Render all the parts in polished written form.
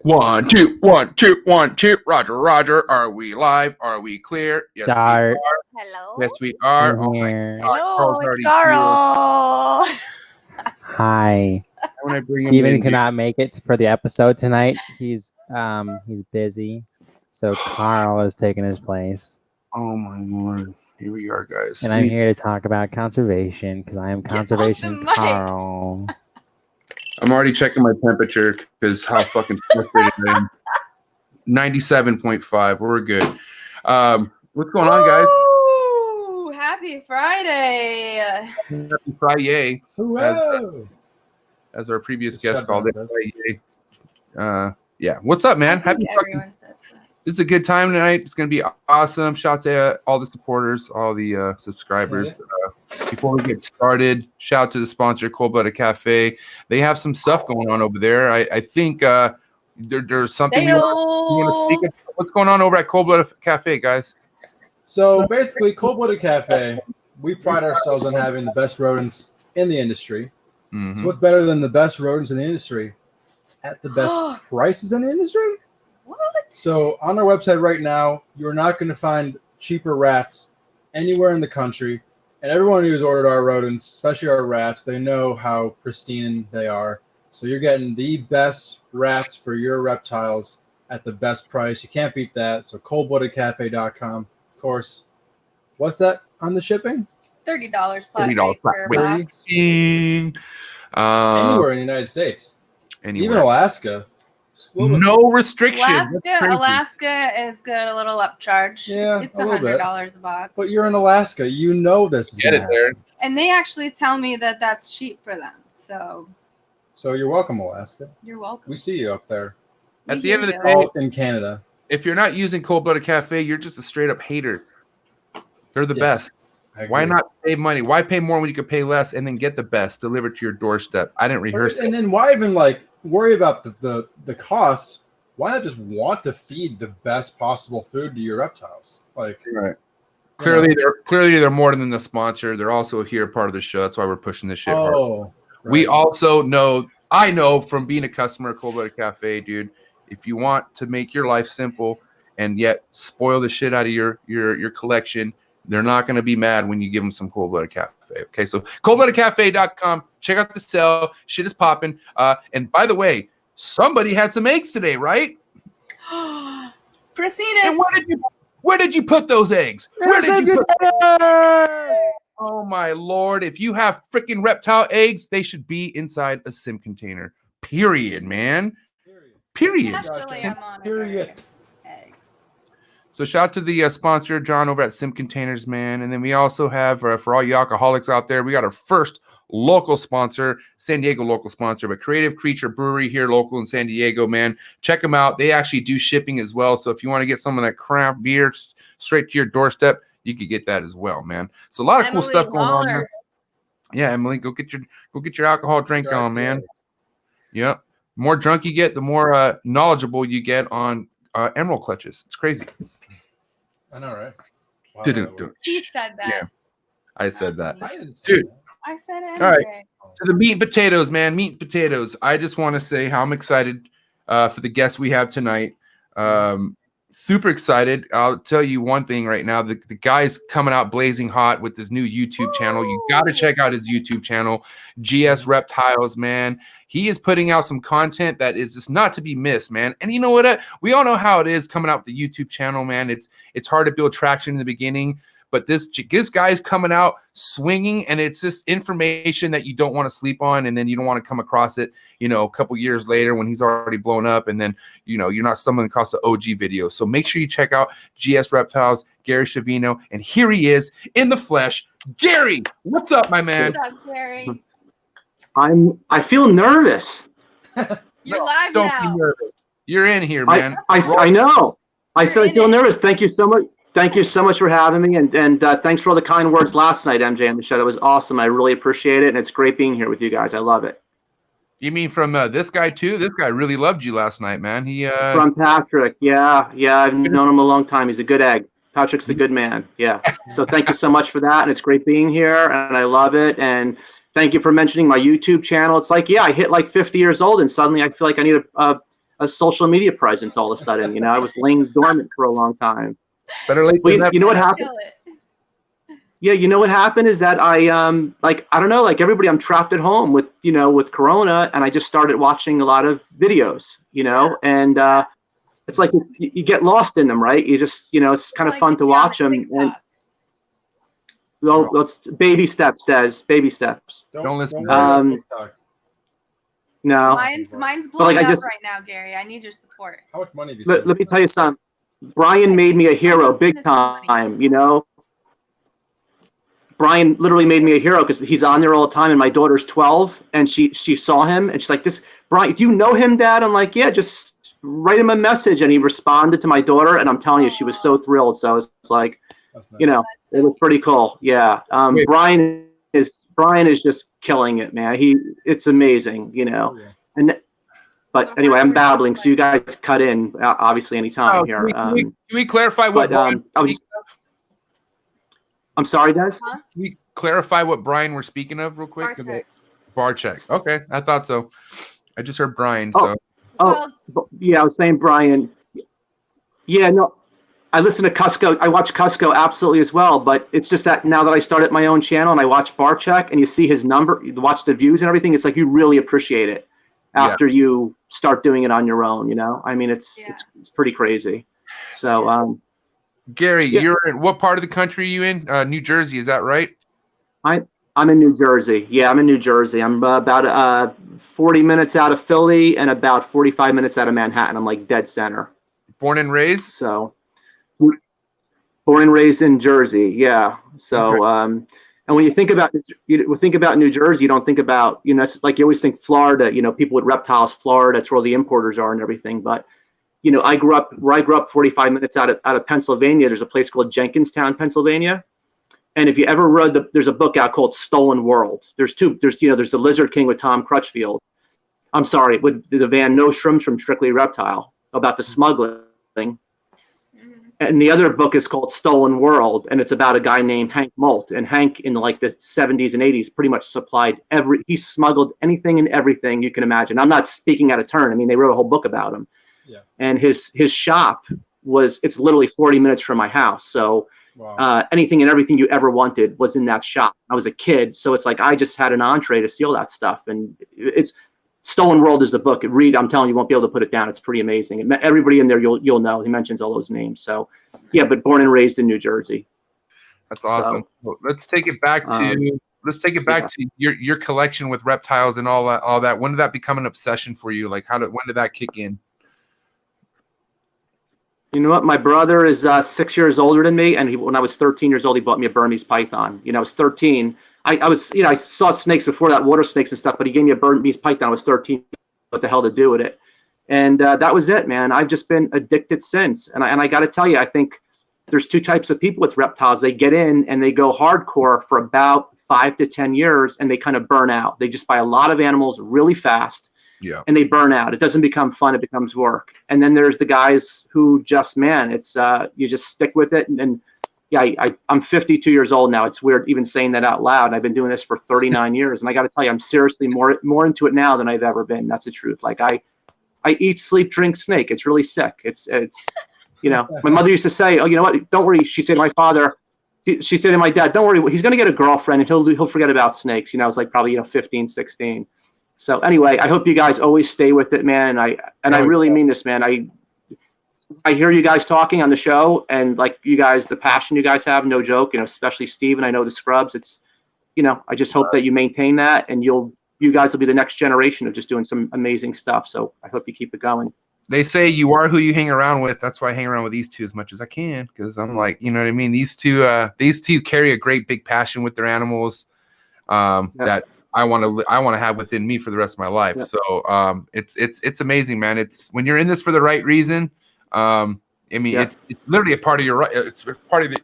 1, 2, 1, 2, 1, 2. Roger, Roger. Are we live? Are we clear? Yes, Start. we are. Hello. Yes, we are. I'm Oh my here. God, Hello, Carl's it's already Carl. Hi. When I bring him Steven in, cannot make it for the episode tonight. He's busy. So Carl is taking his place. oh my Lord. Here we are, guys. And I'm here to talk about conservation because I am Conservation mic. Carl. I'm already checking my temperature because how fucking frustrated I am. 97.5. We're good. What's going on, guys? Woo! Happy Friday. Happy Friday. Whoa. As our previous Just guest shut called down, it. Friday. Yeah. What's up, man? I think Happy fucking. everyone says that. This is a good time tonight. It's going to be awesome. Shout out to all the supporters, all the subscribers. Before we get started, shout out to the sponsor, Cold Blooded Cafe. They have some stuff going on over there. I think there's something you want to speak of. What's going on over at Cold Blooded Cafe, guys? So basically, Cold Blooded Cafe, we pride ourselves on having the best rodents in the industry. Mhm. So what's better than the best rodents in the industry at the best prices in the industry? What? So on our website right now, you're not going to find cheaper rats anywhere in the country. And everyone who's ordered our rodents, especially our rats, they know how pristine they are. So you're getting the best rats for your reptiles at the best price. You can't beat that. So coldbloodedcafe.com. Of course, what's that on the shipping? $30 flat $30 rate flat per rate. box. Anywhere in the United States. Anywhere. Even Alaska. No restrictions. Alaska is good. A little upcharge. Yeah, It's a little bit. $100 a box. But you're in Alaska. You know this is Get gonna it there. And they actually tell me that that's cheap for them. So So you're welcome, Alaska. you're welcome. We see you up there. At We the end of the hear day, you. All in Canada. if you're not using Cold Blooded Cafe, you're just a straight up hater. They're the Yes, best. I agree. Why not save money? Why pay more when you could pay less and then get the best delivered to your doorstep? I didn't rehearse And it. then why even worry about the cost? Why not just want to feed the best possible food to your reptiles? Right. you Clearly, know. they're more than the sponsor. They're also here part of the show. That's why we're pushing this shit hard. Oh, We right. also know, I know from being a customer at Cold Blooded Cafe, dude, if you want to make your life simple and yet spoil the shit out of your collection, they're not going to be mad when you give them some Cold Blooded Cafe. Okay, so coldbloodedcafe.com. Check out the sale. Shit is popping. And by the way, somebody had some eggs today, right? Prasinus. And where did you put those eggs? Where did you put? Oh my Lord! If you have freaking reptile eggs, they should be inside a sim container. Period, man. Period. Especially Sim- I'm on period. eggs. So shout out to the sponsor, John, over at Sim Containers, man. And then we also have, for all you alcoholics out there, we got our first local sponsor, San Diego local sponsor, but Creative Creature Brewery here local in San Diego, man. Check them out. They actually do shipping as well. So if you want to get some of that craft beer straight to your doorstep, you could get that as well, man. So a lot of cool stuff going on here. Yeah, Emily, go get your alcohol drink on, man. Yep. The more drunk you get, the more knowledgeable you get on emerald clutches. It's crazy. I know, right? Wow, Didn't do it. He said that. Yeah, I said that. I didn't say Dude. that. I said it All right. anyway. To the meat and potatoes, man. Meat and potatoes. I just want to say how I'm excited for the guests we have tonight. Super excited. I'll tell you one thing right now. The guy's coming out blazing hot with his new YouTube channel. You got to check out his YouTube channel, GS Reptiles, man. He is putting out some content that is just not to be missed, man. And you know what? We all know how it is coming out with the YouTube channel, man. It's hard to build traction in the beginning. But this guy's coming out swinging, and it's just information that you don't want to sleep on, and then you don't want to come across it, a couple years later when he's already blown up, and then, you're not stumbling across the OG video. So make sure you check out GS Reptiles, Gary Schiavino, and here he is in the flesh. Gary, what's up, my man? What's up, Gary? I feel nervous. You're live Don't now. be nervous. You're in here, man. I know. I You're said I in feel it. nervous. Thank you so much. Thank you so much for having me, and thanks for all the kind words last night, MJ, on the show. It was awesome. I really appreciate it, and it's great being here with you guys. I love it. You mean from this guy too? This guy really loved you last night, man. He From Patrick, yeah, I've known him a long time. He's a good egg. Patrick's a good man, yeah. So thank you so much for that, and it's great being here, and I love it. And thank you for mentioning my YouTube channel. It's like, I hit like 50 years old, and suddenly I feel like I need a social media presence all of a sudden. I was laying dormant for a long time. Better late But than never. you know what happened? Kill it. Yeah, you know what happened is that I I don't know, like everybody, I'm trapped at home with with Corona, and I just started watching a lot of videos, and it's like you get lost in them, right? You just it's kind of Like fun the to watch them. TikTok. And well, let's baby steps, Des, baby steps. Don't listen to worry that. about TikTok. No, Mine's But, like, blowing I up just- right now, Gary. I need your support. How much money have you let me tell you something. Brian made me a hero, big time. Brian literally made me a hero because he's on there all the time, and my daughter's 12, and she saw him, and she's like, "This Brian, do you know him, Dad?" I'm like, "Yeah, just write him a message," and he responded to my daughter, and I'm telling you, she was so thrilled. So it's like, That's nice. it was pretty cool. Yeah, Wait. Brian is just killing it, man. It's amazing, Oh, yeah. and. But anyway, I'm babbling, so you guys cut in obviously anytime Oh, here. can we clarify what Brian? I'm sorry, Des. Can we clarify what Brian we're speaking of real quick? Barczyk. Barczyk. Okay, I thought so. I just heard Brian. So Oh, yeah, I was saying Brian. Yeah, no, I listen to Cusco. I watch Cusco absolutely as well. But it's just that now that I started my own channel and I watch Barczyk, and you see his number, you watch the views and everything, it's like you really appreciate it after you start doing it on your own. I mean, it's pretty crazy. So, Gary, you're in what part of the country are you in? New Jersey, is that right? I'm in New Jersey. Yeah, I'm in New Jersey. I'm about 40 minutes out of Philly and about 45 minutes out of Manhattan. I'm like dead center. Born and raised? So, born and raised in Jersey. Yeah. So, and when you think about New Jersey, you don't think about it's like you always think Florida. People with reptiles, Florida. That's where all the importers are and everything. But I grew up 45 minutes out of Pennsylvania. There's a place called Jenkinstown, Pennsylvania. And if you ever read there's a book out called Stolen World. There's two. There's The Lizard King with Tom Crutchfield. I'm sorry, with the Van Nostrums from Strictly Reptile about the smuggling. And the other book is called Stolen World, and it's about a guy named Hank Molt. And Hank, in like the 70s and 80s, pretty much supplied he smuggled anything and everything you can imagine. I'm not speaking out of turn. I mean, they wrote a whole book about him. Yeah. And his shop it's literally 40 minutes from my house. So anything and everything you ever wanted was in that shop. I was a kid, so it's like I just had an entree to steal that stuff. And it's Stolen World is the book. I'm telling you, you won't be able to put it down. It's pretty amazing. Everybody in there, you'll know. He mentions all those names. So, yeah, but born and raised in New Jersey. That's awesome. So, let's take it back to your collection with reptiles and all that. When did that become an obsession for you? Like, when did that kick in? You know what? My brother is 6 years older than me, and when I was 13 years old, he bought me a Burmese python. I was 13. I saw snakes before that, water snakes and stuff, but he gave me a Burmese python. I was 13. What the hell to do with it? And that was it, man. I've just been addicted since. And I got to tell you, I think there's two types of people with reptiles. They get in and they go hardcore for about 5 to 10 years, and they kind of burn out. They just buy a lot of animals really fast. Yeah. And they burn out. It doesn't become fun. It becomes work. And then there's the guys who just, man, it's you just stick with it. And yeah, I'm 52 years old now. It's weird even saying that out loud. I've been doing this for 39 years. And I got to tell you, I'm seriously more into it now than I've ever been. That's the truth. Like I eat, sleep, drink snake. It's really sick. It's my mother used to say, oh, you know what? Don't worry. She said to my father, she said to my dad, don't worry. He's going to get a girlfriend and he'll forget about snakes. It's like probably, 15, 16. So anyway, I hope you guys always stay with it, man. And I really mean this, man. I hear you guys talking on the show, and like you guys, the passion you guys have, no joke. Especially Steve, and I know the Scrubs. It's, I just hope that you maintain that, and you guys will be the next generation of just doing some amazing stuff. So I hope you keep it going. They say you are who you hang around with. That's why I hang around with these two as much as I can, because I'm like, you know what I mean. These two carry a great big passion with their animals. That I want to have within me for the rest of my life. Yeah. So it's amazing, man. It's when you're in this for the right reason. It's literally a part of your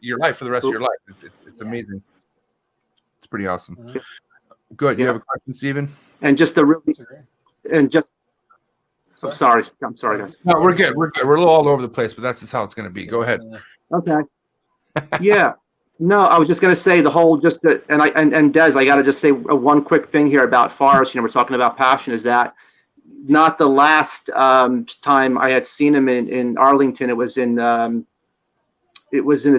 your life for the rest of your life. It's amazing. It's pretty awesome. Good. You have a question, Steven? And just I'm sorry, guys. No, we're good. We're a little all over the place, but that's just how it's going to be. Go ahead. Okay. Yeah. No, I was just going to say and Des, I got to just say one quick thing here about Forrest. We're talking about passion, is that, not the last time I had seen him in Arlington. It was in the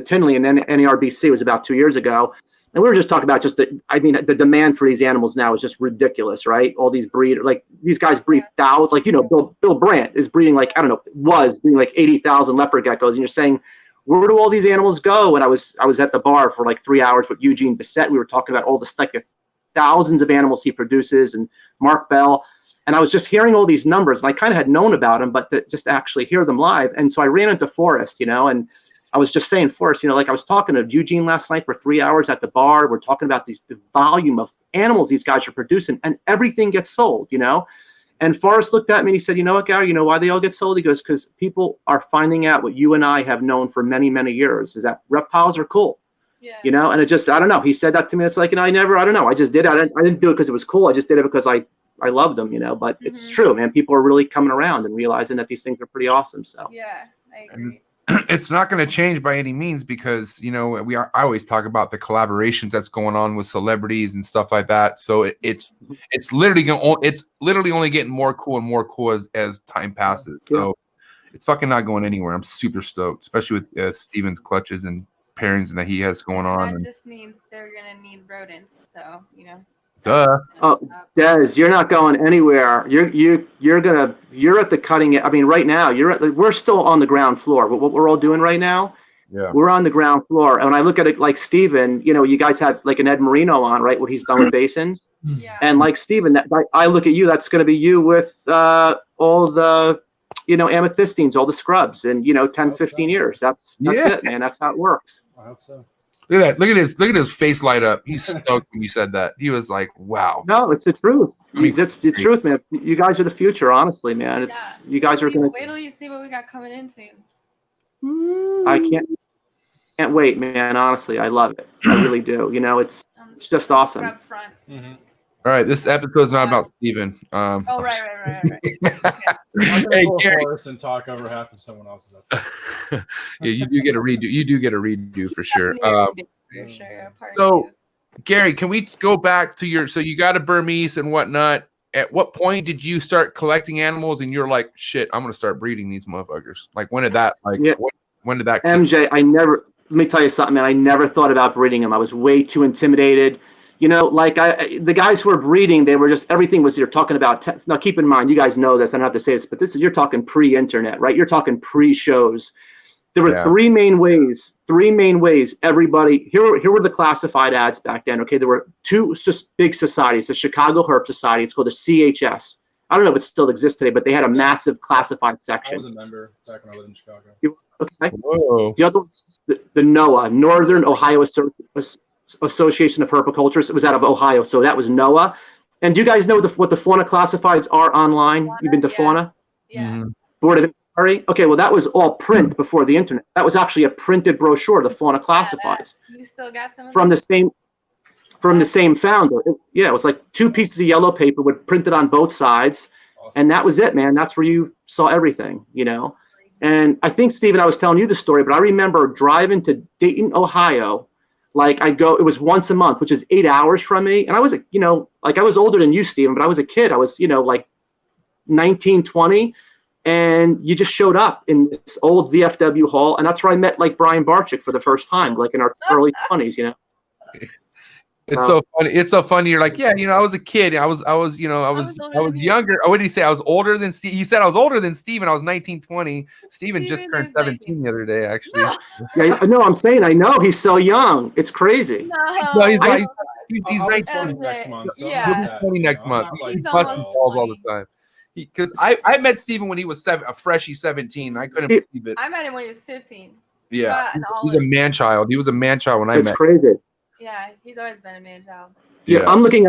Tinley and then NARBC. It was about 2 years ago. And we were just talking about the demand for these animals now is just ridiculous, right? All these these guys breed thousands, Bill Brandt is breeding was breeding 80,000 leopard geckos. And you're saying, where do all these animals go? And I was at the bar for 3 hours with Eugene Bissett. We were talking about all the thousands of animals he produces and Mark Bell. And I was just hearing all these numbers, and I kind of had known about them, but just to actually hear them live. And so I ran into Forrest, and I was just saying, Forrest, I was talking to Eugene last night for 3 hours at the bar. We're talking about the volume of animals these guys are producing, and everything gets sold, And Forrest looked at me and he said, you know what, Gary, you know why they all get sold? He goes, because people are finding out what you and I have known for many, many years, is that reptiles are cool. Yeah. And it just, I don't know. He said that to me. It's I don't know. I just did it. I didn't do it because it was cool. I just did it because I loved them, but it's true, man. People are really coming around and realizing that these things are pretty awesome. So yeah, I agree. It's not going to change by any means because, I always talk about the collaborations that's going on with celebrities and stuff like that. So it's literally only getting more cool and more cool as time passes. Yeah. So it's fucking not going anywhere. I'm super stoked, especially with Steven's clutches and pairings that he has going on. That just means they're going to need rodents. So, Duh. Oh, Des, you're not going anywhere. You're at the cutting edge. I mean, right now we're still on the ground floor. But what we're all doing right now, we're on the ground floor. And when I look at it like Steven, you guys have an Ed Marino on, right? What he's done with Basins. Yeah. And like Steven, I look at you, that's going to be you with all the, amethystines, all the scrubs in, 10, 15 years. That's it, man. That's how it works. I hope so. Look at that. Look at his face light up. He's stoked when you said that. He was like, wow. No, it's the truth. That's the truth, man. You guys are the future, honestly, man. You guys are going to wait till you see what we got coming in soon. I can't wait, man. Honestly, I love it. I really do. It's just awesome. Up front. Mm-hmm. All right, this episode's not about Steven. Right. Hey, Gary, and talk over half of someone else's episode. Yeah, you do get a redo. You do get a redo for sure. So, Gary, can we go back to so you got a Burmese and whatnot. At what point did you start collecting animals and you're like, shit, I'm gonna start breeding these motherfuckers? When did that when did that MJ, let me tell you something, man. I never thought about breeding them. I was way too intimidated. The guys who were breeding, they were just, everything was, you're talking about, now keep in mind, you guys know this, I don't have to say this, but you're talking pre-internet, right? You're talking pre-shows. There were three main ways everybody, here were the classified ads back then, okay? There were two just big societies, the Chicago Herp Society, it's called the CHS. I don't know if it still exists today, but they had a massive classified section. I was a member back when I lived in Chicago. Okay. Whoa. The other one's the NOAA, Northern Ohio Association of Herpiculturists. It was out of Ohio, so that was NOAA. And do you guys know what the fauna classifieds are online? You've been to fauna? Yeah. Mm-hmm. Board of Inquiry? Okay, well, that was all print before the internet. That was actually a printed brochure, the fauna classifieds. You still got some of from the same founder. It was like 2 pieces of yellow paper with printed on both sides. Awesome. And that was it, man. That's where you saw everything, And I think, Steven, I was telling you the story, but I remember driving to Dayton, Ohio. it was once a month, which is 8 hours from me. And I was, I was older than you, Steven, but I was a kid. I was, 19, 20. And you just showed up in this old VFW hall. And that's where I met Brian Barczyk for the first time, in our early 20s, It's so funny. It's so funny. You're like, I was a kid. I was younger. What did he say? I was older than Steve. He said I was older than Steven. I was 19, 20. Steven just turned 17 the other day, actually. No, I'm saying, I know he's so young. It's crazy. No, he's 19. next month. So yeah. He's 20 next month. He's He busts his balls all the time. Because I met Steven when he was a freshie 17. I couldn't believe it. I met him when he was 15. Yeah, he's a man child. He was a man child when I met. It's crazy. Yeah, he's always been a man child. Yeah, I'm looking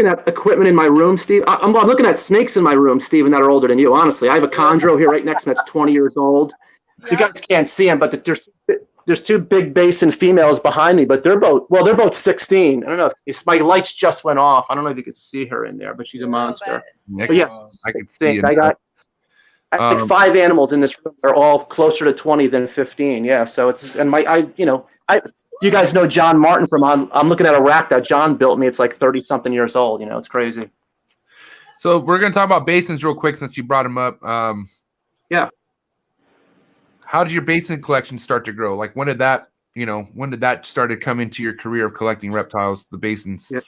at equipment in my room, Steve. I'm looking at snakes in my room, Steven, that are older than you. Honestly, I have a chondro here right next to me that's 20 years old. Yeah. You guys can't see them, but there's 2 big basin females behind me, but they're both 16. I don't know if my lights just went off. I don't know if you could see her in there, but she's a monster. But yes, I can see it. I got 5 animals in this room. They're all closer to 20 than 15. Yeah, so it's you guys know John Martin from I'm looking at a rack that John built me. It's 30 something years old. It's crazy. So we're gonna talk about basins real quick since you brought them up. Yeah. How did your basin collection start to grow? Like when did that start to come into your career of collecting reptiles, the basins? Yeah.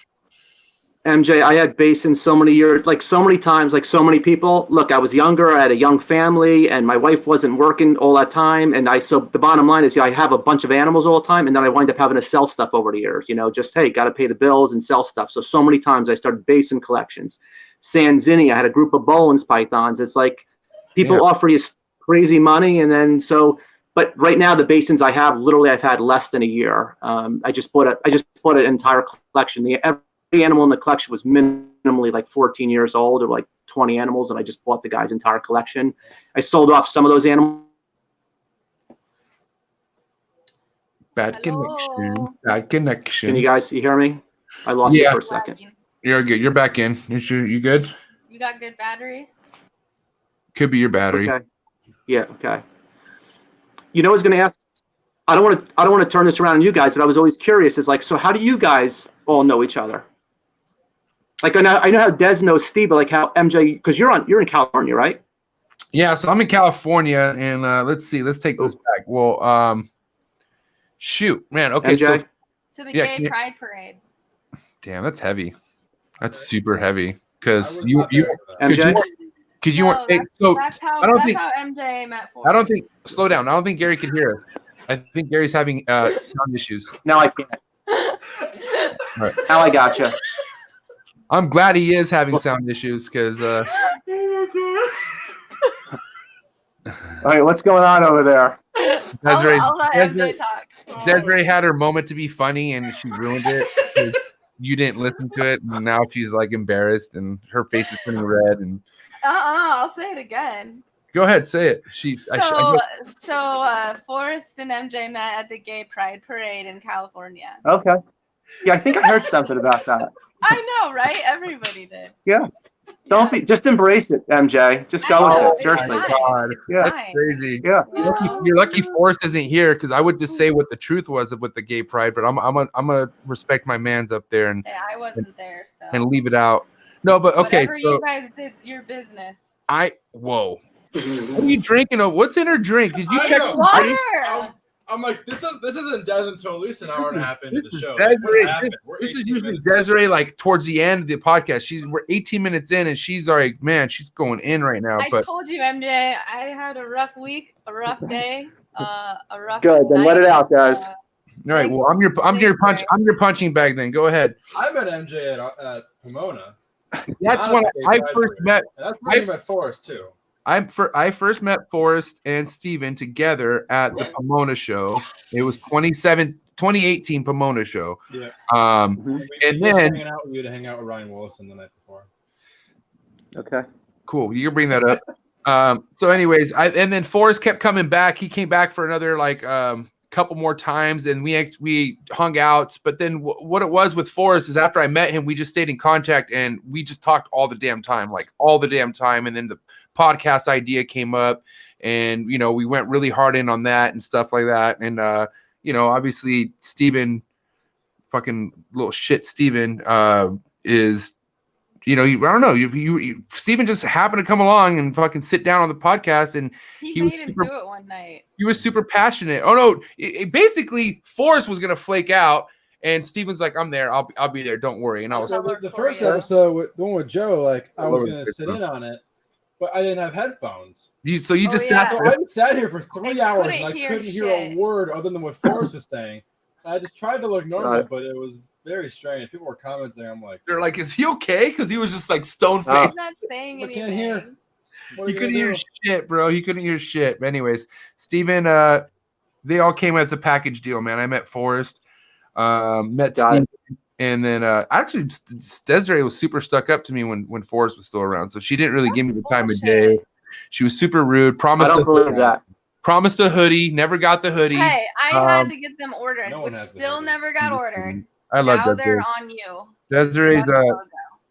MJ, I had basins so many years, like so many times, like so many people. Look, I was younger, I had a young family, and my wife wasn't working all that time. And so the bottom line is, I have a bunch of animals all the time, and then I wind up having to sell stuff over the years, just, hey, got to pay the bills and sell stuff. So many times I started basin collections. Sanzinia, I had a group of Boelen's pythons. It's like people offer you crazy money. And then but right now the basins I have, literally I've had less than a year. I just bought an entire collection. Every animal in the collection was minimally like 14 years old or like 20 animals, and I just bought the guy's entire collection. I sold off some of those animals. Bad connection. Bad connection. Can you hear me? I lost you for a second. You're good. You're back in. You good? You got good battery? Could be your battery. Okay. Yeah. Okay. I was going to ask. I don't want to turn this around on you guys, but I was always curious. Is like, so how do you guys all know each other? Like I know how Des knows Steve, but like how MJ, because you're in California, right? Yeah, so I'm in California, and let's take this back. Well, shoot, man. Okay, MJ? so To the gay pride parade. Damn, that's heavy. That's super heavy because MJ. you weren't. So that's how MJ met Forrest. I don't think. Slow down. I don't think Gary can hear us. I think Gary's having sound issues. No, I can't. Right. Now I gotcha. I'm glad he is having sound issues because. All right, what's going on over there? Desiree, I'll let MJ talk. Desiree had her moment to be funny and she ruined it. You didn't listen to it, and now she's like embarrassed and her face is turning red. And I'll say it again. Go ahead, say it. So Forrest and MJ met at the Gay Pride Parade in California. Okay. Yeah, I think I heard something about that. I know, right? Everybody did. Yeah. Just embrace it, MJ. Just go with it. Seriously. God. Yeah. That's crazy. Yeah. You're lucky Forrest isn't here because I would just say what the truth was with the gay pride, but I'm gonna respect my man's up there and I wasn't there, so and leave it out. No, but okay. Whatever you guys did's your business. Whoa. What are you drinking? What's in her drink? Did you check the water? I'm like, this isn't Des until at least an hour and a half into the show. This is usually Desiree, like towards the end of the podcast. We're 18 minutes in, and she's like, man, she's going in right now. I told you, MJ, I had a rough week, a rough day, a rough. Good, then let it out, guys. All right. Well, I'm your punching bag. Then go ahead. I met MJ at Pomona. That's when I first met. That's when I met Forrest too. I first met Forrest and Steven together at the Pomona show. It was 2018 Pomona show. Yeah. And then we had to hang out with Ryan Willison the night before. Okay. Cool. You can bring that up. So anyways, and then Forrest kept coming back. He came back for another couple more times, and we hung out. But then what it was with Forrest is after I met him, we just stayed in contact and we just talked all the damn time. And then the podcast idea came up, and we went really hard in on that and stuff like that. And obviously Steven, fucking little shit Steven, is I don't know, Steven just happened to come along and fucking sit down on the podcast, and he made him do it one night. He was super passionate. Oh no, basically Forrest was gonna flake out, and Steven's like, I'm there, I'll be there, don't worry. And I was the first episode, the one with Joe, I was gonna sit in on it, but I didn't have headphones. So I sat here for 3 hours and I couldn't hear a word other than what Forrest was saying. I just tried to look normal, but it was very strange. People were commenting. I'm like, they're like, is he okay? Because he was just like stone faced. He's not saying anything. I can't hear. He couldn't hear shit, bro. He couldn't hear shit. But anyways, Steven, they all came as a package deal, man. I met Forrest, met Steven, and then actually Desiree was super stuck up to me when Forrest was still around. So she didn't really give me the time of day. She was super rude. Promised a hoodie, never got the hoodie. Hey, I had to get them ordered, which still never got ordered. I love now Desiree. they're on you. Desiree's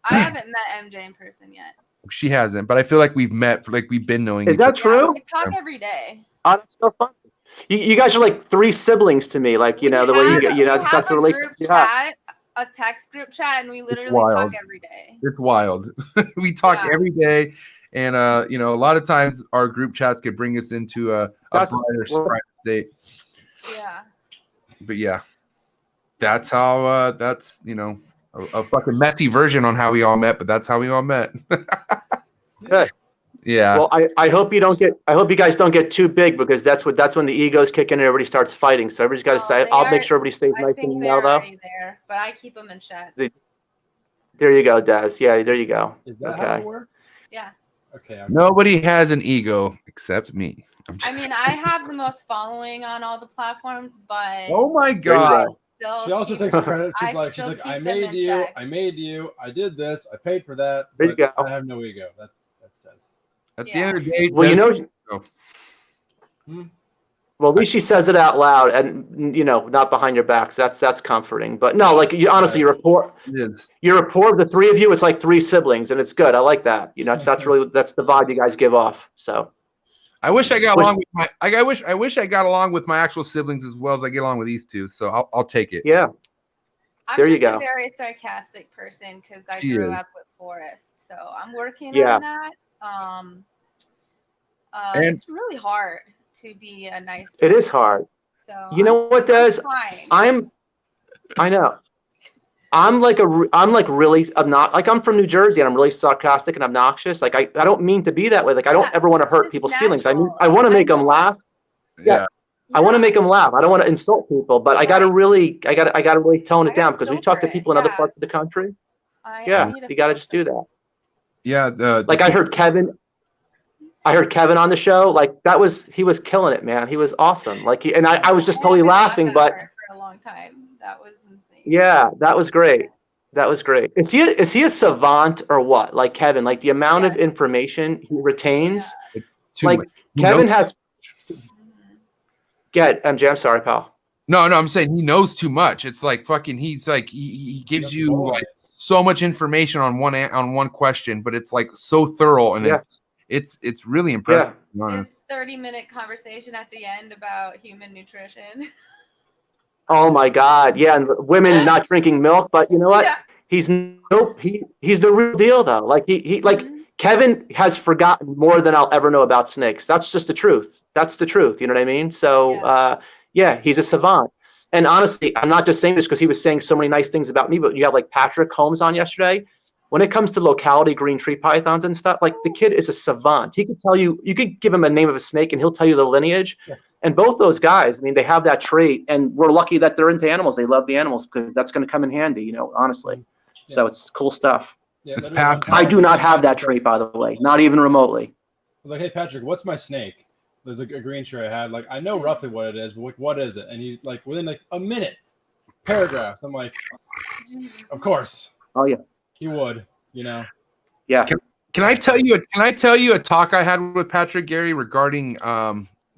I haven't met MJ in person yet. She hasn't, but I feel like we've met, we've been knowing each other. Is that true? We talk every day. Oh, that's so fun. You guys are like three siblings to me, the way that's the relationship you have. a text group chat, and we literally wild. talk every day. It's wild. We talk Yeah. every day, and a lot of times our group chats could bring us into a brighter state. Yeah. But yeah, that's how. That's a fucking messy version on how we all met, but that's how we all met. Good. Yeah. Well, I hope you guys don't get too big, because that's when the egos kick in and everybody starts fighting. So everybody's got to say, I'll make sure everybody stays nice and they're though. already there, but I keep them in check. There you go, Des. Yeah, there you go. Is that how it works? Yeah. Okay. Nobody has an ego except me. I mean, I have the most following on all the platforms, but Oh my There you god. go. She also takes credit. She's I like, still keep I them made in you, check. I made you, I did this, I paid for that. There you but go. I have no ego. That's Tez. At the end of the day, Well, Des- well, at least she says it out loud, and not behind your backs. That's comforting. But no, like honestly, your rapport of the three of you, it's like three siblings, and it's good. I like that. That's the vibe you guys give off. So I wish I got along with my. I wish I got along with my actual siblings as well as I get along with these two. So I'll take it. Yeah. I'm There you just go. a very sarcastic person because I She grew is. up with Forrest, so I'm working Yeah. on that. And- It's really hard to be a nice person. It is hard. So You know what, Des? fine. I know. I'm really like, I'm from New Jersey, and I'm really sarcastic and obnoxious. Like I don't mean to be that way. Like I don't ever want to it's hurt just people's feelings. I mean, natural. I want to make I them know. laugh. Yeah. I want to make them laugh. I don't want to insult people, but I gotta Right. really tone I it down, gotta because we talk to filter people in it, other yeah. parts of the country. I Yeah, need you gotta just do that. Yeah. Like I heard Kevin on the show. Like he was killing it, man. He was awesome. Like I was just I totally haven't laughing, laughed but at her for a long time. That was insane. yeah, that was great. That was great. Is he a savant or what? Like Kevin, like the amount of information he retains. Yeah. it's too Like much. Kevin has. Mhm. Get MJ. I'm sorry, pal. No, I'm saying he knows too much. It's like fucking. He's like he gives you like so much information on one question, but it's like so thorough, and Yeah. it's really impressive. Yeah. To be honest. His 30-minute conversation at the end about human nutrition. Oh my God. Yeah, and women not drinking milk, but you know what? Yeah. He's the real deal though. Like he like Mhm. Kevin has forgotten more than I'll ever know about snakes. That's just the truth. That's the truth. You know what I mean? So yeah, he's a savant. And honestly, I'm not just saying this because he was saying so many nice things about me, but you have like Patrick Holmes on yesterday. When it comes to locality green tree pythons and stuff, like the kid is a savant. He could tell you could give him a name of a snake and he'll tell you the lineage. Yeah. And both those guys, I mean, they have that trait, and we're lucky that they're into animals. They love the animals because that's going to come in handy, honestly. Yeah. So it's cool stuff. Yeah, It's Patrick. I do not have that trait, by the way, not even remotely. I was like, hey, Patrick, what's my snake? There's a green tree I had. Like, I know roughly what it is, but like, what is it? And he, like, within like a minute, paragraphs. I'm like, of course. Oh, yeah. He would, Yeah. Can I tell you a talk I had with Patrick Gary regarding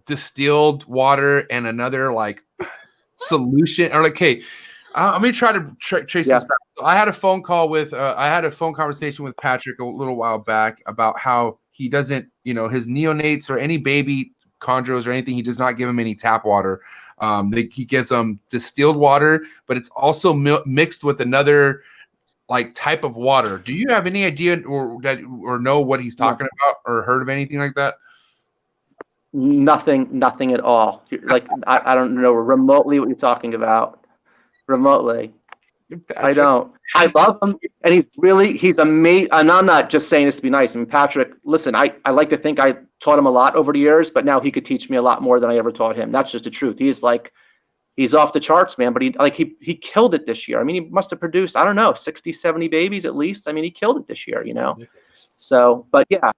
distilled water and another like solution? Or like, hey, let me try to trace this back. So I had a phone conversation with Patrick a little while back about how he doesn't, his neonates or any baby chondros or anything, he does not give them any tap water. He gives them distilled water, but it's also mixed with another like type of water. Do you have any idea or know what he's talking about or heard of anything like that? Nothing at all. Like I don't know remotely what you're talking about. Remotely. Patrick. I don't. I love him, and he's amazing. And I'm not just saying this to be nice. I mean, Patrick, listen, I like to think I taught him a lot over the years, but now he could teach me a lot more than I ever taught him. That's just the truth. He's off the charts, man, but he killed it this year. I mean, he must have produced, I don't know, 60, 70 babies at least. I mean, he killed it this year, So, but yeah,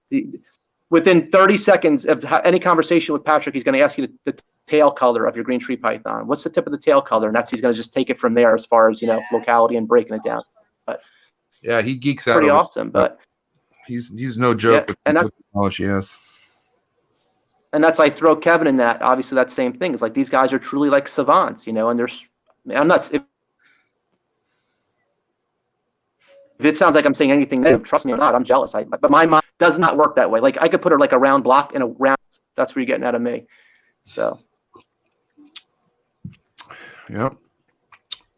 within 30 seconds of any conversation with Patrick, he's going to ask you the tail color of your green tree python. What's the tip of the tail color? And he's going to just take it from there as far as, locality and breaking it down. But yeah, he geeks out. Pretty awesome, but he's no joke with the knowledge he has. And that's, I throw Kevin in that. Obviously, that same thing. It's like these guys are truly like savants, and I'm not. If it sounds like I'm saying anything negative, trust me, I'm not. I'm jealous. But my mind does not work that way. Like I could put her like a round block in a round. That's what you're getting out of me. So. Yep.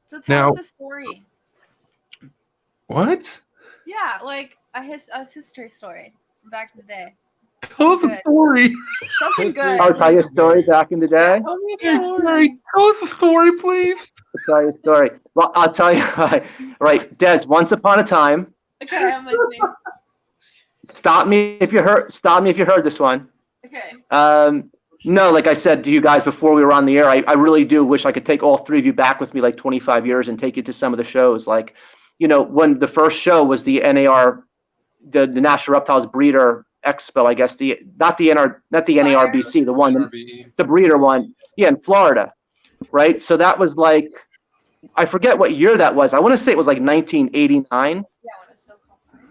So tell us a story. What? Yeah, like a history story from back in the day. Tell us a story. Something History. good. I'll tell you a story back in the day. Mary, tell us a story, please. I'll tell you a story. Well, I'll tell you. Right, Des. Once upon a time. Okay, I'm listening. Stop me if you heard. Stop me if you heard this one. Okay. No, like I said to you guys before we were on the air, I really do wish I could take all three of you back with me like 25 years and take you to some of the shows. Like, you know, when the first show was the NAR, the National Reptiles Breeder Expo, I guess not the NARBC, the one, the breeder one, yeah, in Florida, right? So that was like, I forget what year that was. I want to say it was like 1989, Yeah, when it's so cold.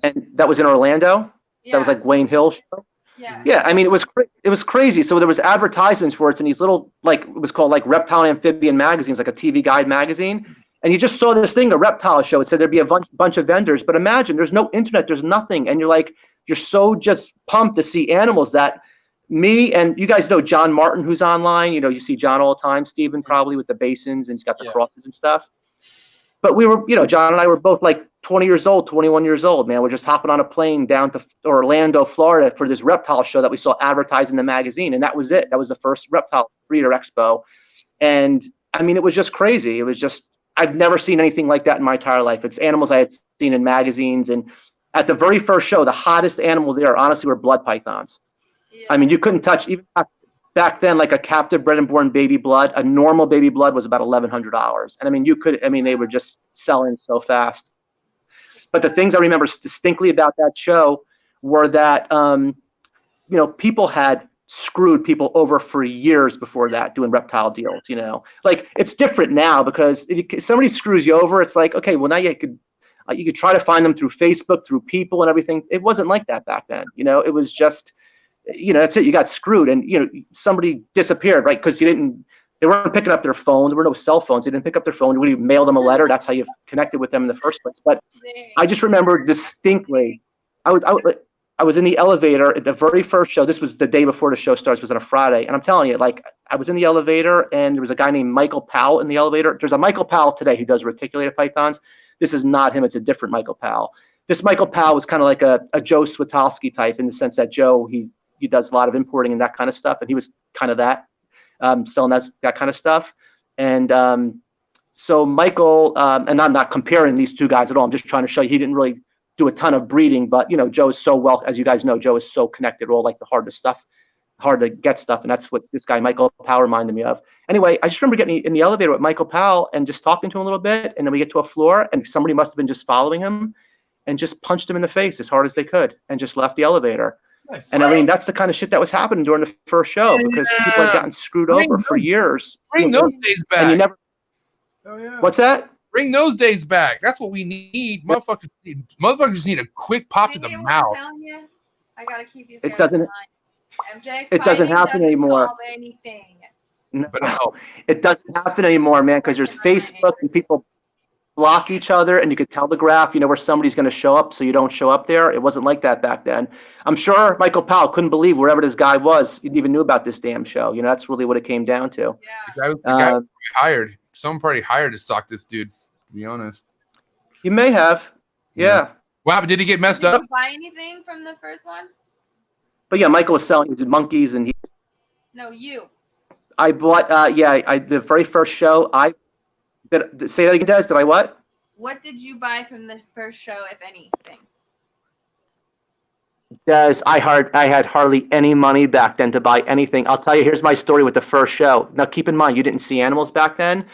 and that was in Orlando. Yeah. That was like Wayne Hill show. Yeah. Yeah, I mean, it was crazy. So there was advertisements for it in these little, like, it was called like Reptile and Amphibian magazines, like a TV guide magazine. And you just saw this thing, a reptile show. It said there'd be a bunch of vendors. But imagine, there's no internet, there's nothing. And you're so just pumped to see animals that me and you guys know John Martin, who's online. You know, you see John all the time, Stephen, probably with the Basins, and he's got the crosses and stuff. But we were, you know, John and I were both like 20 years old, 21 years old, man. We're just hopping on a plane down to Orlando, Florida for this reptile show that we saw advertised in the magazine. And that was it. That was the first reptile breeder expo. And I mean, it was just crazy. It was just, I've never seen anything like that in my entire life. It's animals I had seen in magazines. And at the very first show, the hottest animal there, honestly, were blood pythons. Yeah. I mean, you couldn't touch, even back then, like a captive bred and born baby blood, a normal baby blood was about $1,100. And I mean, they were just selling so fast. But the things I remember distinctly about that show were that, you know, people had screwed people over for years before that doing reptile deals, you know. Like, it's different now because if somebody screws you over, it's like, okay, well, now you could try to find them through Facebook, through people and everything. It wasn't like that back then. You know, it was just, you know, that's it. You got screwed, and you know, somebody disappeared, right? Because they weren't picking up their phone. There were no cell phones. They didn't pick up their phone. You mail them a letter. That's how you connected with them in the first place. But I just remember distinctly, I was in the elevator at the very first show. This was the day before the show starts. It was on a Friday, and I'm telling you, like, I was in the elevator, and there was a guy named Michael Powell in the elevator. There's a Michael Powell today who does reticulated pythons. This is not him. It's a different Michael Powell. This Michael Powell was kind of like a Joe Switowski type, in the sense that Joe, he does a lot of importing and that kind of stuff, and he was kind of that, selling that kind of stuff. And so Michael, and I'm not comparing these two guys at all. I'm just trying to show you he didn't really do a ton of breeding, but you know, Joe is so well, as you guys know, Joe is so connected, all like the hard to get stuff, and that's what this guy Michael Powell reminded me of. Anyway, I just remember getting in the elevator with Michael Powell and just talking to him a little bit, and then we get to a floor, and somebody must have been just following him and just punched him in the face as hard as they could and just left the elevator. Nice. And I mean, that's the kind of shit that was happening during the first show, because people had gotten screwed over for years. Bring those days back. And you never. Oh, yeah. What's that? Bring those days back. That's what we need. Motherfuckers need a quick pop to the See what I'm mouth. telling you? I gotta keep these It guys doesn't- in mind. MJ, it doesn't fighting happen anymore. solve anything. No, But no. it doesn't happen anymore, man, because there's Facebook and people block each other, and you could telegraph, you know, where somebody's going to show up, so you don't show up there. It wasn't like that back then. I'm sure Michael Powell couldn't believe wherever this guy was, he even knew about this damn show. You know, that's really what it came down to. Yeah. The guy hired. Someone probably hired to sock this dude, to be honest. You may have, yeah. Wow, but did he get messed Did up? you buy anything from the first one? But yeah, Michael was selling monkeys, and No, you. I bought, the very first show, say that again, Des, did I what? What did you buy from the first show, if anything? Des, I had hardly any money back then to buy anything. I'll tell you, here's my story with the first show. Now, keep in mind, you didn't see animals back then.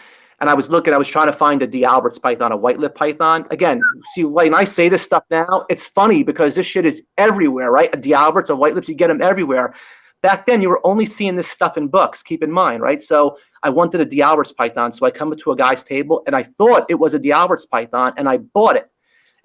And I was trying to find a D'Albert's python, a white-lip python. Again, see, when I say this stuff now, it's funny because this shit is everywhere, right? A D'Albert's, a white-lips, you get them everywhere. Back then, you were only seeing this stuff in books, keep in mind, right? So I wanted a D'Albert's python. So I come to a guy's table, and I thought it was a D'Albert's python, and I bought it.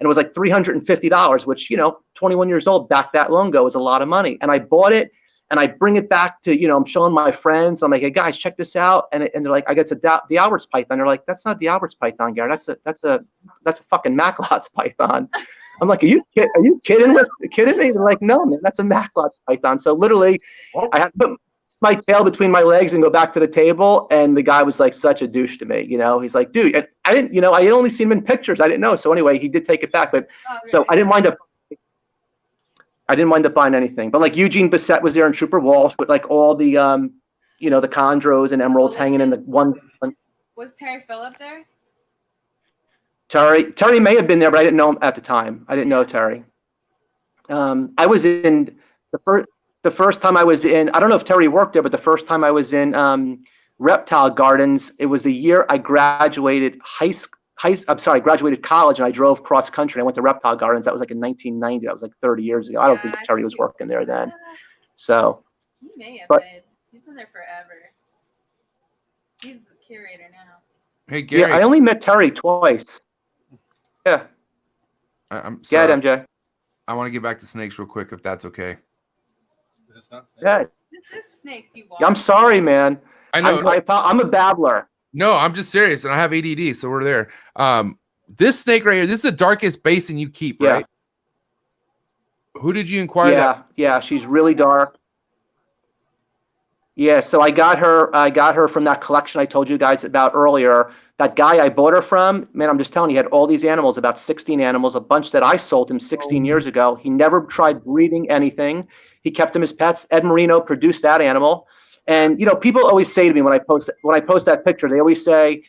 And it was like $350, which, you know, 21 years old, back that long ago, was a lot of money. And I bought it, and I bring it back to, you know, I'm showing my friends. I'm like, hey, guys, check this out. And they're like, I get the Albert's python. They're like, that's not the Albert's python, Gary. That's a fucking Macklot's python. I'm like, are you kidding me? They're like, no, man, that's a Macklot's python. So literally, I had to my tail between my legs and go back to the table. And the guy was like such a douche to me. You know, he's like, dude, and I didn't, you know, I had only seen him in pictures. I didn't know. So anyway, he did take it back. But so I didn't wind up buying anything. But like Eugene Bissett was there and Trooper Walsh with like all the, you know, the chondros and emeralds hanging in the one. Was Terry Phillip there? Terry may have been there, but I didn't know him at the time. I didn't know Terry. I was in the first time I was in, I don't know if Terry worked there, but the first time I was in Reptile Gardens, it was the year I graduated graduated college, and I drove cross country. I went to Reptile Gardens. That was like in 1990. That was like 30 years ago. I don't think Terry was working there then. So. He may have been. He's been there forever. He's a curator now. Hey, Gary. Yeah, I only met Terry twice. Yeah. I'm sorry. Yeah, MJ. I want to get back to snakes real quick, if that's okay. It's not snakes. Yeah. This is snakes you watch. I'm sorry, man. I know. I'm a babbler. No, I'm just serious, and I have ADD, so we're there. This snake right here, this is the darkest basin you keep, Yeah. right? Who did you inquire? Yeah, she's really dark. Yeah, so I got her from that collection I told you guys about earlier. That guy I bought her from, man, I'm just telling you, he had all these animals, about 16 animals, a bunch that I sold him 16 years ago. He never tried breeding anything. He kept them as pets. Ed Marino produced that animal. And, you know, people always say to me when I post that picture, they always say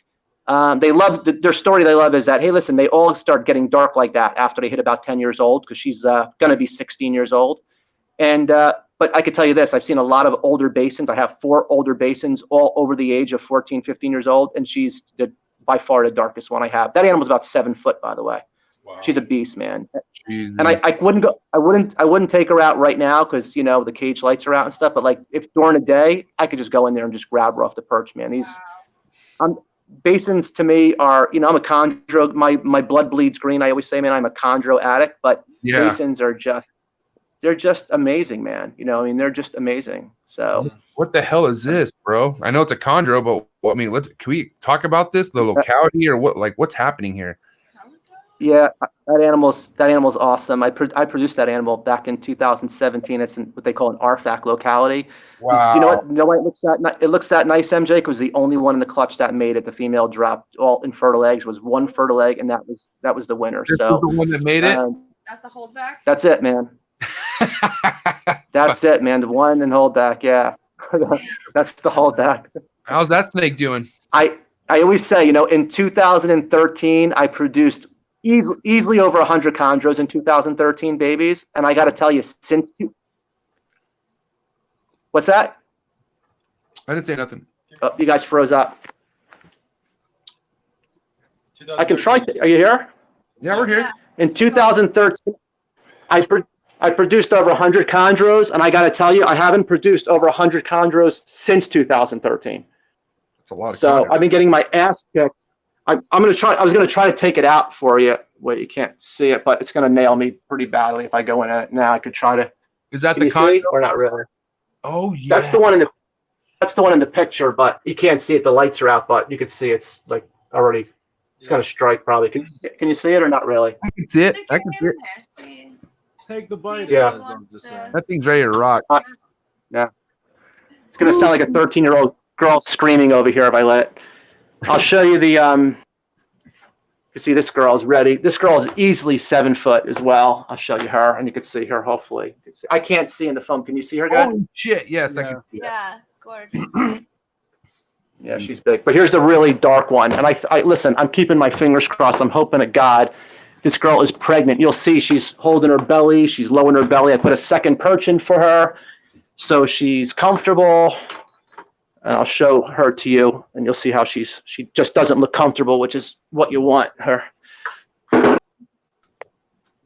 they love their story. They love is that, hey, listen, they all start getting dark like that after they hit about 10 years old, because she's going to be 16 years old. And but I could tell you this, I've seen a lot of older Basins. I have 4 older Basins, all over the age of 14, 15 years old. And she's by far the darkest one I have. That animal's about 7 foot, by the way. Wow. She's a beast, man. Jesus. And I wouldn't take her out right now, because, you know, the cage lights are out and stuff. But like if during the day, I could just go in there and just grab her off the perch, man. Basins to me are, you know, I'm a chondro. My blood bleeds green. I always say, man, I'm a chondro addict. But Basins are they're just amazing, man. You know, I mean, they're just amazing. So what the hell is this, bro? I know it's a chondro, but I mean, can we talk about this, the locality, or what? Like, what's happening here? Yeah, that animal's awesome. I produced that animal back in 2017. It's in what they call an RFAC locality. Wow. You know why it looks that nice, MJ? Because the only one in the clutch that made it. The female dropped all infertile eggs. Was one fertile egg, and that was the winner. This was the one that made it. That's a holdback. That's it, man. That's it, man. The one and holdback, yeah. That's the holdback. How's that snake doing? I always say, you know, in 2013, I produced easily over 100 chondros in 2013 babies, and I got to tell you, what's that? I didn't say nothing. Oh, you guys froze up. I can try. Are you here? Yeah, we're here. In 2013, I produced over 100 chondros, and I got to tell you, I haven't produced over 100 chondros since 2013. That's a lot of. So I've been getting my ass kicked. I'm gonna try. I was gonna try to take it out for you. Wait, you can't see it, but it's gonna nail me pretty badly if I go in it now. I could try to. Is that the chondro or not really? Oh yeah. That's the one in the picture, but you can't see it. The lights are out, but you can see it's like already. It's gonna strike probably. Can you see it or not really? I can see it. I can see it. Take the bite. Yeah. That thing's ready to rock. Yeah. It's gonna sound like a 13-year-old girl screaming over here if I let it. I'll show you the you see this girl is ready. This girl is easily 7 foot as well. I'll show you her, and you can see her hopefully. I can't see in the phone. Can you see her good? Oh shit! Yes, yeah. I can see that. Yeah, gorgeous. Yeah, she's big. But here's the really dark one. And I listen, I'm keeping my fingers crossed. I'm hoping to God this girl is pregnant. You'll see she's holding her belly. She's lowering her belly. I put a second perch in for her, so she's comfortable. And I'll show her to you, and you'll see how she just doesn't look comfortable, which is what you want her.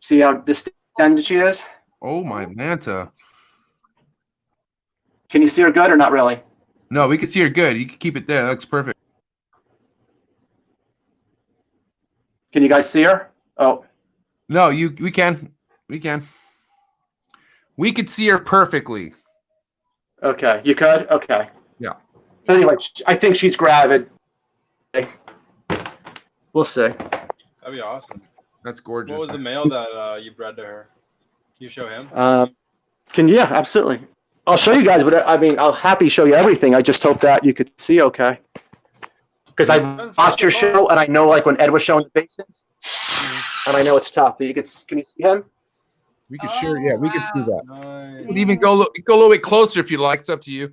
See how distended she is? Oh my Manta. Can you see her good or not really? No, we can see her good. You can keep it there. That looks perfect. Can you guys see her? Oh. No, we can. We can. We could see her perfectly. Okay, you could? Okay. Yeah. Anyway, I think she's gravid. We'll see. That'd be awesome. That's gorgeous. What was the male that you bred to her? Can you show him? Yeah, absolutely. I'll show you guys, but I mean, I'll happy show you everything. I just hope that you could see okay. Because I watched your show, and I know, like, when Ed was showing the Basins, and I know it's tough. But can you see him? We could share. Yeah, we could see that. Nice. We'd even go a little bit closer if you like. It's up to you.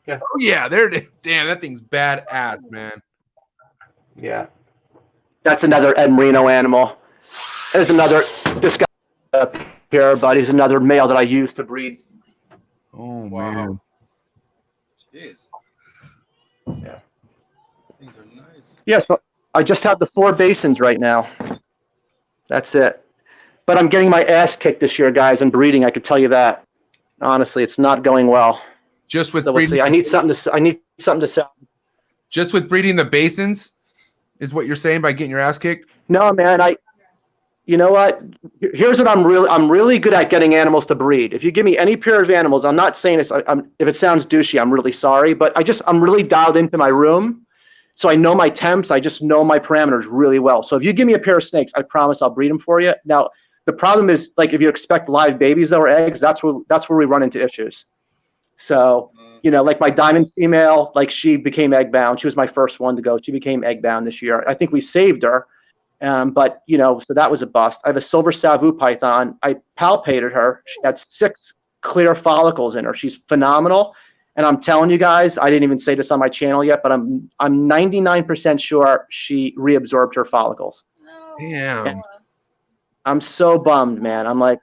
Yeah. Oh yeah, there it is. Damn, that thing's badass, man. Yeah. That's another Ed Marino animal. There's this guy up here, but he's another male that I use to breed. Oh Wow. man. Jeez. Yeah. Things are nice. Yes, but I just have the 4 Basins right now. That's it. But I'm getting my ass kicked this year, guys, in breeding. I could tell you that. Honestly, it's not going well. Just with So we'll breeding, see. I need something to sell. just with breeding the Basins, is what you're saying by getting your ass kicked? No, man. You know what? Here's what I'm really good at getting animals to breed. If you give me any pair of animals, I'm not saying this. If it sounds douchey, I'm really sorry, but I'm really dialed into my room, so I know my temps. I just know my parameters really well. So if you give me a pair of snakes, I promise I'll breed them for you. Now, the problem is, like, if you expect live babies or eggs, that's where we run into issues. So, you know, like my diamond female, like, she became egg bound. She was my first one to go. She became egg bound this year. I think we saved her. But, you know, so that was a bust. I have a silver Savu python. I palpated her. She had 6 clear follicles in her. She's phenomenal. And I'm telling you guys, I didn't even say this on my channel yet, but I'm 99% sure she reabsorbed her follicles. No. Damn. I'm so bummed, man. I'm like,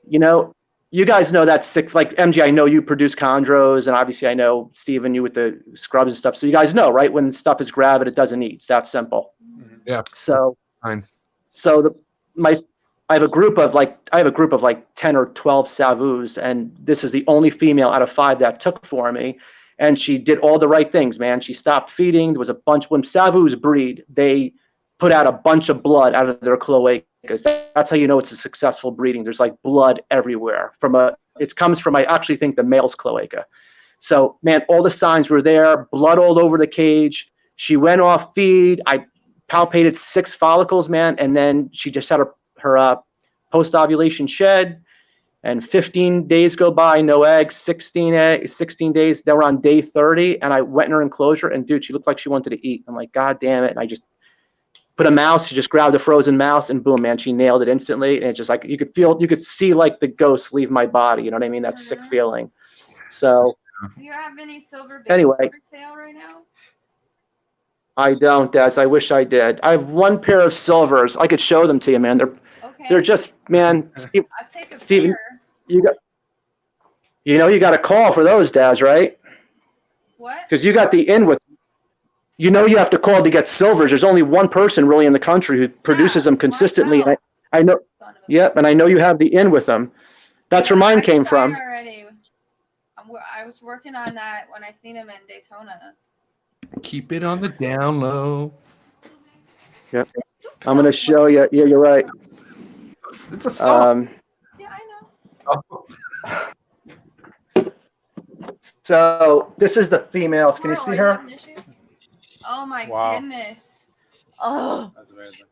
you know, you guys know that 6, like, MG, I know you produce chondros, and obviously I know, Steven, you with the scrubs and stuff. So you guys know, right? When stuff is gravid, it doesn't eat. It's that simple. Yeah. So, Fine. so I have a group of like 10 or 12 Savus, and this is the only female out of 5 that took for me. And she did all the right things, man. She stopped feeding. There was a bunch, when Savus breed, they put out a bunch of blood out of their cloacas. That's how you know it's a successful breeding. There's like blood everywhere it comes from, I actually think, the male's cloaca. So, man, all the signs were there, blood all over the cage. She went off feed. I palpated 6 follicles, man, and then she just had her post-ovulation shed, and 15 days go by, no eggs. 16 days, they were on day 30, and I went in her enclosure, and dude, she looked like she wanted to eat. I'm like, God damn it. And I just put a mouse. She just grabbed a frozen mouse, and boom, man, she nailed it instantly. And it's just like, you could see like the ghost leave my body. You know what I mean? That sick feeling. So, do you have any silver babies anyway, for sale right now? I don't, Des. I wish I did. I have 1 pair of silvers. I could show them to you, man. They're just, man. Steve, I'll take a Steven, pair. you got a call for those, Daz, right? What? Because you got the in with. You know, you have to call to get silvers. There's only 1 person really in the country who produces them consistently. And I know. Yep, and I know you have the in with them. That's where mine came from. Already. I was working on that when I seen him in Daytona. Keep it on the down low. Yep. I'm gonna show you. Yeah, you're right. It's a song. Yeah, I know. So this is the females. Can you see her? Oh my Wow. goodness. Oh. That's amazing.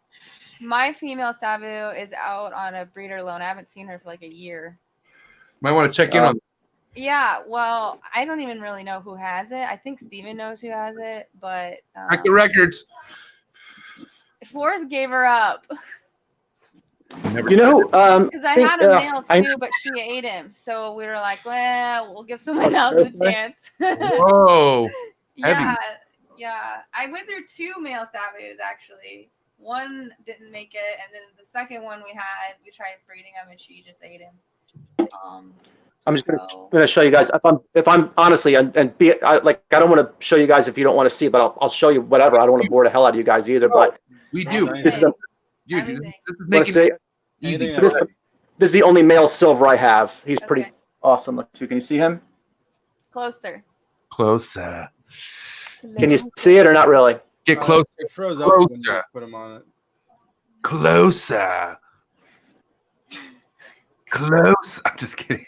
My female Savu is out on a breeder loan. I haven't seen her for like a year. Might want to check in on. Yeah, well, I don't even really know who has it. I think Steven knows who has it, but Check the records. Forrest gave her up You know, because I had a male too, but she ate him. So we were like, well, we'll give someone else a chance. Whoa. Yeah, yeah. I went through 2 male Savus actually. One didn't make it, and then the second one we tried breeding him, and she just ate him. I'm just gonna show you guys. If I'm honestly I don't want to show you guys if you don't want to see, but I'll show you whatever. I don't want to bore the hell out of you guys either. But We do. Everything. Dude, Everything. this is making it easy. Anything This is the only male silver I have. He's pretty Okay. awesome. Look, too. Can you see him? Closer. Closer. Can you see it or not really? Get closer. It froze up when you Closer. put them on it. Closer. Close. I'm just kidding.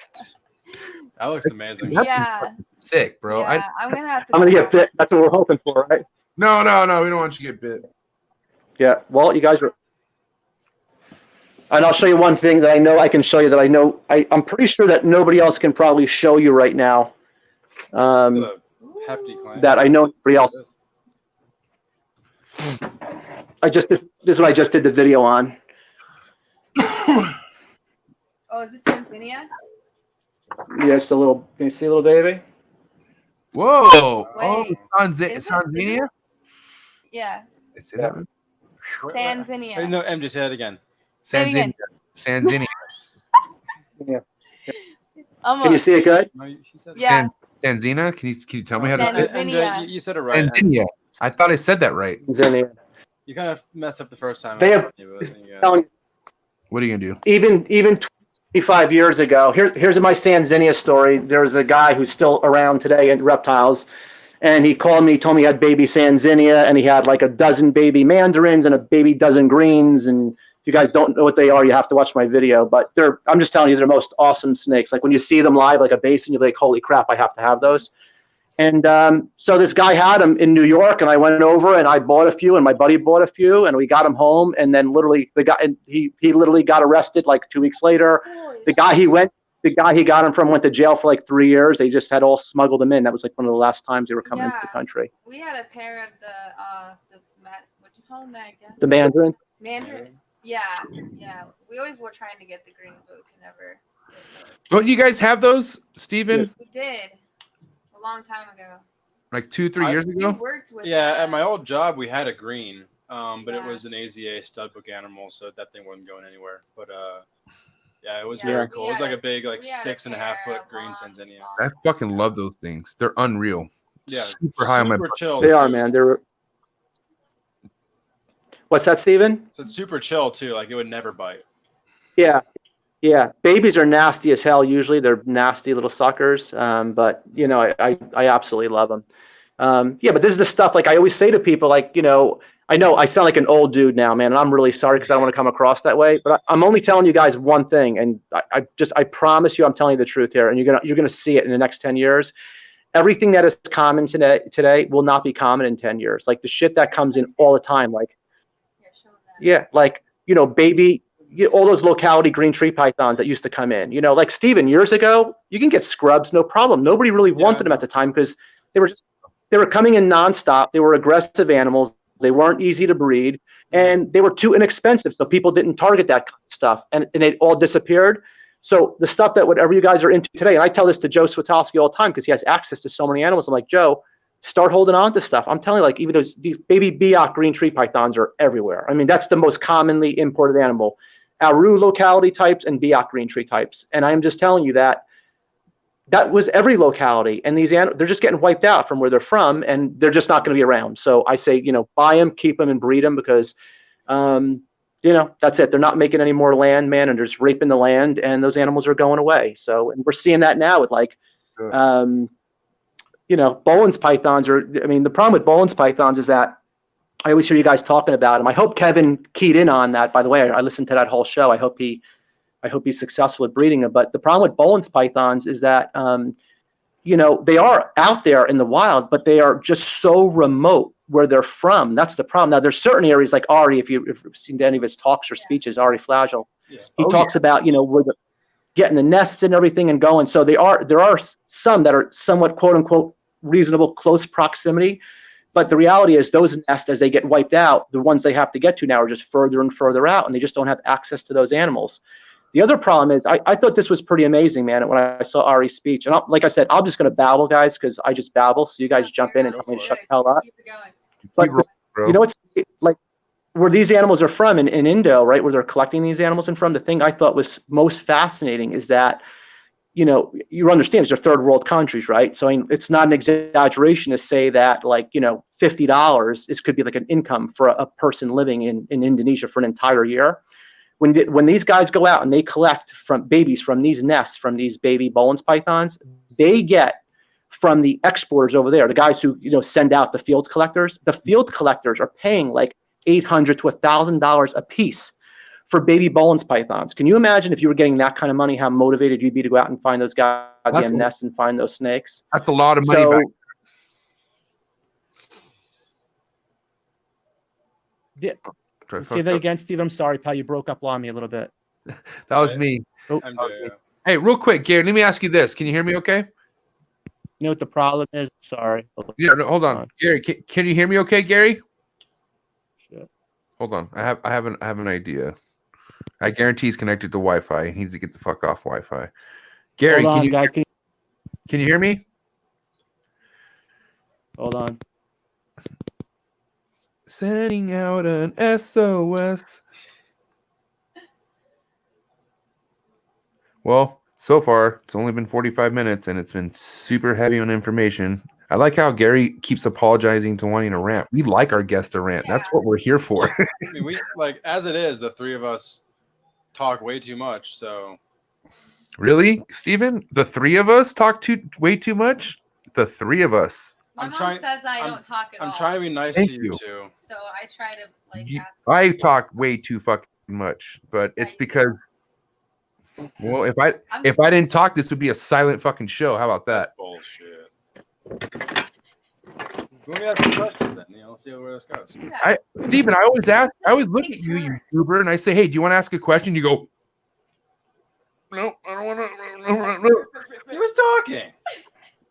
That looks amazing. Yeah. Sick, bro. Yeah, I'm gonna have to. I'm gonna get bit. That's what we're hoping for, right? No. We don't want you to get bit. Yeah. Well, you guys are. And I'll show you one thing that I know I can show you that I know. I'm pretty sure that nobody else can probably show you right now. It's a hefty claim. That I know nobody else. This is what I just did the video on. Oh, is this Sanzinia? Yeah, just a little. Can you see a little baby? Whoa! Wait, Sanzinia. Yeah. I said that right? Sanzinia. Wait, no, MJ, say it again. Say it again. Sanzinia. Yeah. Almost. Can you see it good? No, she said Yeah. Sanzina. Can you tell me how to? Sanzinia. You said it right. Sanzinia. I thought I said that right. You kind of messed up the first time. They have. What are you gonna do? Even 25 years ago, here's my Sanzinia story. There's a guy who's still around today in reptiles, and he called me, told me he had baby Sanzinia, and he had like a dozen baby mandarins and a baby dozen greens. And if you guys don't know what they are, you have to watch my video. But I'm just telling you, they're most awesome snakes. Like when you see them live, like a Basin, you're like, holy crap, I have to have those. And so this guy had them in New York, and I went over and I bought a few, and my buddy bought a few, and we got them home. And then literally he literally got arrested like 2 weeks later. The guy he got them from went to jail for like 3 years. They just had all smuggled them in. That was like one of the last times they were coming into the country. We had a pair of the what you call them? I guess The Mandarin. Mandarin. Yeah. We always were trying to get the greens, but we could never get those. Don't you guys have those, Steven? We did a long time ago. Like 2-3 years We ago? worked with at my old job, we had a green, but it Yeah. was an AZA studbook animal, so that thing wasn't going anywhere. But yeah, it was Yeah, very we cool. It was had like a big, like we had a 6.5 pair foot of green long- Sanzinia. I fucking love those things. They're unreal. Yeah, Super high on my. super chill. They are, too. man. They're. What's that, Steven? So it's super chill too. Like it would never bite. Yeah. Babies are nasty as hell. Usually they're nasty little suckers. But you know, I absolutely love them. But this is the stuff like I always say to people, like, you know I sound like an old dude now, man, and I'm really sorry because I don't want to come across that way. But I'm only telling you guys one thing, and I promise you, I'm telling you the truth here, and you're gonna see it in the next 10 years. Everything that is common today will not be common in 10 years. Like the shit that comes in all the time, like baby. All those locality green tree pythons that used to come in, like Steven, years ago, you can get scrubs, no problem. Nobody really wanted them at the time because they were coming in nonstop. They were aggressive animals. They weren't easy to breed, and they were too inexpensive. So people didn't target that kind of stuff, and it all disappeared. So the stuff that whatever you guys are into today, and I tell this to Joe Switowski all the time because he has access to so many animals. I'm like, Joe, start holding on to stuff. I'm telling you, like, even these baby Biak green tree pythons are everywhere. I mean, that's the most commonly imported animal. Aru locality types and Biak green tree types. And I'm just telling you that was every locality. And they're just getting wiped out from where they're from, and they're just not going to be around. So I say, buy them, keep them, and breed them because, that's it. They're not making any more land, man, and they're just raping the land, and those animals are going away. So, and we're seeing that now with like, Bowen's pythons the problem with Bowen's pythons is that I always hear you guys talking about them. I hope Kevin keyed in on that. By the way, I listened to that whole show. I hope he's successful at breeding them. But the problem with Bowen's pythons is that, they are out there in the wild, but they are just so remote where they're from. That's the problem. Now, there's certain areas like Ari, if you've seen any of his talks or speeches, Ari Flagel, he talks about, where they're getting the nests and everything and going. So there are some that are somewhat, quote unquote, reasonable close proximity. But the reality is those nests, as they get wiped out, the ones they have to get to now are just further and further out, and they just don't have access to those animals. The other problem is I thought this was pretty amazing, man, when I saw Ari's speech. And like I said, I'm just going to babble, guys, because I just babble. So you guys jump in and tell me to shut the hell up. But it's like where these animals are from in Indo, right, where they're collecting these animals and from, the thing I thought was most fascinating is that, you understand these are third world countries, right? So it's not an exaggeration to say that like, $50 could be like an income for a person living in Indonesia for an entire year. When these guys go out and they collect from babies from these nests, from these baby Bowen's pythons, they get from the exporters over there, the guys who, send out the field collectors are paying like $800 to $1,000 a piece for baby Bowen's pythons. Can you imagine if you were getting that kind of money, how motivated you'd be to go out and find those goddamn nests and find those snakes? That's a lot of money back. Yeah. Say that again, Steve. I'm sorry, pal. You broke up on me a little bit. That was me. Oh, Hey, real quick, Gary, let me ask you this. Can you hear me okay? you know what the problem is? Sorry. Yeah, no, hold on. Gary, can you hear me okay, Gary? Shit. Hold on. I have an idea. I guarantee he's connected to Wi-Fi. He needs to get the fuck off Wi-Fi. Gary, Hold on, can you guys, can you hear me? hold on. Sending out an SOS. Well, so far, it's only been 45 minutes, and it's been super heavy on information. I like how Gary keeps apologizing to wanting to rant. We like our guest to rant. That's what we're here for. I mean, we like as it is, the three of us talk way too much. So Really, Steven? The three of us talk way too much? The three of us. My mom says I don't talk at all. I'm trying to be nice Thank to you. you too. So I try to like. I talk way too fucking much, but it's because, well, if I didn't talk, this would be a silent fucking show. How about that? Bullshit. Let me ask you questions then. Let's see where this goes. Steven, I always look at you, you goober, and I say, hey, do you want to ask a question? You go, no, I don't want to. He was talking.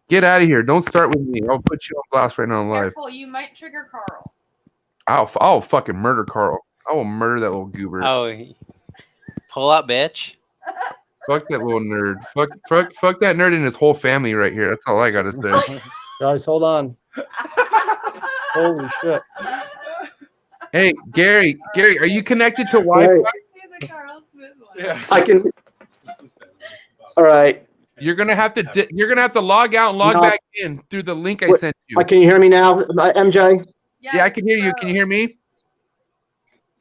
Get out of here. Don't start with me. I'll put you on blast right now live. Careful, you might trigger Carl. I'll fucking murder Carl. I will murder that little goober. Oh, pull up, bitch. Fuck that little nerd. Fuck that nerd and his whole family right here. That's all I gotta say. Guys, hold on. Holy shit. Hey, Gary, are you connected to Wi-Fi? The Carl Smith one. Yeah. I can. All right. You're gonna have to log out and log back in through the link I sent you. Can you hear me now, MJ? Yeah, I can hear you. Can you hear me?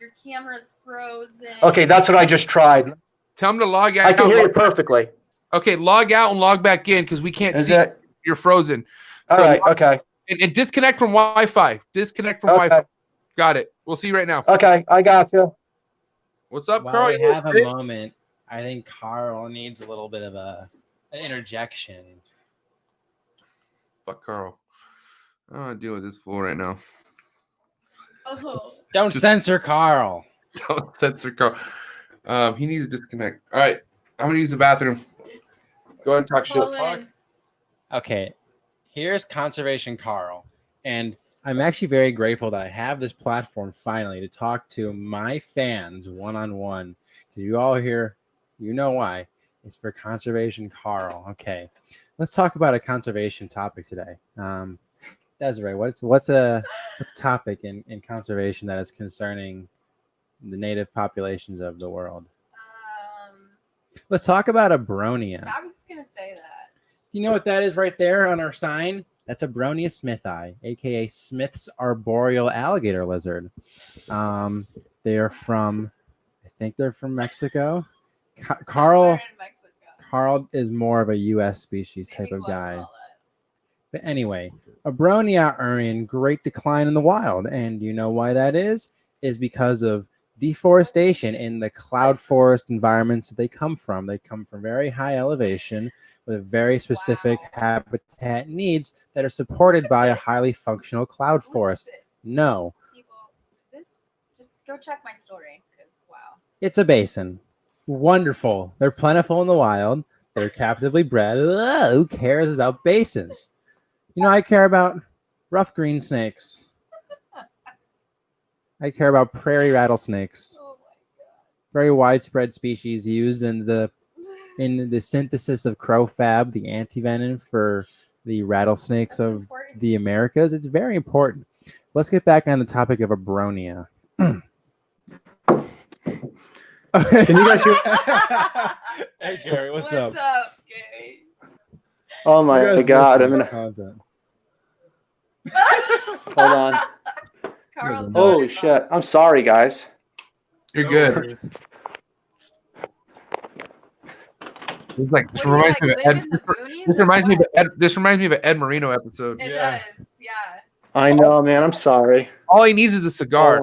Your camera's frozen. Okay, that's what I just tried. Tell him to log out. I can hear you perfectly. Okay, log out and log back in because we can't see. You're frozen. All right. Okay. And disconnect from Wi-Fi. Disconnect from Wi-Fi. Got it. We'll see you right now. Okay, I got you. What's up, While Carl? we have a moment, I think Carl needs a little bit of an interjection. Fuck Carl. I don't want to deal with this fool right now. Oh. Don't censor Carl. Don't censor Carl. He needs to disconnect. All right. I'm going to use the bathroom. Go ahead and talk shit. Fuck. Okay. Here's Conservation Carl. And I'm actually very grateful that I have this platform finally to talk to my fans one-on-one. Because you all here, you know why. It's for Conservation Carl. Okay. Let's talk about a conservation topic today. Desiree, what's a topic in conservation that is concerning the native populations of the world? Let's talk about a Bronia. I was gonna say that. You know what that is right there on our sign? That's a Bronia smithi, aka Smith's arboreal alligator lizard. They are from, I think they're from Mexico. Carl is more of a U.S. species type of guy. But anyway, Abronia are in great decline in the wild. And you know why that is? It is because of deforestation in the cloud forest environments that they come from. They come from very high elevation with very specific habitat needs that are supported by a highly functional cloud forest. No. Just go check my story. Wow. It's a basin. Wonderful. They're plentiful in the wild. They're captively bred. Ugh, who cares about basins? You know, I care about rough green snakes. I care about prairie rattlesnakes. Oh my God. Very widespread species used in the synthesis of crowfab, the antivenom for the rattlesnakes of the Americas. It's very important. Let's get back on the topic of Abronia. Can you guys hear? Hey, Gary, what's up? What's up, Gary? Oh my God! I'm gonna hold on. Carl's Holy shit! I'm sorry, guys. You're good. It's like this reminds me of Ed. This reminds me of an Ed Marino episode. It does, yeah. I know, man. I'm sorry. All he needs is a cigar.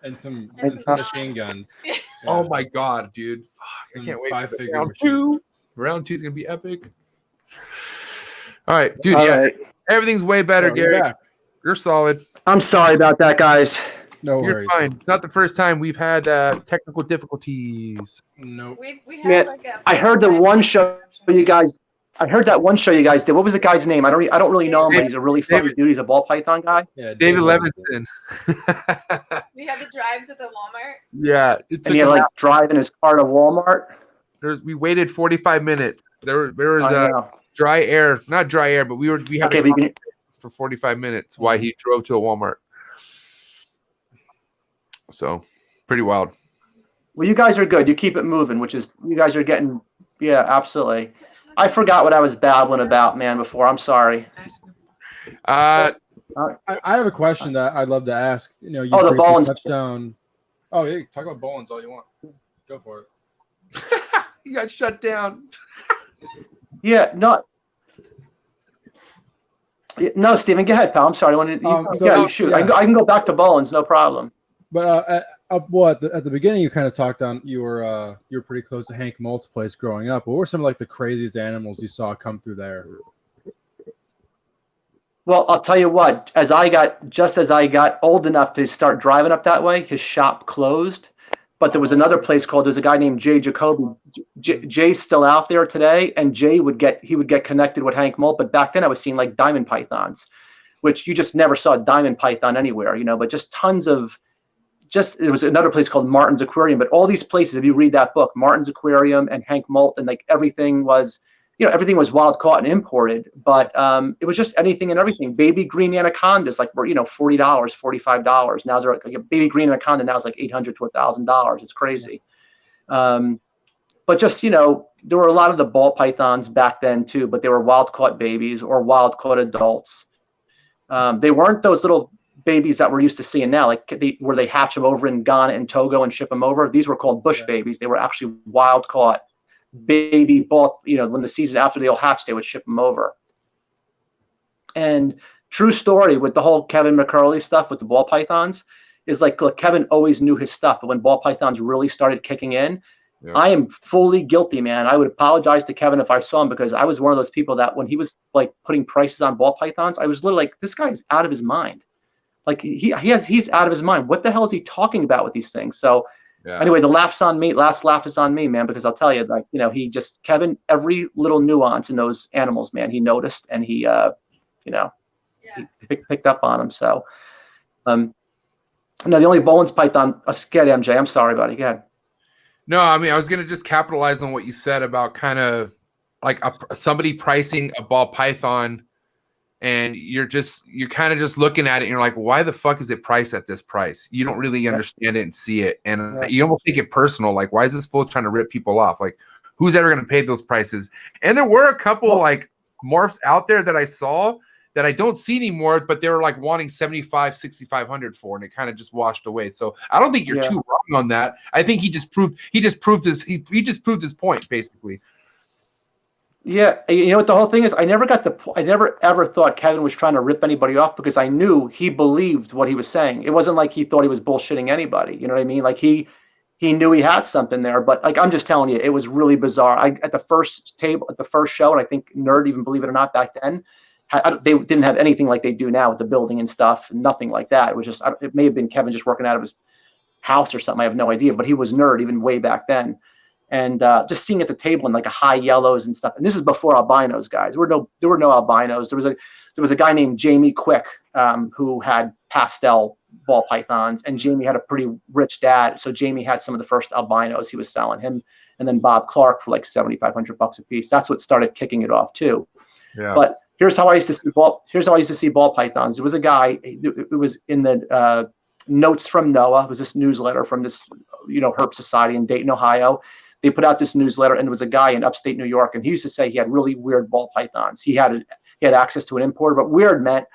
and some some machine guns. Yeah. Oh my God, dude! Fuck, I can't wait. Round two is gonna be epic. All right, dude. All yeah, right. everything's way better, Gary. You're solid. I'm sorry about that, guys. No You're worries. fine. It's not the first time we've had technical difficulties. Nope. We Yeah, had like a I heard the one show you guys. I heard that one show you guys did. What was the guy's name? I don't really know him, but he's a really funny dude. He's a ball python guy. Yeah, David Levinson. Levinson. We had to drive to the Walmart. Yeah, it And took he had like driving his car to Walmart. we waited 45 minutes. There was I know. dry air, not dry air, but we had Okay, a but you can, for 45 minutes while he drove to a Walmart. So pretty wild. well, you guys are good. You keep it moving, which is you guys are getting. Yeah, absolutely. I forgot what I was babbling about, man. Before, I'm sorry. I have a question that I'd love to ask. You know, you Oh, the briefly Bowens. touched on. Oh, yeah, talk about Bowens all you want. Go for it. You got shut down. Yeah, no. No, Steven, go ahead, pal. I'm sorry. You shoot. yeah. I can go back to Bowens, no problem. But at the beginning, you kind of talked on you were pretty close to Hank Malt's place growing up. What were some of like the craziest animals you saw come through there? Well, I'll tell you what. As I got old enough to start driving up that way, his shop closed. But there was another place there's a guy named Jay Jacoby. Jay's still out there today, and Jay would get connected with Hank Molt. But back then I was seeing like diamond pythons, which you just never saw a diamond python anywhere, but just tons of there was another place called Martin's Aquarium. But all these places, if you read that book, Martin's Aquarium and Hank Molt, and like everything was wild caught and imported, but it was just anything and everything. Baby green anacondas, like were $40, $45. Now they're like a baby green anaconda now is like $800 to $1,000. It's crazy. But just there were a lot of the ball pythons back then too, but they were wild caught babies or wild caught adults. They weren't those little babies that we're used to seeing now, like where they hatch them over in Ghana and Togo and ship them over. These were called bush babies. They were actually wild caught baby ball, when the season after they all hatched, they would ship them over. And true story with the whole Kevin McCurley stuff with the ball pythons is like, look, Kevin always knew his stuff, but when ball pythons really started kicking in, I am fully guilty, man. I would apologize to Kevin if I saw him, because I was one of those people that when he was like putting prices on ball pythons, I was literally like, this guy is out of his mind. Like he's out of his mind. What the hell is he talking about with these things? So anyway, the laugh's on me. Last laugh is on me, man, because I'll tell you, like, Kevin, every little nuance in those animals, man, he noticed, and he, he picked up on them. So, no, the only Bowens python, get MJ. I'm sorry, buddy. Go ahead. No, I mean, I was going to just capitalize on what you said about kind of like somebody pricing a ball python, and you're kind of just looking at it and you're like, why the fuck is it priced at this price? You don't really understand it and see it. And you almost take it personal. Like, why is this fool trying to rip people off? Like, who's ever going to pay those prices? And there were a couple like morphs out there that I saw that I don't see anymore, but they were like wanting 75, 6,500 for, and it kind of just washed away. So I don't think you're too wrong on that. I think he just proved his point, basically. Yeah, what the whole thing is, I never ever thought Kevin was trying to rip anybody off, because I knew he believed what he was saying. It wasn't like he thought he was bullshitting anybody. You know what I mean? Like he knew he had something there. But like, I'm just telling you, it was really bizarre. At the first show, and I think Nerd, even believe it or not, back then, they didn't have anything like they do now with the building and stuff. Nothing like that. It was just, it may have been Kevin just working out of his house or something. I have no idea. But he was Nerd even way back then. And just seeing at the table in like a high yellows and stuff. And this is before albinos, guys. There were no albinos. There was a guy named Jamie Quick who had pastel ball pythons, and Jamie had a pretty rich dad. So Jamie had some of the first albinos he was selling, him and then Bob Clark for like $7,500 a piece. That's what started kicking it off too. Yeah. But here's how I used to see ball pythons. There was a guy. It was in the Notes from Noah. It was this newsletter from this herp society in Dayton, Ohio. They put out this newsletter, and there was a guy in upstate New York, and he used to say he had really weird ball pythons. He had access to an importer, but weird meant,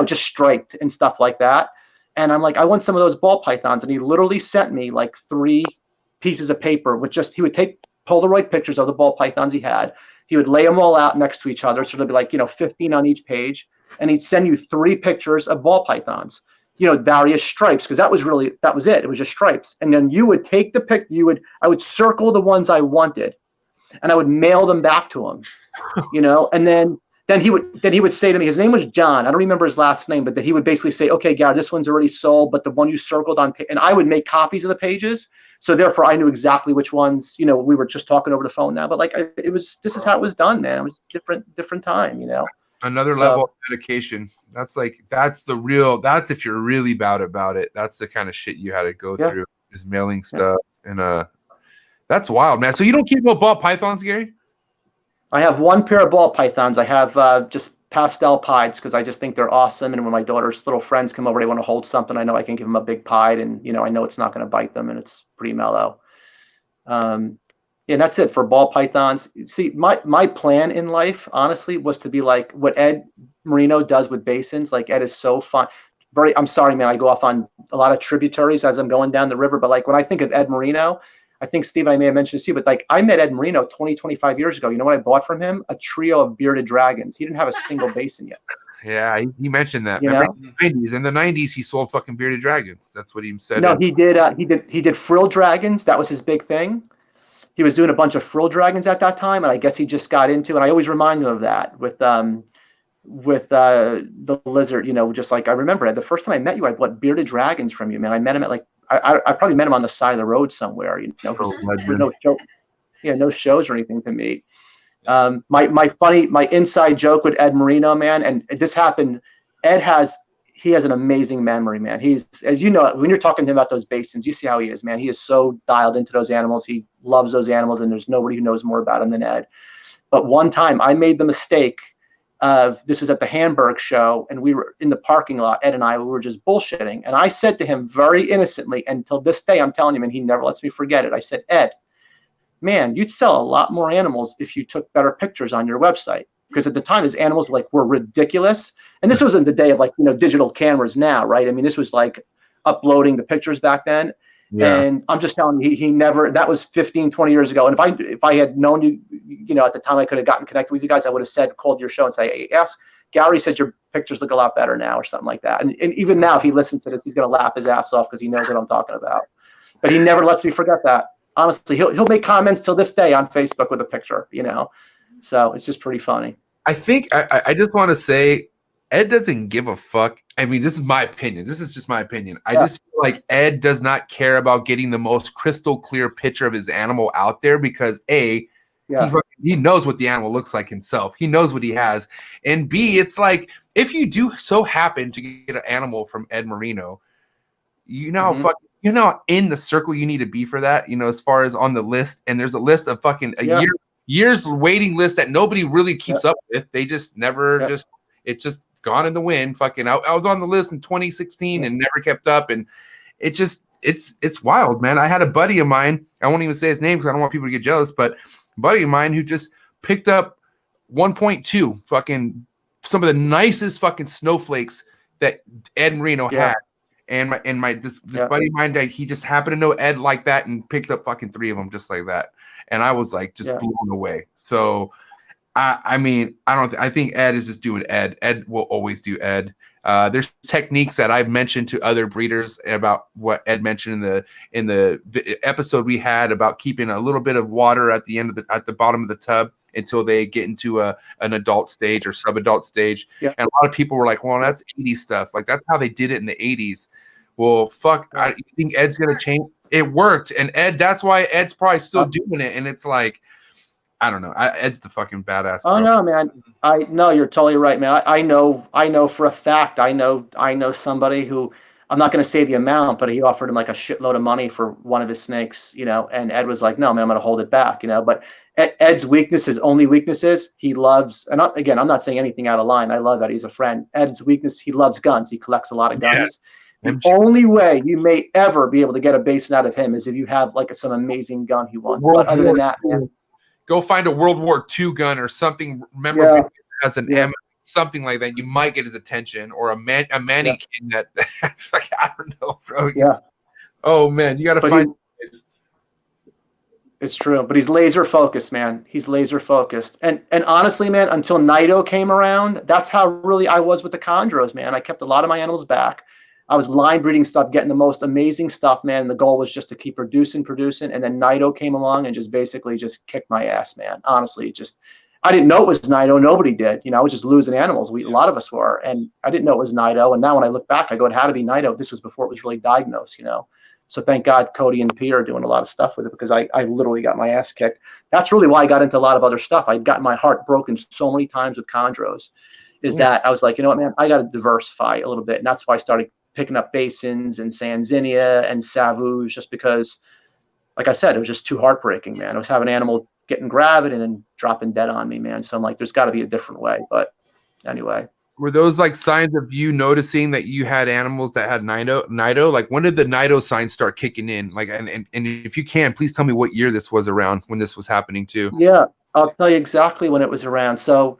just striped and stuff like that. And I'm like, I want some of those ball pythons. And he literally sent me like 3 pieces of paper with he would take Polaroid pictures of the ball pythons he had. He would lay them all out next to each other. So there'd be like, 15 on each page. And he'd send you 3 pictures of ball pythons. Various stripes, because that was it. It was just stripes. And then you would take the pic, I would circle the ones I wanted, and I would mail them back to him, and then then he would say to me, his name was John. I don't remember his last name, but that he would basically say, okay, Gary, this one's already sold, but the one you circled on, and I would make copies of the pages. So therefore I knew exactly which ones, you know, we were just talking over the phone now, but like, this is how it was done, man. It was different time, you know? Another level of dedication. That's if you're really about it. That's the kind of shit you had to go through, is mailing stuff. And that's wild, man. So you don't keep no ball pythons, Gary? I have one pair of ball pythons. I have just pastel pieds because I just think they're awesome. And when my daughter's little friends come over, they want to hold something, I know I can give them a big pied, and you know, I know it's not going to bite them, and it's pretty mellow. And that's it for ball pythons. See, my plan in life, honestly, was to be like what Ed Marino does with Basins. Like, Ed is so fun. I'm sorry, man, I go off on a lot of tributaries as I'm going down the river, but like when I think of Ed Marino, I think, Steve, I may have mentioned this to you, but like I met Ed Marino 25 years ago. You know what I bought from him? A trio of bearded dragons. He didn't have a single basin yet. Yeah, he mentioned that. You Remember, know? in the 90s, he sold fucking bearded dragons. That's what he said. No, he did frill dragons. That was his big thing. He was doing a bunch of frill dragons at that time, and I guess he just got into, and I always remind him of that with the lizard, you know, just like I remember the first time I met you, I bought bearded dragons from you, man. I met him at like, I probably met him on the side of the road somewhere, you know, no shows or anything to meet. My inside joke with Ed Marino, man, and this happened, he has an amazing memory, man. He's, as you know, when you're talking to him about those basins, you see how he is, man. He is so dialed into those animals. He loves those animals, and there's nobody who knows more about him than Ed. But one time I made the mistake of, this was at the Hamburg show, and we were in the parking lot, Ed and I, we were just bullshitting. And I said to him very innocently, and till this day, I'm telling him, and he never lets me forget it. I said, Ed, man, you'd sell a lot more animals if you took better pictures on your website. Because at the time, his animals were ridiculous. And this wasn't the day of like, you know, digital cameras now, right? I mean, this was like uploading the pictures back then. Yeah. And I'm just telling you, he never, that was 15, 20 years ago. And if I had known you, you know, at the time I could have gotten connected with you guys, I would have called your show and say, hey, ask Gary, says your pictures look a lot better now, or something like that. And even now, if he listens to this, he's going to laugh his ass off because he knows what I'm talking about. But he never lets me forget that. Honestly, he'll make comments till this day on Facebook with a picture, you know? So it's just pretty funny. I think I just want to say, Ed doesn't give a fuck. I mean, this is my opinion. This is just my opinion. I just feel like Ed does not care about getting the most crystal clear picture of his animal out there because A, he knows what the animal looks like himself. He knows what he has. And B, it's like, if you do so happen to get an animal from Ed Marino, you know, you know, in the circle you need to be for that, you know, as far as on the list, and there's a list of fucking years waiting list that nobody really keeps up with. They just never it's just gone in the wind. Fucking I was on the list in 2016 and never kept up, and it just it's wild, man. I had a buddy of mine, I won't even say his name because I don't want people to get jealous, but a buddy of mine who just picked up 1.2 fucking some of the nicest fucking snowflakes that Ed Marino had. And this buddy of mine, he just happened to know Ed like that and picked up fucking 3 of them just like that. And I was like just blown away. So I mean, I think Ed is just doing Ed. Ed will always do Ed. There's techniques that I've mentioned to other breeders about what Ed mentioned in the episode we had about keeping a little bit of water at the bottom of the tub until they get into an adult stage or sub-adult stage. And a lot of people were like, well, that's 80s stuff. Like, that's how they did it in the 80s. Well, fuck, I think Ed's going to change. It worked. And Ed, that's why Ed's probably still doing it. And it's like, I don't know. Ed's the fucking badass. Bro. Oh, no, man. I know, you're totally right, man. I know for a fact, I know somebody who, I'm not going to say the amount, but he offered him like a shitload of money for one of his snakes, you know, and Ed was like, no, man, I'm going to hold it back, you know, but Ed's weakness, his only weakness is he loves, and again, I'm not saying anything out of line. I love that he's a friend. Ed's weakness, he loves guns. He collects a lot of guns. The only way you may ever be able to get a basin out of him is if you have like some amazing gun he wants. But other than that, man, go find a World War II gun or something memorable as an M, something like that. You might get his attention, or a mannequin that like, I don't know, bro. Oh man, you got to find. It's true, but he's laser focused, man. He's laser focused, and honestly, man, until Nido came around, that's how really I was with the chondros, man. I kept a lot of my animals back. I was line breeding stuff, getting the most amazing stuff, man. And the goal was just to keep producing, and then Nido came along and just basically just kicked my ass, man. Honestly, just I didn't know it was Nido. Nobody did. I was just losing animals. A lot of us were, and I didn't know it was Nido. And now when I look back, I go, it had to be Nido. This was before it was really diagnosed. So thank God Cody and P are doing a lot of stuff with it, because I literally got my ass kicked. That's really why I got into a lot of other stuff. I'd gotten my heart broken so many times with chondros, that I was like, you know what, man, I got to diversify a little bit. And that's why I started picking up Basins and Sanzinia and Savus, just because, like I said, it was just too heartbreaking, man. I was having an animal getting gravid and then dropping dead on me, man. So I'm like, there's got to be a different way. But anyway. Were those like signs of you noticing that you had animals that had Nido? Like, when did the Nido signs start kicking in? Like, and if you can, please tell me what year this was around, when this was happening too. Yeah, I'll tell you exactly when it was around. So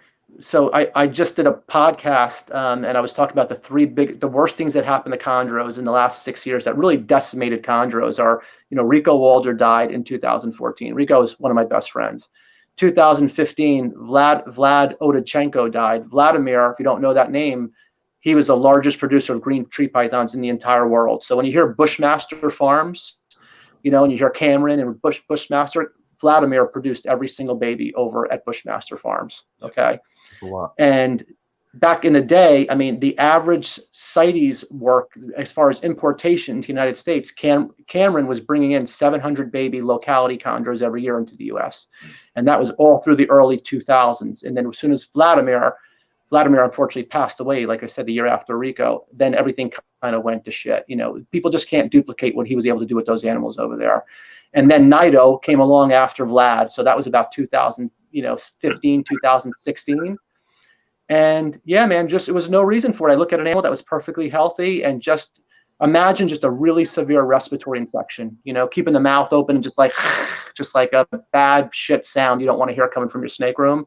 I just did a podcast, and I was talking about the worst things that happened to chondros in the last 6 years that really decimated chondros are, Rico Walder died in 2014. Rico is one of my best friends. 2015, Vlad Odachenko died. Vladimir, if you don't know that name, he was the largest producer of green tree pythons in the entire world. So when you hear Bushmaster Farms, and you hear Cameron and Bushmaster, Vladimir produced every single baby over at Bushmaster Farms. Okay. Wow. And back in the day, I mean, the average CITES work as far as importation to the United States, Cameron was bringing in 700 baby locality chondros every year into the U.S. And that was all through the early 2000s. And then as soon as Vladimir unfortunately passed away, like I said, the year after Rico, then everything kind of went to shit. People just can't duplicate what he was able to do with those animals over there. And then Nido came along after Vlad. So that was about 2015, 2016. And yeah, man, it was no reason for it. I look at an animal that was perfectly healthy, and just imagine just a really severe respiratory infection, keeping the mouth open and just like a bad shit sound you don't want to hear coming from your snake room.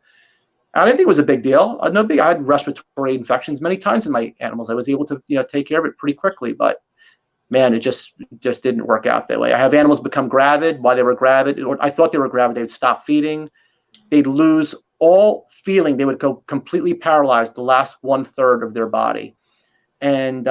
I didn't think it was a big deal. I had respiratory infections many times in my animals. I was able to, take care of it pretty quickly, but man, it just didn't work out that way. I have animals become gravid. While they were gravid, I thought they were gravid, they'd stop feeding. They'd lose all feeling. They would go completely paralyzed, the last 1/3 of their body. And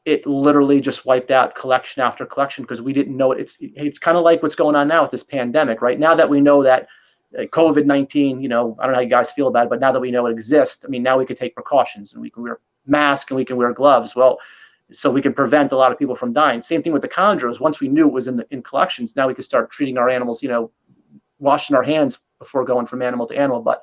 it literally just wiped out collection after collection, because we didn't know it. It's kind of like what's going on now with this pandemic, right? Now that we know that COVID-19, I don't know how you guys feel about it, but now that we know it exists, I mean, now we can take precautions, and we can wear masks and we can wear gloves. Well, so we can prevent a lot of people from dying. Same thing with the chondros. Once we knew it was in collections, now we could start treating our animals, washing our hands before going from animal to animal. But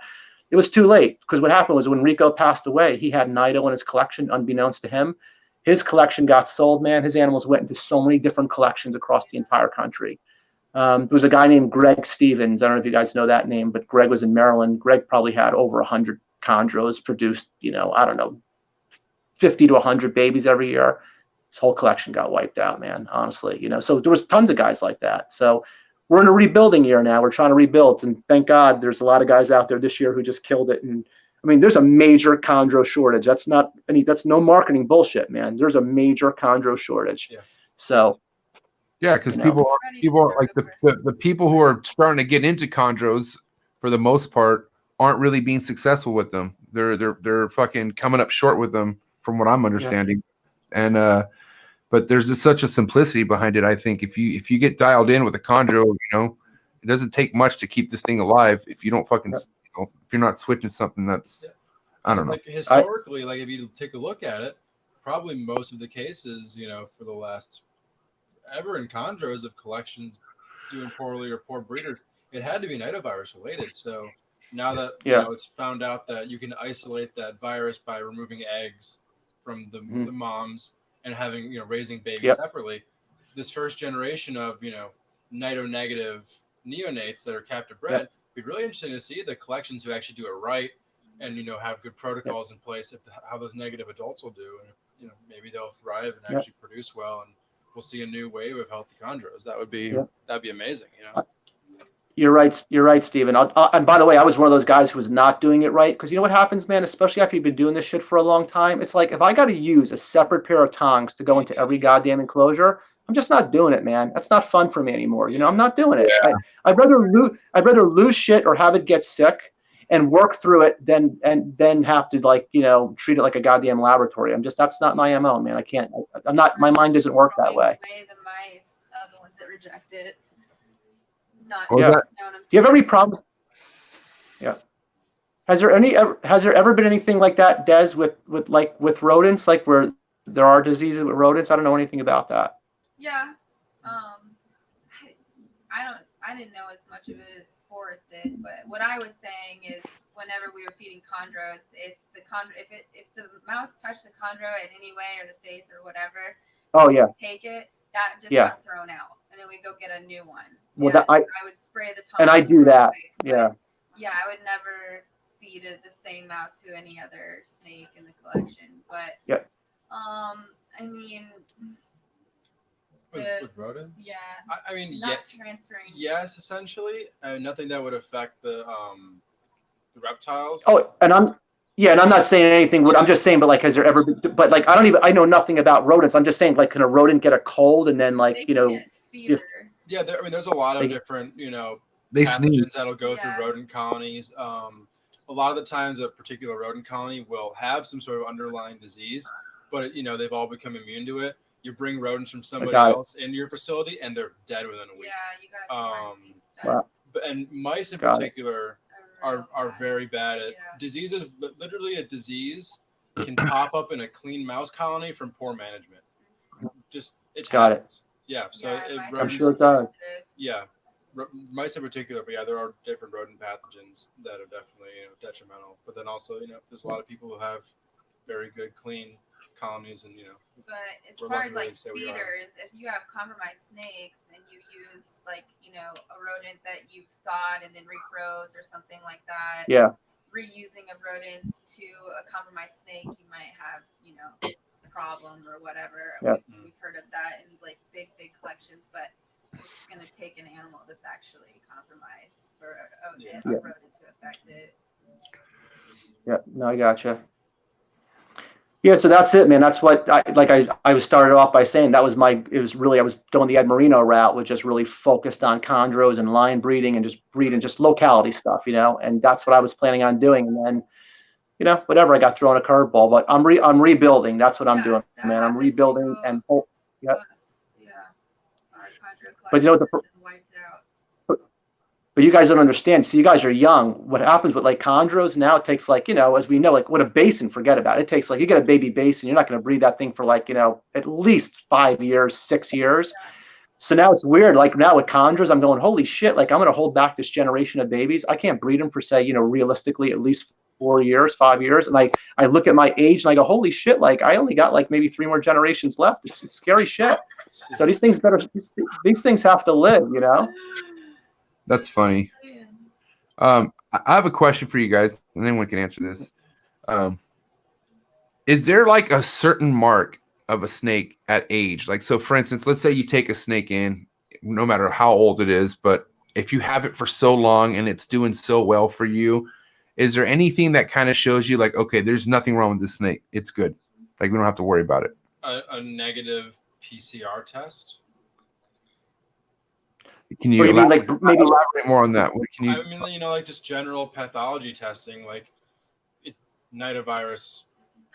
it was too late, because what happened was when Rico passed away, he had Nido in his collection, unbeknownst to him. His collection got sold, man. His animals went into so many different collections across the entire country. There was a guy named Greg Stevens. I don't know if you guys know that name, but Greg was in Maryland. Greg probably had over 100 chondros, produced, I don't know, 50 to 100 babies every year. His whole collection got wiped out, man, honestly. So there was tons of guys like that. So we're in a rebuilding year now. We're trying to rebuild, and thank God there's a lot of guys out there this year who just killed it. And I mean, there's a major chondro shortage. That's no marketing bullshit, man. There's a major chondro shortage. Yeah. So yeah, because people are like the people who are starting to get into chondros, for the most part, aren't really being successful with them. They're fucking coming up short with them, from what I'm understanding. Yeah. And but there's just such a simplicity behind it. I think if you get dialed in with a chondro, it doesn't take much to keep this thing alive. If you don't fucking, if you're not switching something that's, I don't know. Like historically, like if you take a look at it, probably most of the cases, for the last ever in chondros of collections doing poorly or poor breeders, it had to be nidovirus related. So now that it's found out that you can isolate that virus by removing eggs from the moms and having raising babies separately, this first generation of nido negative neonates that are captive bred, it'd be really interesting to see the collections who actually do it right and have good protocols in place, how those negative adults will do, and maybe they'll thrive and actually produce well, and we'll see a new wave of healthy chondros. That'd be amazing. You're right, Steven. And by the way, I was one of those guys who was not doing it right, because you know what happens, man, especially after you've been doing this shit for a long time. It's like, if I got to use a separate pair of tongs to go into every goddamn enclosure, I'm just not doing it, man. That's not fun for me anymore. I'm not doing it. Yeah. I'd rather lose shit or have it get sick and work through it than have to treat it like a goddamn laboratory. That's not my MO, man. I can't. My mind doesn't work that way. The mice are the ones that reject it. Do you have any problems? Yeah. Has there ever been anything like that, Des, with rodents, like where there are diseases with rodents? I don't know anything about that. Yeah. I didn't know as much of it as Forrest did, but what I was saying is whenever we were feeding chondros, if the mouse touched the chondro in any way or the face or whatever, take it, that just got thrown out, and then we go get a new one. Well, I would spray the tongue. And I do that. Yeah, I would never feed it the same mouse to any other snake in the collection, but I mean. With rodents? Yeah. I mean, not transferring. Yes, essentially. Nothing that would affect the reptiles. Oh, and I'm not saying anything. I'm just saying, but like, has there ever been? But like, I know nothing about rodents. I'm just saying, like, can a rodent get a cold and then like, they get fever. Yeah, there's a lot of different, they pathogens that'll go through rodent colonies. A lot of the times, a particular rodent colony will have some sort of underlying disease, but they've all become immune to it. You bring rodents from somebody else into your facility, and they're dead within a week. Yeah, you got quarantine stuff. Wow. And mice in particular are very bad at diseases. Literally, a disease can pop up in a clean mouse colony from poor management. Just it happens. Yeah, so I'm sure it does. Yeah, mice in particular, but there are different rodent pathogens that are definitely detrimental. But then also, there's a lot of people who have very good, clean colonies, and But as far as like feeders, if you have compromised snakes and you use like a rodent that you've thawed and then refroze or something like that, reusing of rodents to a compromised snake, you might have a problem or whatever. We've heard of that in like big collections, but it's going to take an animal that's actually compromised for a rodent to affect it. Yeah, no, I gotcha. Yeah, so that's it, man. That's what I was started off by saying I was going the Ed Marino route, which just really focused on chondros and line breeding and just breeding just locality stuff, and that's what I was planning on doing. And then, whatever, I got thrown a curveball, but I'm rebuilding. That's what I'm doing, man. I'm rebuilding and our but wiped out. But you guys don't understand. So you guys are young. What happens with like chondros now, it takes like, as we know, like what a basin, forget about it. It takes like, you get a baby basin, you're not going to breed that thing for like, at least 5 years, 6 years. So now it's weird. Like now with chondros, I'm going, holy shit, like I'm going to hold back this generation of babies. I can't breed them for say, realistically, at least 4 years, 5 years. And I look at my age and I go, holy shit, like I only got like maybe 3 more generations left. It's scary shit. So these things have to live, That's funny. I have a question for you guys, and anyone can answer this. Is there like a certain mark of a snake at age? Like, so for instance, let's say you take a snake in, no matter how old it is, but if you have it for so long and it's doing so well for you, is there anything that kind of shows you like, okay, there's nothing wrong with this snake. It's good. Like we don't have to worry about it. A negative PCR test. Can you elaborate more on that? What can you? I mean, like just general pathology testing, like nidovirus,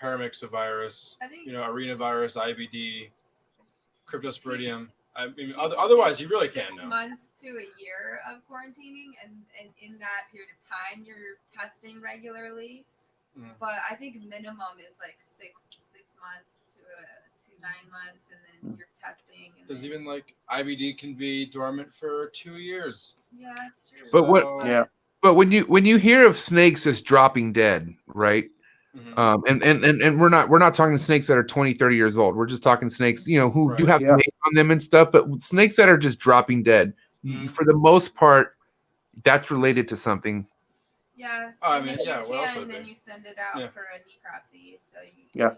paramyxovirus, arenavirus, IBD, cryptosporidium. I mean, otherwise you really can't know. 6 months to a year of quarantining, and in that period of time, you're testing regularly. But I think minimum is like six months to 9 months, and then you're testing. And there's even like IBD can be dormant for 2 years. Yeah, that's true. But But when you hear of snakes just dropping dead, right? And we're not talking snakes that are 20, 30 years old. We're just talking snakes, who do have meat on them and stuff. But snakes that are just dropping dead, for the most part, that's related to something. Yeah. I mean, and then you send it out for a necropsy, so you'll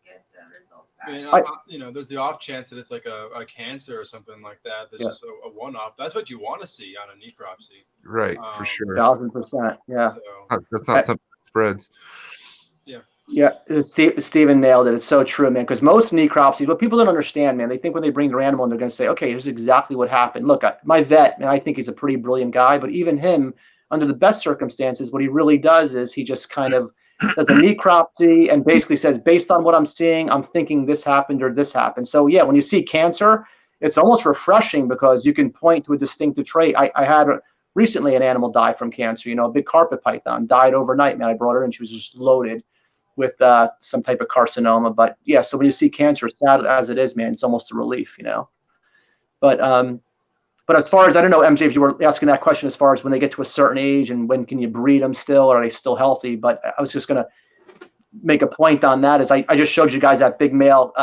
get the results back. I mean, there's the off chance that it's like a cancer or something like that. That's just a one-off. That's what you want to see on a necropsy. Right, for sure. 1000%. Yeah. So, that's not something that spreads. Yeah, Steven nailed it. It's so true, man. Because most necropsies, what people don't understand, man, they think when they bring their animal and they're going to say, okay, here's exactly what happened. Look, my vet, man, I think he's a pretty brilliant guy, but even him, under the best circumstances, what he really does is he just kind of does a necropsy and basically says, based on what I'm seeing, I'm thinking this happened or this happened. So yeah, when you see cancer, it's almost refreshing because you can point to a distinctive trait. I had recently an animal died from cancer. A big carpet python died overnight, man. I brought her in. She was just loaded with some type of carcinoma. But yeah, so when you see cancer, sad as it is, man, it's almost a relief, But as far as, I don't know, MJ, if you were asking that question as far as when they get to a certain age and when can you breed them still, or are they still healthy? But I was just going to make a point on that. Is I just showed you guys that big male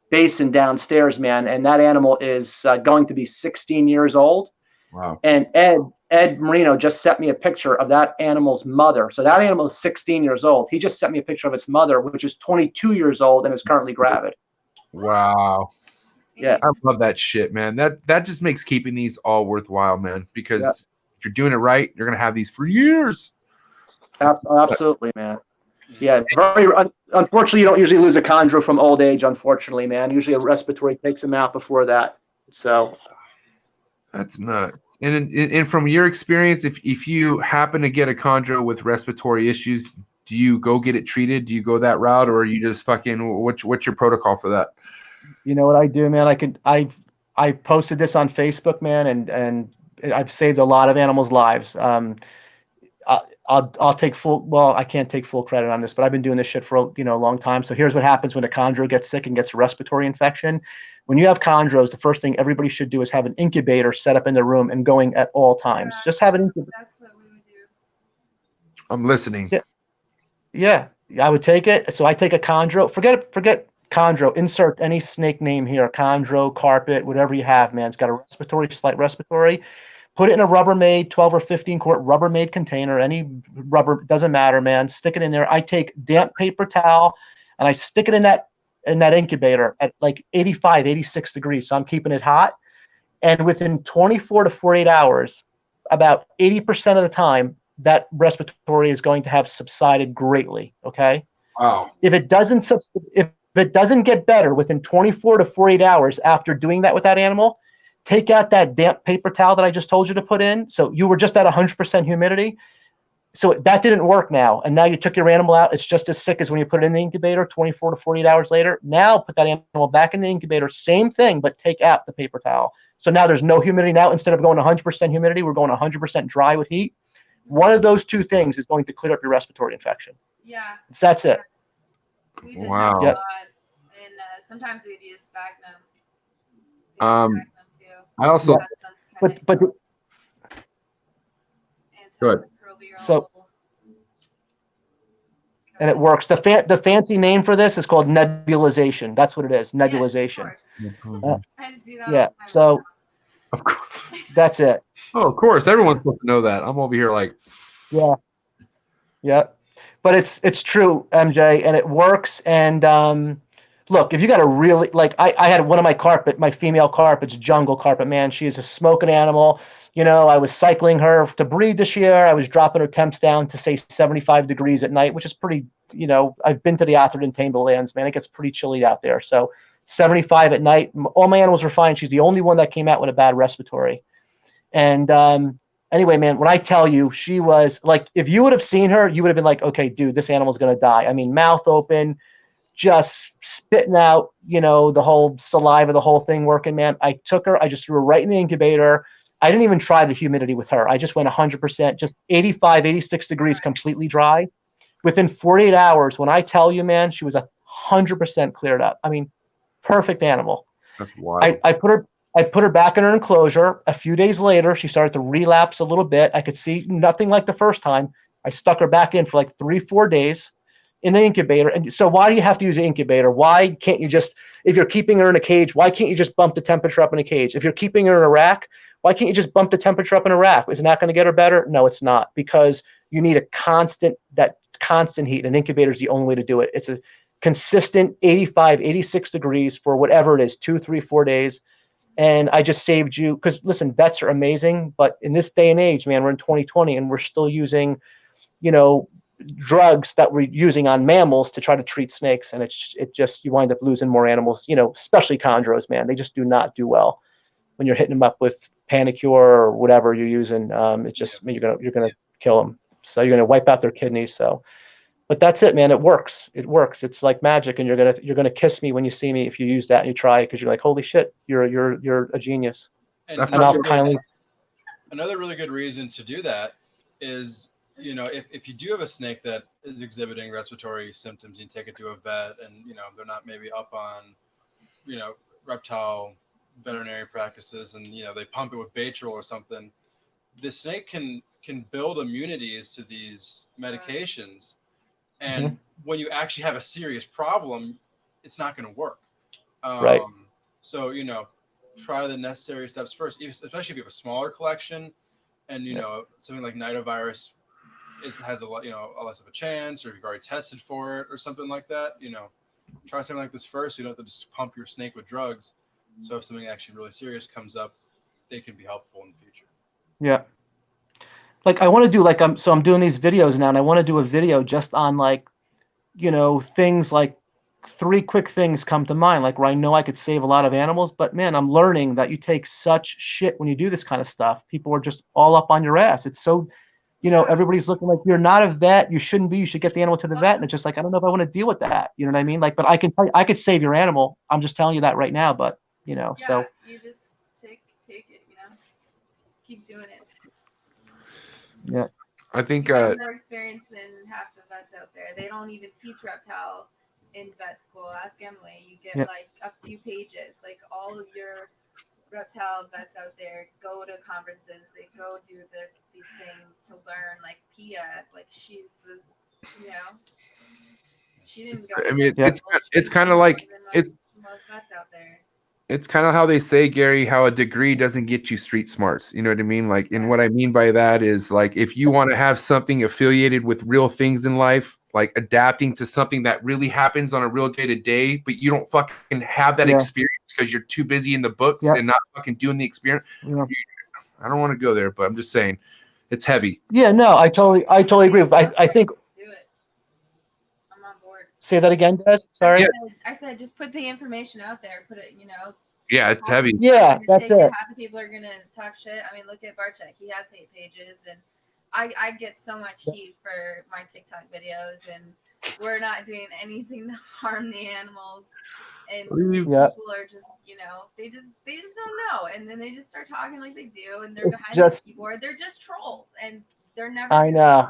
Basin downstairs, man, and that animal is going to be 16 years old. Wow. And Ed Marino just sent me a picture of that animal's mother. So that animal is 16 years old. He just sent me a picture of its mother, which is 22 years old and is currently gravid. Wow. Yeah, I love that shit, man. That just makes keeping these all worthwhile, man. Because if you're doing it right, you're gonna have these for years. Absolutely, man. Yeah, very. Unfortunately, you don't usually lose a chondro from old age. Unfortunately, man. Usually, a respiratory takes them out before that. So that's nuts. And from your experience, if you happen to get a chondro with respiratory issues, do you go get it treated? Do you go that route, or are you just fucking? What's your protocol for that? You know what I do, man? I posted this on Facebook, man, and I've saved a lot of animals' lives. I'll take full. Well, I can't take full credit on this, but I've been doing this shit for a long time. So here's what happens when a chondro gets sick and gets a respiratory infection. When you have chondros, the first thing everybody should do is have an incubator set up in the room and going at all times. Just have an incubator. That's what we would do. I'm listening. Yeah, I would take it. So I take a chondro. Forget chondro. Insert any snake name here. Chondro, carpet, whatever you have, man. It's got a respiratory, slight respiratory. Put it in a Rubbermaid 12 or 15 quart Rubbermaid container. Any rubber, doesn't matter, man. Stick it in there. I take damp paper towel and I stick it in that incubator at like 85, 86 degrees. So I'm keeping it hot. And within 24 to 48 hours, about 80% of the time, that respiratory is going to have subsided greatly. Okay. Wow. If it doesn't get better within 24 to 48 hours after doing that with that animal, take out that damp paper towel that I just told you to put in. So you were just at 100% humidity. So that didn't work now. And now you took your animal out. It's just as sick as when you put it in the incubator 24 to 48 hours later. Now put that animal back in the incubator. Same thing, but take out the paper towel. So now there's no humidity. Now instead of going 100% humidity, we're going 100% dry with heat. One of those two things is going to clear up your respiratory infection. Yeah. That's it. We did Wow. that a lot. And sometimes we'd use sphagnum. I also, but good. So, and it works. The fancy name for this is called nebulization. That's what it is, nebulization. Yeah, I had to do that. Yeah. So, of course, that's it. Oh, of course, everyone's supposed to know that. I'm over here like, yeah. But it's true, MJ, and it works. And look, if you got a really, like, I had one of my female carpets, jungle carpet, man. She is a smoking animal. I was cycling her to breed this year. I was dropping her temps down to say 75 degrees at night, which is pretty, I've been to the Atherton Tablelands, man. It gets pretty chilly out there. So 75 at night, all my animals were fine. She's the only one that came out with a bad respiratory. And anyway, man, when I tell you, she was like, if you would have seen her, you would have been like, okay, dude, this animal's going to die. I mean, mouth open, just spitting out, the whole saliva, the whole thing working, man. I took her, I just threw her right in the incubator. I didn't even try the humidity with her. I just went 100%, just 85, 86 degrees, completely dry. Within 48 hours, when I tell you, man, she was 100% cleared up. I mean, perfect animal. That's wild. I put her back in her enclosure. A few days later, she started to relapse a little bit. I could see nothing like the first time. I stuck her back in for like 3-4 days in the incubator. And so why do you have to use an incubator? Why can't you just, if you're keeping her in a cage, why can't you just bump the temperature up in a cage? If you're keeping her in a rack, why can't you just bump the temperature up in a rack? Is it not going to get her better? No, it's not, because you need that constant heat. An incubator is the only way to do it. It's a consistent 85, 86 degrees for whatever it is, 2, 3, 4 days. And I just saved you, because listen, vets are amazing, but in this day and age, man, we're in 2020 and we're still using, drugs that we're using on mammals to try to treat snakes. And it just, you wind up losing more animals, especially chondros, man. They just do not do well when you're hitting them up with Panicure or whatever you're using. It's just, you're gonna kill them. So you're gonna wipe out their kidneys. So, but that's it, man. It works. It's like magic, and you're gonna kiss me when you see me if you use that and you try it, because you're like, holy shit, you're a genius. And I'll kindly. another really good reason to do that is, if you do have a snake that is exhibiting respiratory symptoms, you take it to a vet and, they're not maybe up on, reptile veterinary practices and, they pump it with Baytril or something. The snake can build immunities to these medications. And when you actually have a serious problem, it's not going to work. Right. So, try the necessary steps first, especially if you have a smaller collection and, something like nidovirus, it has a less of a chance, or if you've already tested for it or something like that, try something like this first. You don't have to just pump your snake with drugs. So if something actually really serious comes up, they can be helpful in the future. Yeah. Like I want to do I'm doing these videos now, and I want to do a video just on things like 3 quick things come to mind, like where I know I could save a lot of animals, but man, I'm learning that you take such shit when you do this kind of stuff. People are just all up on your ass. It's so, everybody's looking like you're not a vet. You shouldn't be. You should get the animal to the vet. And it's just like, I don't know if I want to deal with that. You know what I mean? But I can tell you, I could save your animal. I'm just telling you that right now. But so you just take it. Just keep doing it. Yeah. I think you have more experience than half the vets out there. They don't even teach reptile in vet school. Ask Emily. You get like a few pages. Like all of your reptile vets out there go to conferences. They go do these things to learn. Like Pia, like she's the, she didn't go. I mean, it's kind of like most vets out there. It's kind of how they say, Gary, how a degree doesn't get you street smarts. You know what I mean? Like, and what I mean by that is, like, if you want to have something affiliated with real things in life, like adapting to something that really happens on a real day-to-day, but you don't fucking have that experience because you're too busy in the books and not fucking doing the experience. Yeah. I don't want to go there, but I'm just saying it's heavy. Yeah, no, I totally agree. I think. Do it. I'm on board. Say that again, Des. Sorry. Yeah. I said just put the information out there. Put it, Yeah, it's heavy. Yeah, that's it. Half the people are gonna talk shit. I mean, look at Barczyk. He has hate pages, and I get so much heat for my TikTok videos, and we're not doing anything to harm the animals. And people are just, they just don't know, and then they just start talking like they do, and they're behind the keyboard. They're just trolls, and they're never. I know.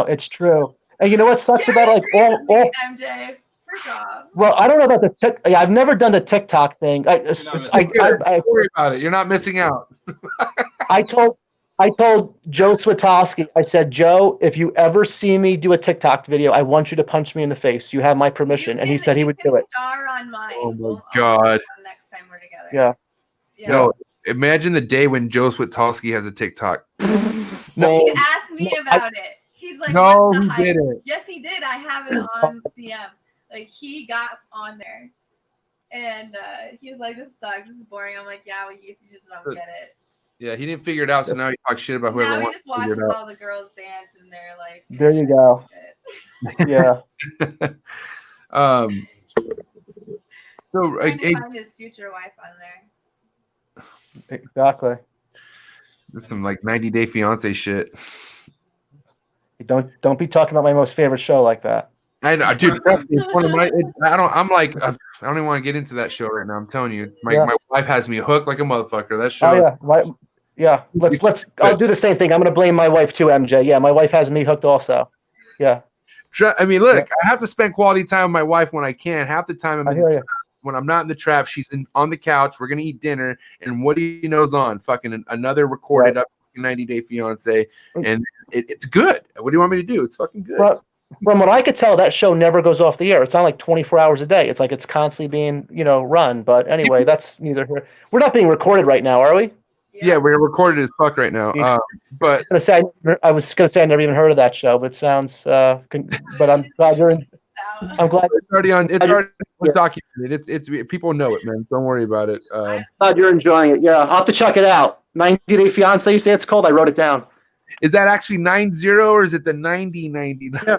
It's true. And you know what sucks about like all MJ. Well, I don't know about the I've never done the TikTok thing. Don't worry about it. You're not missing out. I told Joe Switowski, I said, Joe, if you ever see me do a TikTok video, I want you to punch me in the face. You have my permission. And he said he would do it. Star on mine. Oh my God. Next time we're together. Yeah. No, imagine the day when Joe Switowski has a TikTok. No. He asked me about it. He's like, no, he didn't. Yes, he did. I have it on DM. Like, he got on there, and he was like, this sucks. This is boring. I'm like, yeah, you just don't get it. Yeah, he didn't figure it out, so now he talks shit about whoever wants to figure it out. Now he just watches all the girls dance, and they're like, there you go. Yeah. So find his future wife on there. Exactly. That's some like 90-day fiance shit. Don't be talking about my most favorite show like that. I know, dude. It's one of my. I don't even want to get into that show right now. I'm telling you, my wife has me hooked like a motherfucker. That show. Oh yeah, Let's. I'll do the same thing. I'm gonna blame my wife too, MJ. Yeah, my wife has me hooked also. Yeah. I mean, look, I have to spend quality time with my wife when I can. Half the time, when I'm not in the trap, she's on the couch. We're gonna eat dinner, and what do you know's on? Fucking another recorded up 90-day fiance, and it's good. What do you want me to do? It's fucking good. Well, from what I could tell, that show never goes off the air. It's on like 24 hours a day. It's like it's constantly being, run. But anyway, that's neither here. We're not being recorded right now, are we? Yeah, we're recorded as fuck right now. But I was gonna say I never even heard of that show, but it sounds. But I'm glad you're in. I'm glad it's already on. It's already documented. It's people know it, man. Don't worry about it. Glad you're enjoying it. Yeah, I'll have to check it out. 90-Day Fiance. You say it's called? I wrote it down. Is that actually 90 or is it the 90? Yeah.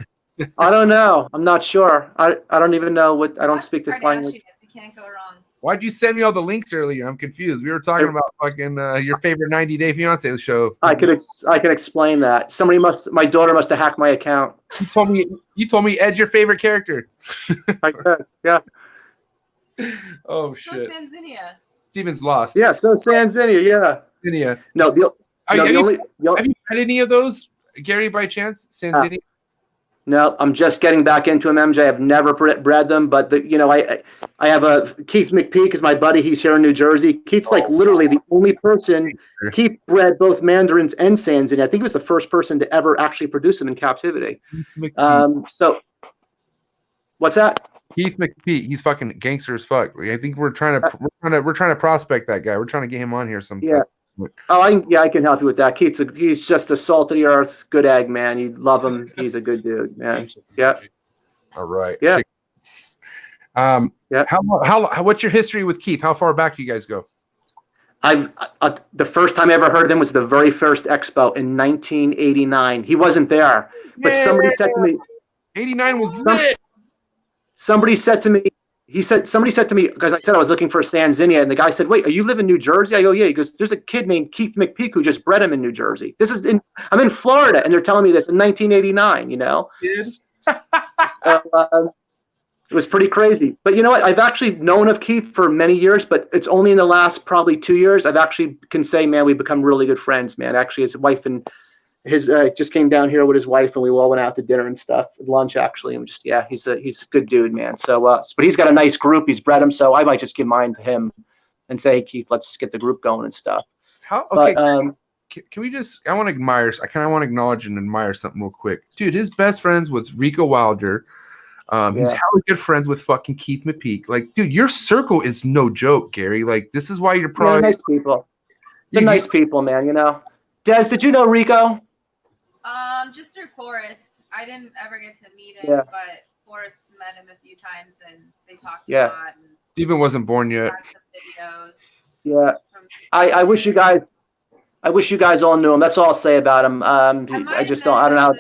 I don't know. I'm not sure. I don't even know what. I don't speak this language. You can't go wrong. Why'd you send me all the links earlier? I'm confused. We were talking about fucking your favorite 90-day fiance show. I could explain that. My daughter must have hacked my account. You told me Ed's your favorite character. I could, yeah. Oh shit. So Sanzinia. Steven's lost. Yeah, so Sanzinia, yeah. Sanzinia. No, have you had any of those, Gary, by chance? Sanzinia? No, I'm just getting back into them, MJ. I've never bred them, but I have a Keith McPeak is my buddy. He's here in New Jersey. Keith's like literally the only person. Keith bred both mandarins and Sanzinia. I think he was the first person to ever actually produce them in captivity. So, what's that? Keith McPeak. He's fucking gangster as fuck. I think we're trying to prospect that guy. We're trying to get him on here sometime. Yeah. Oh, I can help you with that. He's just a salt of the earth, good egg, man. You love him. He's a good dude, man. Yeah. All right. Yeah. Yeah. What's your history with Keith? How far back do you guys go? The first time I ever heard of him was the very first expo in 1989. He wasn't there, but somebody said to me, 89 was lit. Somebody said to me, because I said I was looking for a Sanzinia, and the guy said, "Wait, you live in New Jersey?" I go, "Yeah." He goes, "There's a kid named Keith McPeak who just bred him in New Jersey." I'm in Florida, and they're telling me this in 1989. You know, so, it was pretty crazy. But you know what? I've actually known of Keith for many years, but it's only in the last probably 2 years I've actually can say, man, we've become really good friends, man. Actually, his wife and his just came down here with his wife, and we all went out to dinner and stuff, lunch actually. And he's a good dude, man. So, but he's got a nice group. He's bred them, so I might just give mine to him and say, hey, Keith, let's just get the group going and stuff. Okay. But, can we just? I kind of want to acknowledge and admire something real quick, dude. His best friends was Rico Walder. He's hella good friends with fucking Keith McPeak. Like, dude, your circle is no joke, Gary. Like, this is why you're probably nice people. They're nice people, man. You know, Des, did you know Rico? Just through Forrest. I didn't ever get to meet him, but Forrest met him a few times and they talked a lot. And Steven wasn't born yet. Some videos. Yeah. I wish you guys all knew him. That's all I'll say about him. I don't know how.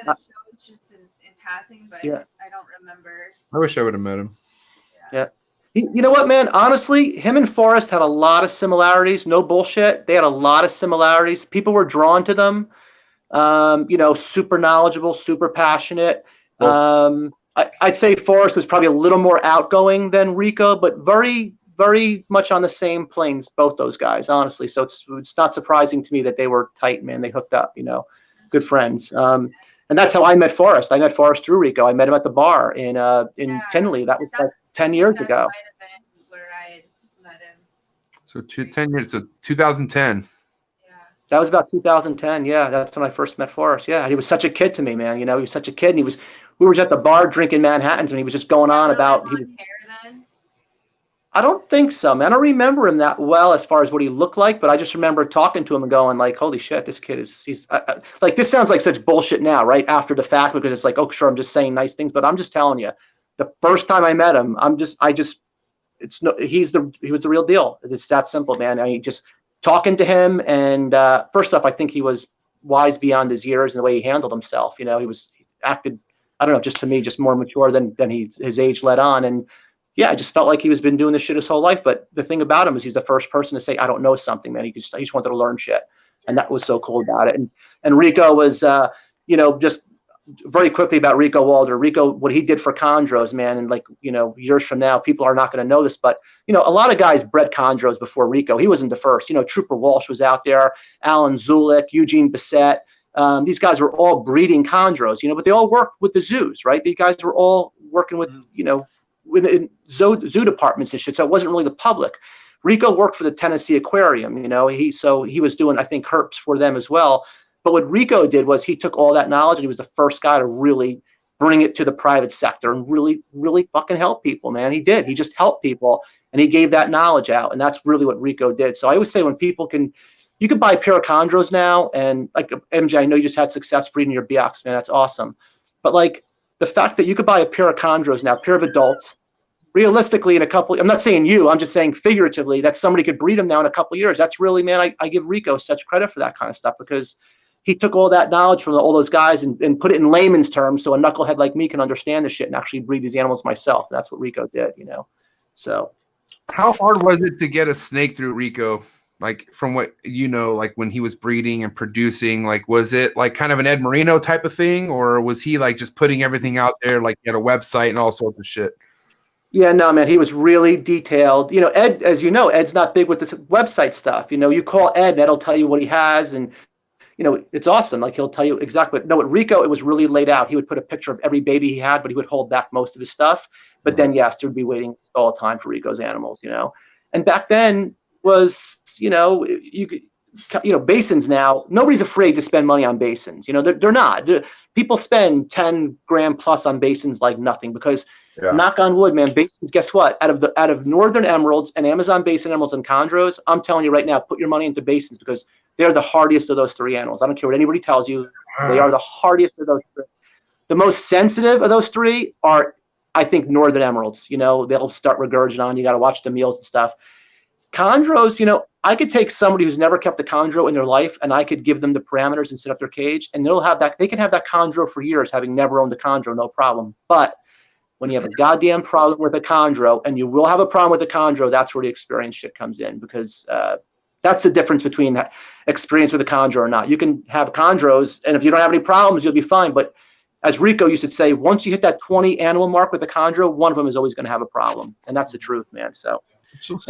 Just in passing, but I don't remember. I wish I would have met him. Yeah. You know what, man? Honestly, him and Forrest had a lot of similarities. No bullshit. They had a lot of similarities. People were drawn to them. Super knowledgeable, super passionate. I'd say Forrest was probably a little more outgoing than Rico, but very, very much on the same planes, both those guys, honestly. So it's not surprising to me that they were tight, man. They hooked up, good friends. And that's how I met Forrest. I met Forrest through Rico. I met him at the bar in Tinley. That was like 10 years ago. Might have been where I had met him. So 10 years. So 2010. That was about 2010. Yeah, that's when I first met Forrest. Yeah, he was such a kid to me, man. He was such a kid, and we were just at the bar drinking Manhattans, and he was just going on about. Hair then? I don't think so, man. I don't remember him that well as far as what he looked like, but I just remember talking to him and going like, "Holy shit, this kid he's like this sounds like such bullshit now, right after the fact, because it's like, oh, sure, I'm just saying nice things, but I'm just telling you, the first time I met him, he was the real deal. It's that simple, man. Just talking to him, and first off, I think he was wise beyond his years in the way he handled himself. He acted, I don't know, just to me, just more mature than his age led on. And I just felt like he was been doing this shit his whole life. But the thing about him is he's the first person to say, I don't know something, man. He just wanted to learn shit. And that was so cool about it. And Rico was, just very quickly about Rico Walder. Rico, what he did for chondros, man, and years from now, people are not going to know this, but a lot of guys bred chondros before Rico. He wasn't the first. Trooper Walsh was out there, Alan Zulik, Eugene Bissett. These guys were all breeding chondros, but they all worked with the zoos, right? These guys were all working with, within zoo departments and shit. So it wasn't really the public. Rico worked for the Tennessee Aquarium, he was doing, I think, herps for them as well. But what Rico did was he took all that knowledge, and he was the first guy to really bring it to the private sector and really, really fucking help people, man. He did. He just helped people, and he gave that knowledge out. And that's really what Rico did. So I always say when people you can buy a pair of chondros now, and like MJ, I know you just had success breeding your Biaks, man. That's awesome. But like the fact that you could buy a pair of chondros now, a pair of adults, realistically in a couple, I'm not saying you, I'm just saying figuratively that somebody could breed them now in a couple of years. That's really, man, I give Rico such credit for that kind of stuff, because he took all that knowledge from all those guys and put it in layman's terms so a knucklehead like me can understand the shit and actually breed these animals myself. And that's what Rico did, So how hard was it to get a snake through Rico? Like from what like when he was breeding and producing, like was it like kind of an Ed Marino type of thing, or was he like just putting everything out there, like he had a website and all sorts of shit? Yeah, no, man, he was really detailed. You know, Ed, as you know, Ed's not big with this website stuff. You know, you call Ed, and Ed'll tell you what he has, and you know, it's awesome. Like he'll tell you exactly. No, with Rico, it was really laid out. He would put a picture of every baby he had, but he would hold back most of his stuff. But then, yes, there'd be waiting all the time for Rico's animals. You know, and back then was, you know, you could. You know, Basins now, nobody's afraid to spend money on Basins. You know, they're not. People spend 10 grand plus on Basins like nothing because, knock on wood, man, Basins, guess what? Out of Northern Emeralds and Amazon Basin Emeralds and Chondros, I'm telling you right now, put your money into Basins because they're the hardiest of those three animals. I don't care what anybody tells you. They are the hardiest of those three. The most sensitive of those three are, I think, Northern Emeralds. You know, they'll start regurgitating on. You got to watch the meals and stuff. Chondros, you know, I could take somebody who's never kept a chondro in their life and I could give them the parameters and set up their cage and they'll have that. They can have that chondro for years, having never owned a chondro, no problem. But when you have a goddamn problem with a chondro, and you will have a problem with a chondro, that's where the experience shit comes in because that's the difference between that experience with a chondro or not. You can have chondros and if you don't have any problems, you'll be fine. But as Rico used to say, once you hit that 20 animal mark with a chondro, one of them is always going to have a problem. And that's the truth, man. So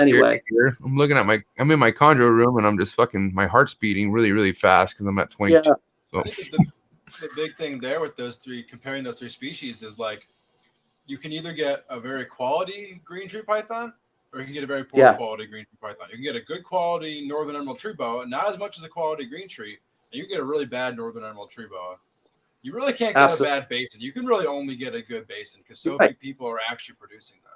anyway, I'm looking at I'm in my chondro room and I'm just my heart's beating really, really fast because I'm at 22. Yeah. So I think the big thing there with comparing those three species is like, you can either get a very quality green tree python or you can get a very poor quality green tree python. You can get a good quality Northern Emerald tree boa, not as much as a quality green tree, and you can get a really bad Northern Emerald tree boa. You really can't get a bad basin. You can really only get a good basin because so few people are actually producing them.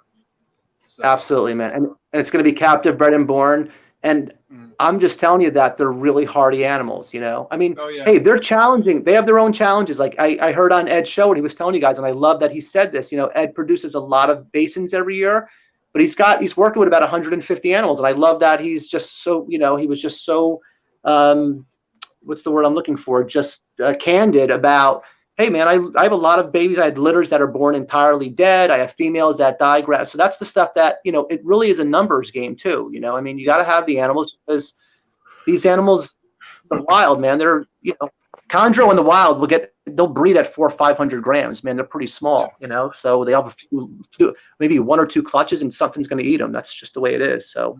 So. Absolutely, man. And it's going to be captive bred and born. And I'm just telling you that they're really hardy animals, you know? I mean, hey, they're challenging. They have their own challenges. Like I heard on Ed's show and he was telling you guys, and I love that he said this, you know, Ed produces a lot of Basins every year, but he's working with about 150 animals. And I love that he's just so, you know, he was just so, what's the word I'm looking for? Just candid about, hey, man, I have a lot of babies. I had litters that are born entirely dead. I have females that die. So that's the stuff that, you know, it really is a numbers game too. You know, I mean, you got to have the animals because these animals, the wild, man, they're, you know, chondro in the wild they'll breed at 400 or 500 grams, man. They're pretty small, you know, so they have a few, maybe one or two clutches and something's going to eat them. That's just the way it is. So,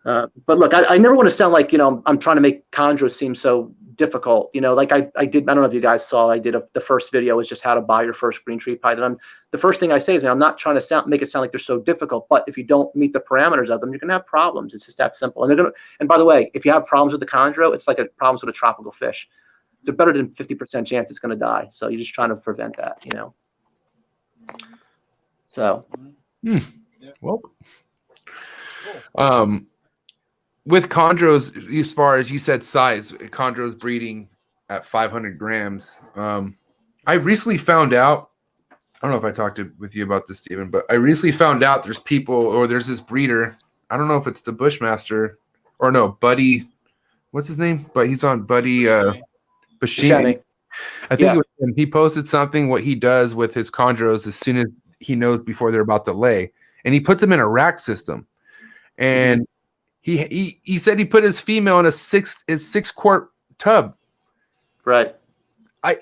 but look, I never want to sound like, you know, I'm trying to make chondros seem so difficult, you know, like I don't know if you guys saw, the first video was just how to buy your first green tree python. The first thing I say is, man, I'm not trying to make it sound like they're so difficult, but if you don't meet the parameters of them, you're going to have problems. It's just that simple. And by the way, if you have problems with the chondro, it's like problems with a tropical fish. They're better than 50% chance it's going to die. So you're just trying to prevent that, you know? So. Well, with chondros, as far as you said, size, chondros breeding at 500 grams. I've recently found out, I don't know if I talked with you about this, Stephen, but I recently found out there's this breeder. I don't know if it's the Bushmaster or no, Buddy. What's his name? But he's on Buddy Basin. I think it was him. He posted something, what he does with his chondros as soon as he knows before they're about to lay. And he puts them in a rack system. And he said he put his female in a 6-quart tub. Right. I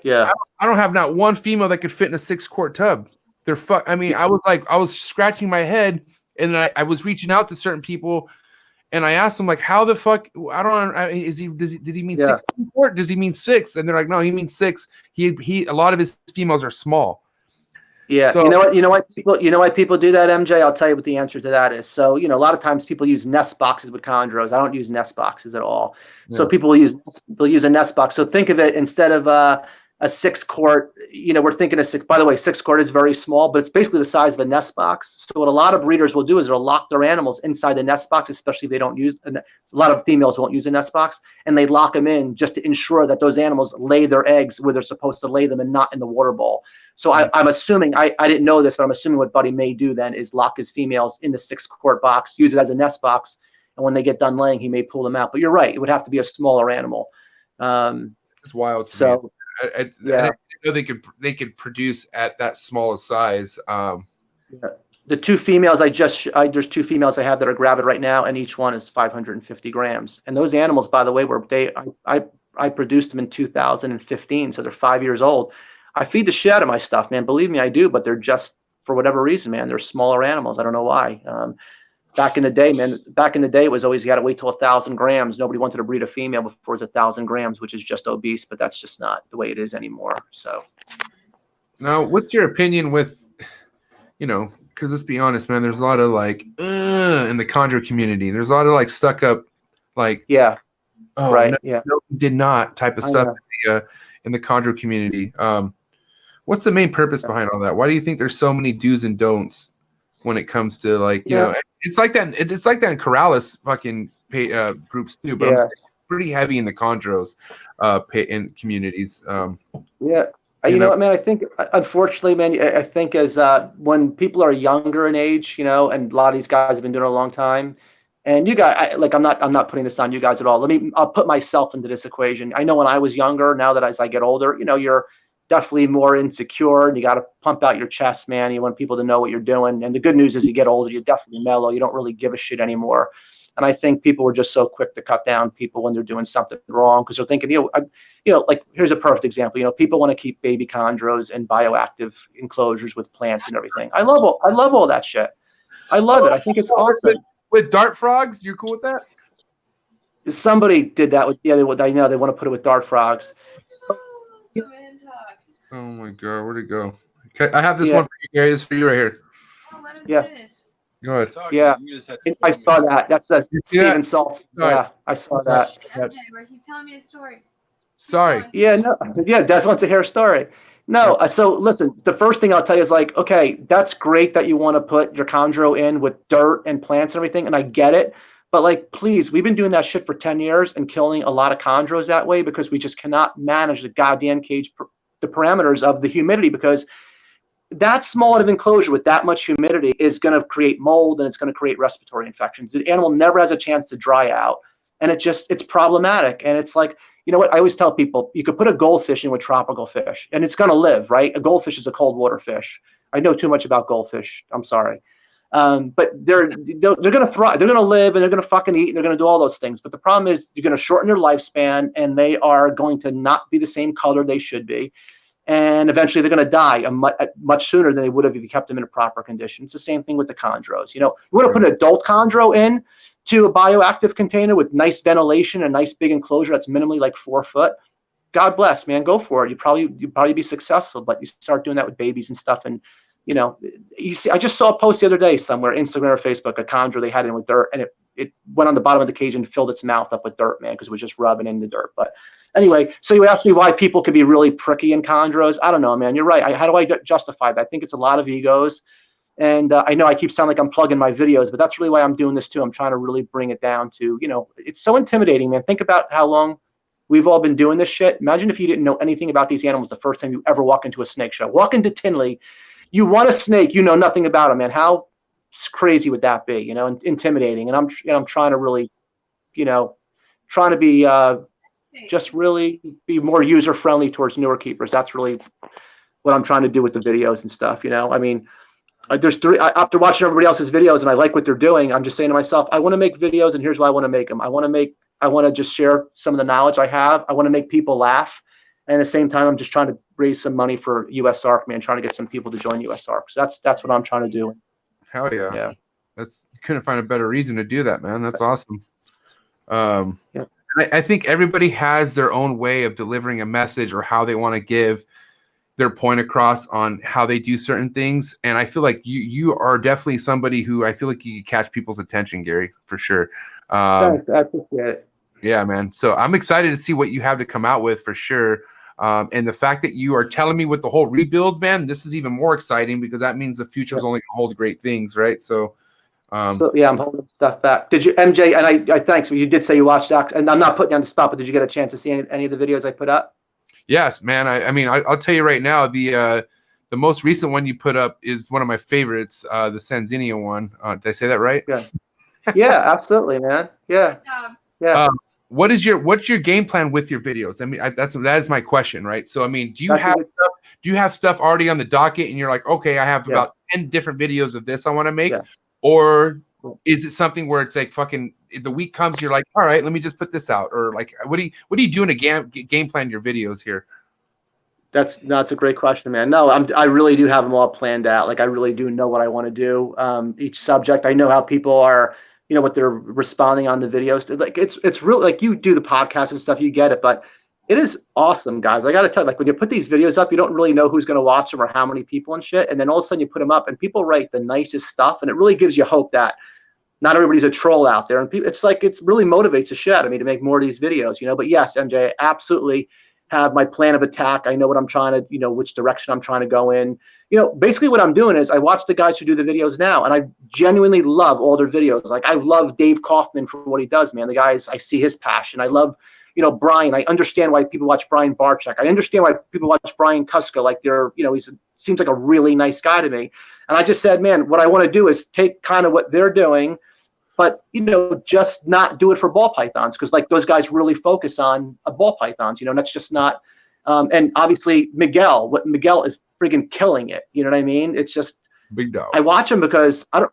don't have not one female that could fit in a 6-quart tub. I mean, I was scratching my head and I was reaching out to certain people and I asked them like, how the fuck, did he mean 6 quart? Does he mean 6? And they're like, no, he means 6. A lot of his females are small. Yeah, so, you know why people do that, MJ? I'll tell you what the answer to that is. So, you know, a lot of times people use nest boxes with chondros. I don't use nest boxes at all. Yeah. So people will use a nest box. So think of it instead of a 6-quart. You know, we're thinking by the way, 6-quart is very small, but it's basically the size of a nest box. So what a lot of breeders will do is they'll lock their animals inside the nest box, especially if they don't use. A lot of females won't use a nest box, and they lock them in just to ensure that those animals lay their eggs where they're supposed to lay them and not in the water bowl. So I'm assuming, I didn't know this, but I'm assuming what Buddy may do then is lock his females in the 6-quart box, use it as a nest box, and when they get done laying, he may pull them out. But you're right, it would have to be a smaller animal. It's wild to me. I didn't know they could produce at that small a size. The two females there's 2 females I have that are gravid right now, and each one is 550 grams. And those animals, by the way, I produced them in 2015, so they're 5 years old. I feed the shit out of my stuff, man. Believe me, I do. But they're just for whatever reason, man. They're smaller animals. I don't know why. Back in the day, man, it was always, you got to wait till 1,000 grams. Nobody wanted to breed a female before it's 1,000 grams, which is just obese, but that's just not the way it is anymore. So now, what's your opinion with, because let's be honest, man, there's a lot of like, in the chondro community, there's a lot of like stuck up, like, yeah, oh, right, no, yeah, no, did not type of stuff in the chondro community. What's the main purpose behind all that? Why do you think there's so many do's and don'ts when it comes to like, you know, it's like that. It's like that in Corrales fucking groups too, but I'm pretty heavy in the chondros in communities. You know what, man? I think, unfortunately, man, I think as when people are younger in age, and a lot of these guys have been doing it a long time, and you guys, I'm not putting this on you guys at all. I'll put myself into this equation. I know when I was younger, now that as I get older, you're definitely more insecure, and you got to pump out your chest, man. You want people to know what you're doing. And the good news is, you get older, you're definitely mellow. You don't really give a shit anymore. And I think people were just so quick to cut down people when they're doing something wrong, because they're thinking, like, here's a perfect example. People want to keep baby chondros in bioactive enclosures with plants and everything. I love all that shit. I love it. I think it's awesome. With dart frogs, you're cool with that? Somebody did that with, they want to put it with dart frogs. Oh my God, where'd it go? Okay, I have this one for you, Gary. This is for you right here. Go ahead. Yeah, I saw that. That's Steven Salt. Yeah, I saw that. He's telling me a story. Sorry. Yeah, no. Yeah, Des wants to hear a story. No, so listen, the first thing I'll tell you is like, okay, that's great that you want to put your chondro in with dirt and plants and everything, and I get it. But like, please, we've been doing that shit for 10 years and killing a lot of chondros that way because we just cannot manage the goddamn cage, the parameters of the humidity, because that small of enclosure with that much humidity is going to create mold, and it's going to create respiratory infections. The animal never has a chance to dry out, and it's problematic. And it's like, you know what? I always tell people, you could put a goldfish in with tropical fish, and it's going to live, right? A goldfish is a cold water fish. I know too much about goldfish. I'm sorry. But they're going to thrive. They're going to live, and they're going to fucking eat, and they're going to do all those things. But the problem is, you're going to shorten their lifespan, and they are going to not be the same color they should be. And eventually they're going to die much sooner than they would have if you kept them in a proper condition. It's the same thing with the chondros. You want to put an adult chondro in to a bioactive container with nice ventilation, a nice big enclosure that's minimally like 4 foot. God bless, man, go for it. You'd probably be successful, but you start doing that with babies and stuff. And, you see, I just saw a post the other day somewhere, Instagram or Facebook, a chondro they had in with dirt, and it went on the bottom of the cage and filled its mouth up with dirt, man, because it was just rubbing in the dirt. But anyway, so you asked me why people could be really pricky in chondros. I don't know, man. You're right. How do I justify that? I think it's a lot of egos. And I know I keep sounding like I'm plugging my videos, but that's really why I'm doing this too. I'm trying to really bring it down to, it's so intimidating, man. Think about how long we've all been doing this shit. Imagine if you didn't know anything about these animals the first time you ever walk into a snake show. Walk into Tinley, you want a snake, you know nothing about them, man. How crazy would that be? Intimidating. And I'm trying to really, trying to be just really be more user friendly towards newer keepers. That's really what I'm trying to do with the videos and stuff. I mean, after watching everybody else's videos and I like what they're doing, I'm just saying to myself, I want to make videos, and here's why I want to make them. I want to just share some of the knowledge I have. I want to make people laugh. And at the same time, I'm just trying to raise some money for USARK, man, trying to get some people to join USARK. So that's what I'm trying to do. Hell yeah. Yeah. You couldn't find a better reason to do that, man. That's awesome. I think everybody has their own way of delivering a message or how they want to give their point across on how they do certain things. And I feel like you are definitely somebody who I feel like you can catch people's attention, Gary, for sure. Thanks. I appreciate it. Yeah, man. So I'm excited to see what you have to come out with for sure. And the fact that you are telling me with the whole rebuild, man, this is even more exciting because that means the future is only going to hold great things, right? So yeah, I'm holding stuff back. Did you, MJ? And I thanks. You did say you watched that, and I'm not putting you on the spot, but did you get a chance to see any of the videos I put up? Yes, man. I mean, I'll tell you right now, the most recent one you put up is one of my favorites, the Sanzinia one. Did I say that right? Yeah. Yeah, absolutely, man. Yeah. Yeah. What's your game plan with your videos? I mean, that is my question, right? So, I mean, do you have stuff already on the docket, and you're like, okay, I have about 10 different videos of this I want to make, or is it something where it's like fucking the week comes, you're like, all right, let me just put this out, or like, what do you do in a game plan your videos here? That's a great question, man. No, I really do have them all planned out. Like I really do know what I want to do. Each subject, I know how people are, what they're responding on the videos. Like it's really like you do the podcast and stuff, you get it, but it is awesome, guys. I got to tell you, like when you put these videos up, you don't really know who's going to watch them or how many people and shit. And then all of a sudden you put them up and people write the nicest stuff. And it really gives you hope that not everybody's a troll out there. And it's like, it really motivates the shit out of me to make more of these videos, But yes, MJ, I absolutely have my plan of attack. I know what I'm trying to, which direction I'm trying to go in. Basically what I'm doing is I watch the guys who do the videos now, and I genuinely love all their videos. Like I love Dave Kaufman for what he does, man. The guys, I see his passion. I love, Brian. I understand why people watch Brian Barczyk. I understand why people watch Brian Kuska. Like they're, seems like a really nice guy to me. And I just said, man, what I want to do is take kind of what they're doing, but just not do it for ball pythons, because like those guys really focus on ball pythons. That's just not. And obviously Miguel is freaking killing it. You know what I mean? It's just big dog. I watch him because I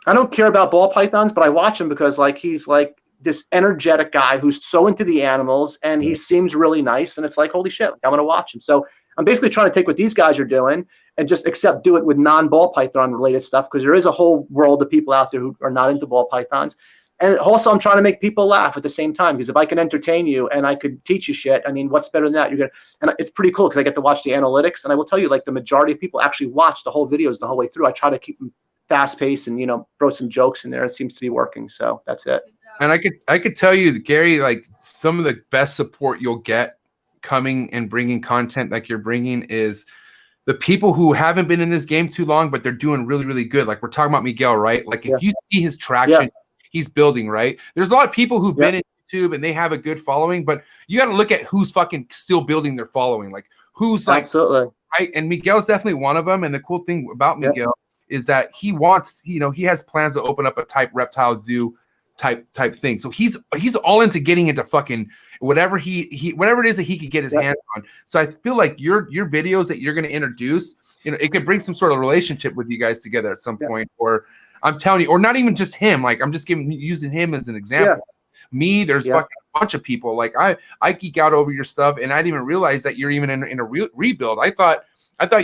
don't care about ball pythons, but I watch him because like he's like this energetic guy who's so into the animals, and he seems really nice. And it's like, holy shit, I'm gonna watch him. So I'm basically trying to take what these guys are doing and just do it with non-ball python related stuff, because there is a whole world of people out there who are not into ball pythons. And also I'm trying to make people laugh at the same time, because if I can entertain you and I could teach you shit, I mean, what's better than that? And it's pretty cool because I get to watch the analytics, and I will tell you, like the majority of people actually watch the whole videos the whole way through. I try to keep them fast paced and, throw some jokes in there. It seems to be working. So that's it. And I could tell you, Gary, like some of the best support you'll get coming and bringing content like you're bringing is the people who haven't been in this game too long, but they're doing really, really good. Like we're talking about Miguel, right? Like if you see his traction, he's building, right? There's a lot of people who've been in YouTube and they have a good following, but you got to look at who's fucking still building their following. Like who's like, absolutely right? And Miguel's definitely one of them. And the cool thing about Miguel is that he wants, he has plans to open up a type reptile zoo type thing. So he's all into getting into fucking whatever whatever it is that he could get his hands on. So I feel like your videos that you're going to introduce, it could bring some sort of relationship with you guys together at some point. Or I'm telling you, or not even just him. Like I'm just using him as an example. Me, there's fucking a bunch of people. Like I geek out over your stuff, and I didn't even realize that you're even in a rebuild. I thought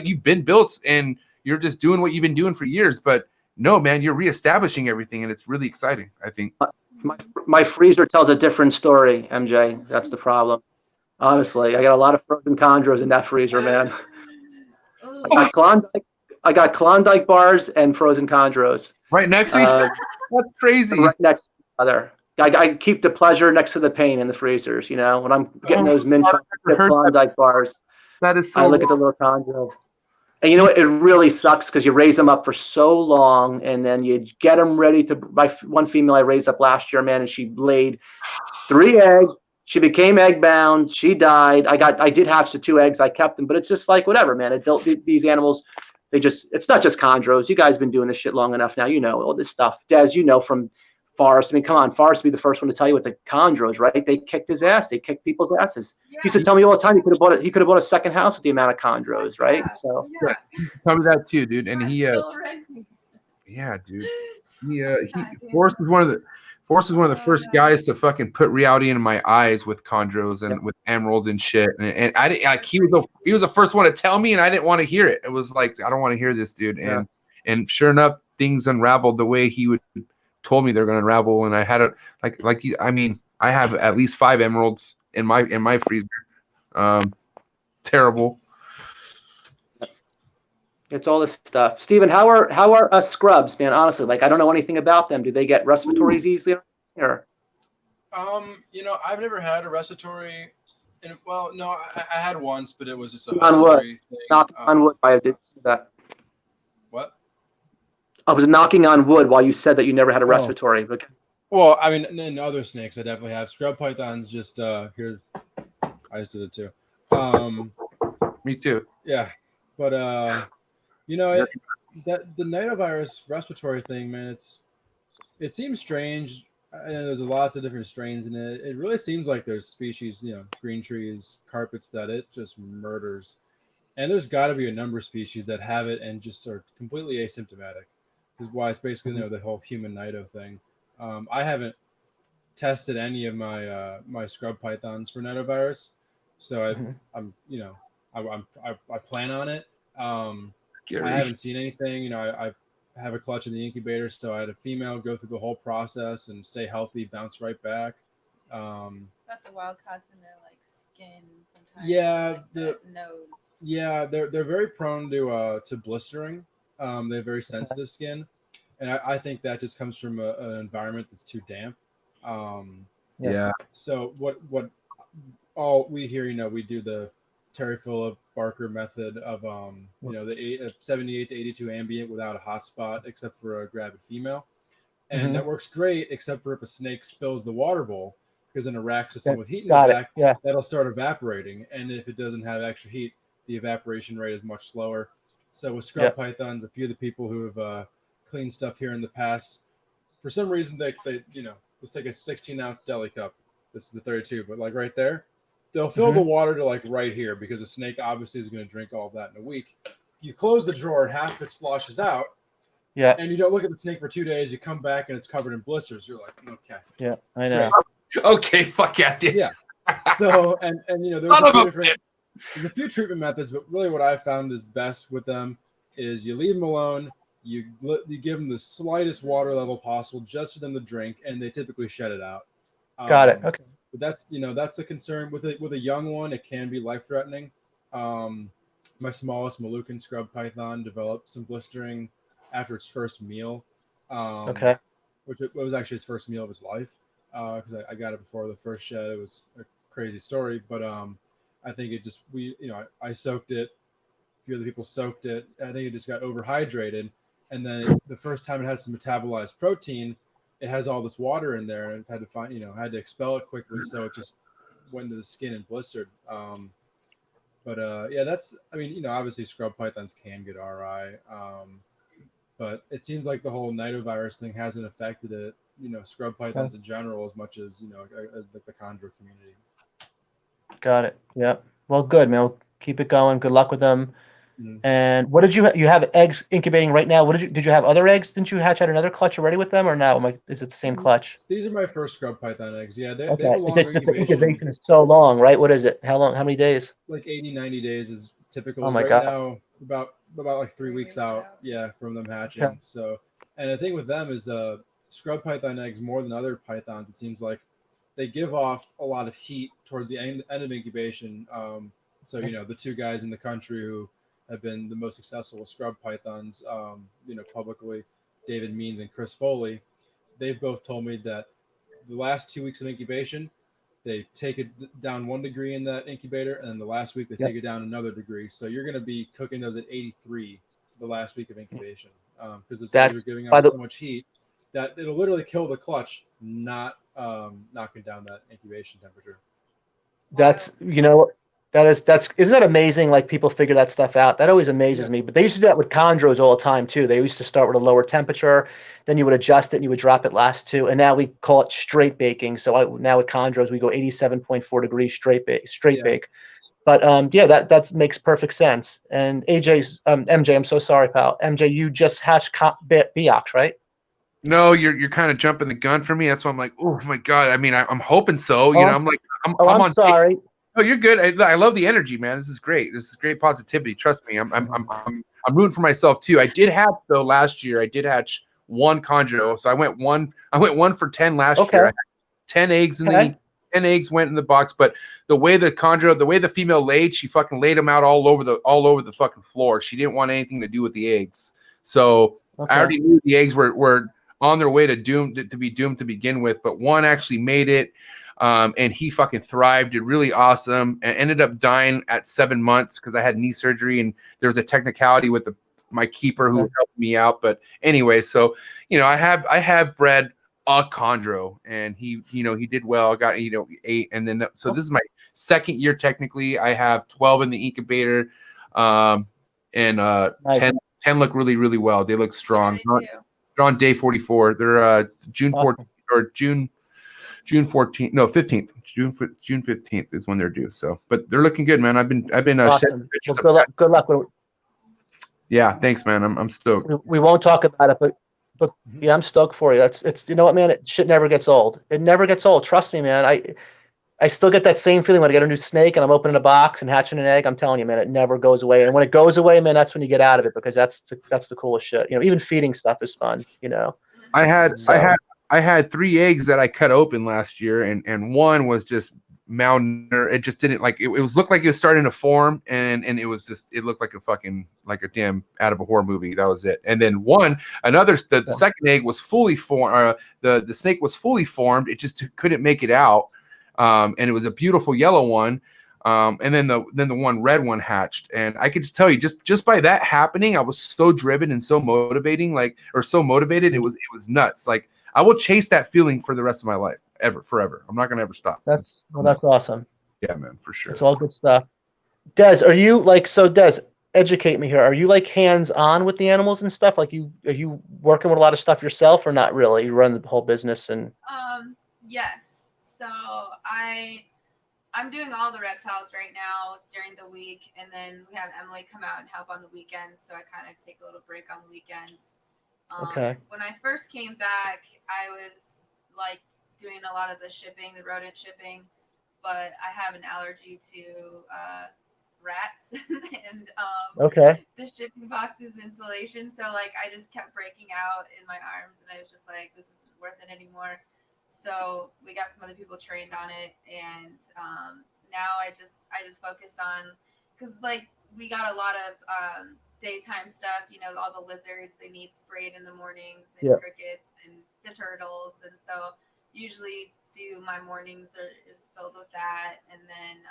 you've been built and you're just doing what you've been doing for years, but no, man, you're reestablishing everything, and it's really exciting, I think. My freezer tells a different story, MJ. That's the problem. Honestly, I got a lot of frozen chondros in that freezer, man. I got Klondike bars and frozen chondros. Right next to each other? That's crazy. Right next to each other. I keep the pleasure next to the pain in the freezers, when I'm getting those mint Klondike bars. That is so I look at the little chondros. And you know what? It really sucks because you raise them up for so long, and then you get them ready to. My one female I raised up last year, man, and she laid 3 eggs. She became egg bound. She died. I did hatch the 2 eggs. I kept them, but it's just like whatever, man. These animals, it's not just chondros. You guys have been doing this shit long enough now. All this stuff. Des, from Forrest. I mean, come on, Forrest would be the first one to tell you what the chondros, right? They kicked his ass. They kicked people's asses. He used to tell me all the time he could have bought a second house with the amount of chondros, right? So tell me that too, dude. And he dude. Forrest was one of the first guys to fucking put reality into my eyes with chondros and with emeralds and shit. And I didn't like he was the first one to tell me, and I didn't want to hear it. It was like, I don't want to hear this, dude. And sure enough, things unraveled the way he told me they're going to unravel, and I had it I have at least 5 emeralds in my freezer. Terrible. It's all this stuff. Steven, how are scrubs, man? Honestly, like I don't know anything about them. Do they get respiratories easily? Or? I've never had a respiratory. Well, no, I had once, but it was just on wood. Thing. Knocking on wood. I did see that. What? I was knocking on wood while you said that you never had a respiratory. But... Well, I mean, in other snakes, I definitely have. Scrub pythons, just here. I just did it too. Me too. Yeah, but that the nidovirus respiratory thing, man, it seems strange. And there's lots of different strains in it. It really seems like there's species, green trees, carpets that it just murders. And there's got to be a number of species that have it and just are completely asymptomatic. This is why it's basically the whole human nido thing. I haven't tested any of my my scrub pythons for nidovirus, so I'm I plan on it. I Scary. haven't seen anything. You know, I have a clutch in the incubator, so I had a female go through the whole process and stay healthy, bounce right back. Got the wild caughts in their like skin sometimes. Yeah, like the nose. Yeah, they're very prone to blistering. They have very sensitive skin, and I think that just comes from an environment that's too damp. Yeah. So what all we here, you know, we do the Terry Phillip Barker method of you know, the 78 to 82 ambient without a hot spot except for a gravid female, and that works great except for if a snake spills the water bowl, because in a rack system with heat in the back, that'll start evaporating, and if it doesn't have extra heat, the evaporation rate is much slower. So with scrub pythons, a few of the people who have cleaned stuff here in the past, for some reason they you know, let's take a 16-ounce deli cup. This is the 32, but like right there, they'll fill the water to like right here, because a snake obviously is going to drink all of that in a week. You close the drawer, half it sloshes out. Yeah. And you don't look at the snake for 2 days. You come back and it's covered in blisters. You're like, okay. Yeah, I know. Okay, fuck yeah, dude. Yeah. So and you know, there's a few treatment methods, but really what I found is best with them is you leave them alone. You give them the slightest water level possible just for them to drink, and they typically shed it out. Got it. Okay. But that's, you know, that's the concern with a young one. It can be life threatening. My smallest Moluccan scrub python developed some blistering after its first meal. Which it was actually his first meal of his life, because I got it before the first shed. It was a crazy story, but I think it just I soaked it. A few other people soaked it. I think it just got overhydrated, and then the first time it had some metabolized protein, it has all this water in there, and had to had to expel it quickly, so it just went into the skin and blistered. Yeah, that's, I mean, you know, obviously scrub pythons can get RI, but it seems like the whole nidovirus thing hasn't affected it, you know, scrub pythons in general, as much as, you know, the chondro community. Got it. Yeah. Well, good, man. We'll keep it going. Good luck with them. And what did you have eggs incubating right now? What did you have other eggs? Didn't you hatch out another clutch already with them, or no? Is it the same clutch? These are my first scrub python eggs. Yeah, they have a longer incubation. The incubation is so long, right? What is it? How long? How many days? Like 80, 90 days is typical. Oh my right God. Now, about like 3 weeks out. Yeah, from them hatching. Okay. So, and the thing with them is scrub python eggs, more than other pythons, it seems like they give off a lot of heat towards the end of incubation. So, you know, the two guys in the country who have been the most successful with scrub pythons, you know, publicly, David Means and Chris Foley, they've both told me that the last 2 weeks of incubation, they take it down 1 degree in that incubator, and then the last week they take it down another degree. So you're going to be cooking those at 83 the last week of incubation, because those eggs are giving out so much heat that it'll literally kill the clutch, not knocking down that incubation temperature. That's, you know, isn't that amazing? Like, people figure that stuff out. That always amazes me. But they used to do that with chondros all the time too. They used to start with a lower temperature, then you would adjust it and you would drop it last 2. And now we call it straight baking. So now with chondros we go 87.4 degrees straight bake. But that makes perfect sense. And MJ, I'm so sorry, pal. MJ, you just hatched Beox, right? No, you're kind of jumping the gun for me. That's why I'm like, oh my God. I mean, I'm hoping so. You know, I'm like, I'm on. Sorry. Oh, you're good. I love the energy, man. This is great. This is great positivity. Trust me. I'm rooting for myself too. I did hatch though last year. I did hatch 1 chondro. So I went 1 for 10 last year. I had 10 eggs in the 10 eggs went in the box. But the way the female laid, she fucking laid them out all over the fucking floor. She didn't want anything to do with the eggs. So I already knew the eggs were on their way to be doomed to begin with. But 1 actually made it. And he fucking thrived, did really awesome, and ended up dying at 7 months because I had knee surgery, and there was a technicality with my keeper who helped me out. But anyway, so, you know, I have bred a chondro, and he did well. I got 8, and then so this is my 2nd year technically. I have 12 in the incubator, and 10 look really, really well. They look strong. They're on day 44. They're June 14th or June 14th, no 15th. June 15th is when they're due. So, but they're looking good, man. I've been awesome. Well, good luck. Yeah, thanks, man. I'm stoked. We won't talk about it, but yeah, I'm stoked for you. It's you know what, man, shit never gets old. It never gets old. Trust me, man. I still get that same feeling when I get a new snake and I'm opening a box and hatching an egg. I'm telling you, man, it never goes away. And when it goes away, man, that's when you get out of it, because that's the coolest shit. You know, even feeding stuff is fun. You know, I had 3 eggs that I cut open last year, and one was just malnourished. It just didn't like it was looked like it was starting to form, and it was just it looked like a damn out of a horror movie. That was it. And then the second egg was fully formed. The snake was fully formed. It just couldn't make it out. And it was a beautiful yellow one. And then the one red one hatched, and I could just tell you, just by that happening, I was so driven and so motivated. It was nuts. Like, I will chase that feeling for the rest of my life, forever. I'm not gonna ever stop. That's awesome. Yeah, man, for sure. It's all good stuff. Des, are you Des, educate me here. Are you like hands-on with the animals and stuff? Like, are you working with a lot of stuff yourself, or not really? You run the whole business and. Yes. So I'm doing all the reptiles right now during the week, and then we have Emily come out and help on the weekends. So I kind of take a little break on the weekends. Okay. When I first came back, I was like doing a lot of the rodent shipping, but I have an allergy to rats and okay. the shipping boxes insulation. So like I just kept breaking out in my arms, and I was just like, this isn't worth it anymore. So we got some other people trained on it, and now I just focus on, because like we got a lot of daytime stuff, you know, all the lizards, they need sprayed in the mornings, and crickets and the turtles, and so usually do my mornings is filled with that, and then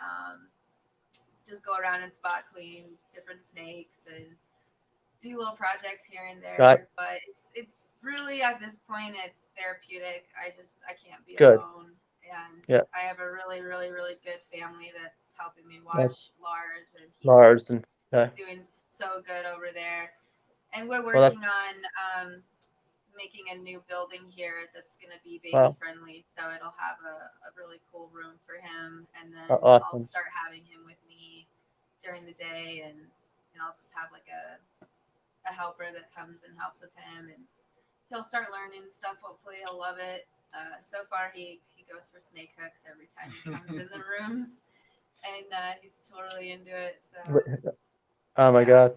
just go around and spot clean different snakes and do little projects here and there. Right. But it's really, at this point, it's therapeutic. I can't be Good. alone, and I have a really, really, really good family that's helping me watch Lars, and he's doing so good over there. And we're working on making a new building here that's going to be baby friendly, so it'll have a really cool room for him, and then I'll start having him with me during the day, and I'll just have like a helper that comes and helps with him, and he'll start learning stuff. Hopefully he'll love it. So far he goes for snake hooks every time he comes in the rooms, and he's totally into it. So oh my god.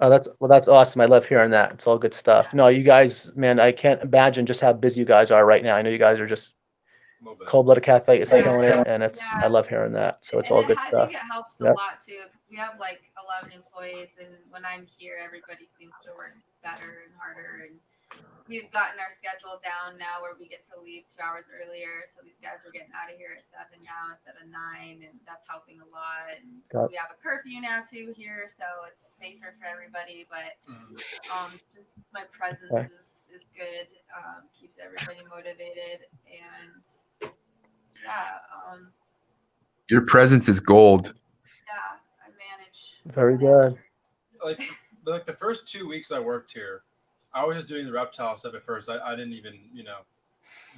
Oh, that's awesome. I love hearing that. It's all good stuff. No, you guys, man, I can't imagine just how busy you guys are right now. I know you guys are just cold-blooded cafe is killing it, and I love hearing that. So it's all good stuff. I think it helps a lot too, because we have like 11 employees, and when I'm here, everybody seems to work better and harder, and we've gotten our schedule down now where we get to leave 2 hours earlier. So these guys are getting out of here at 7 now instead of 9, and that's helping a lot. And we have a curfew now too here, so it's safer for everybody. But just my presence is good, keeps everybody motivated, and your presence is gold. Yeah, I manage. Very good. Like the first 2 weeks I worked here, I was just doing the reptile stuff at first. I didn't even,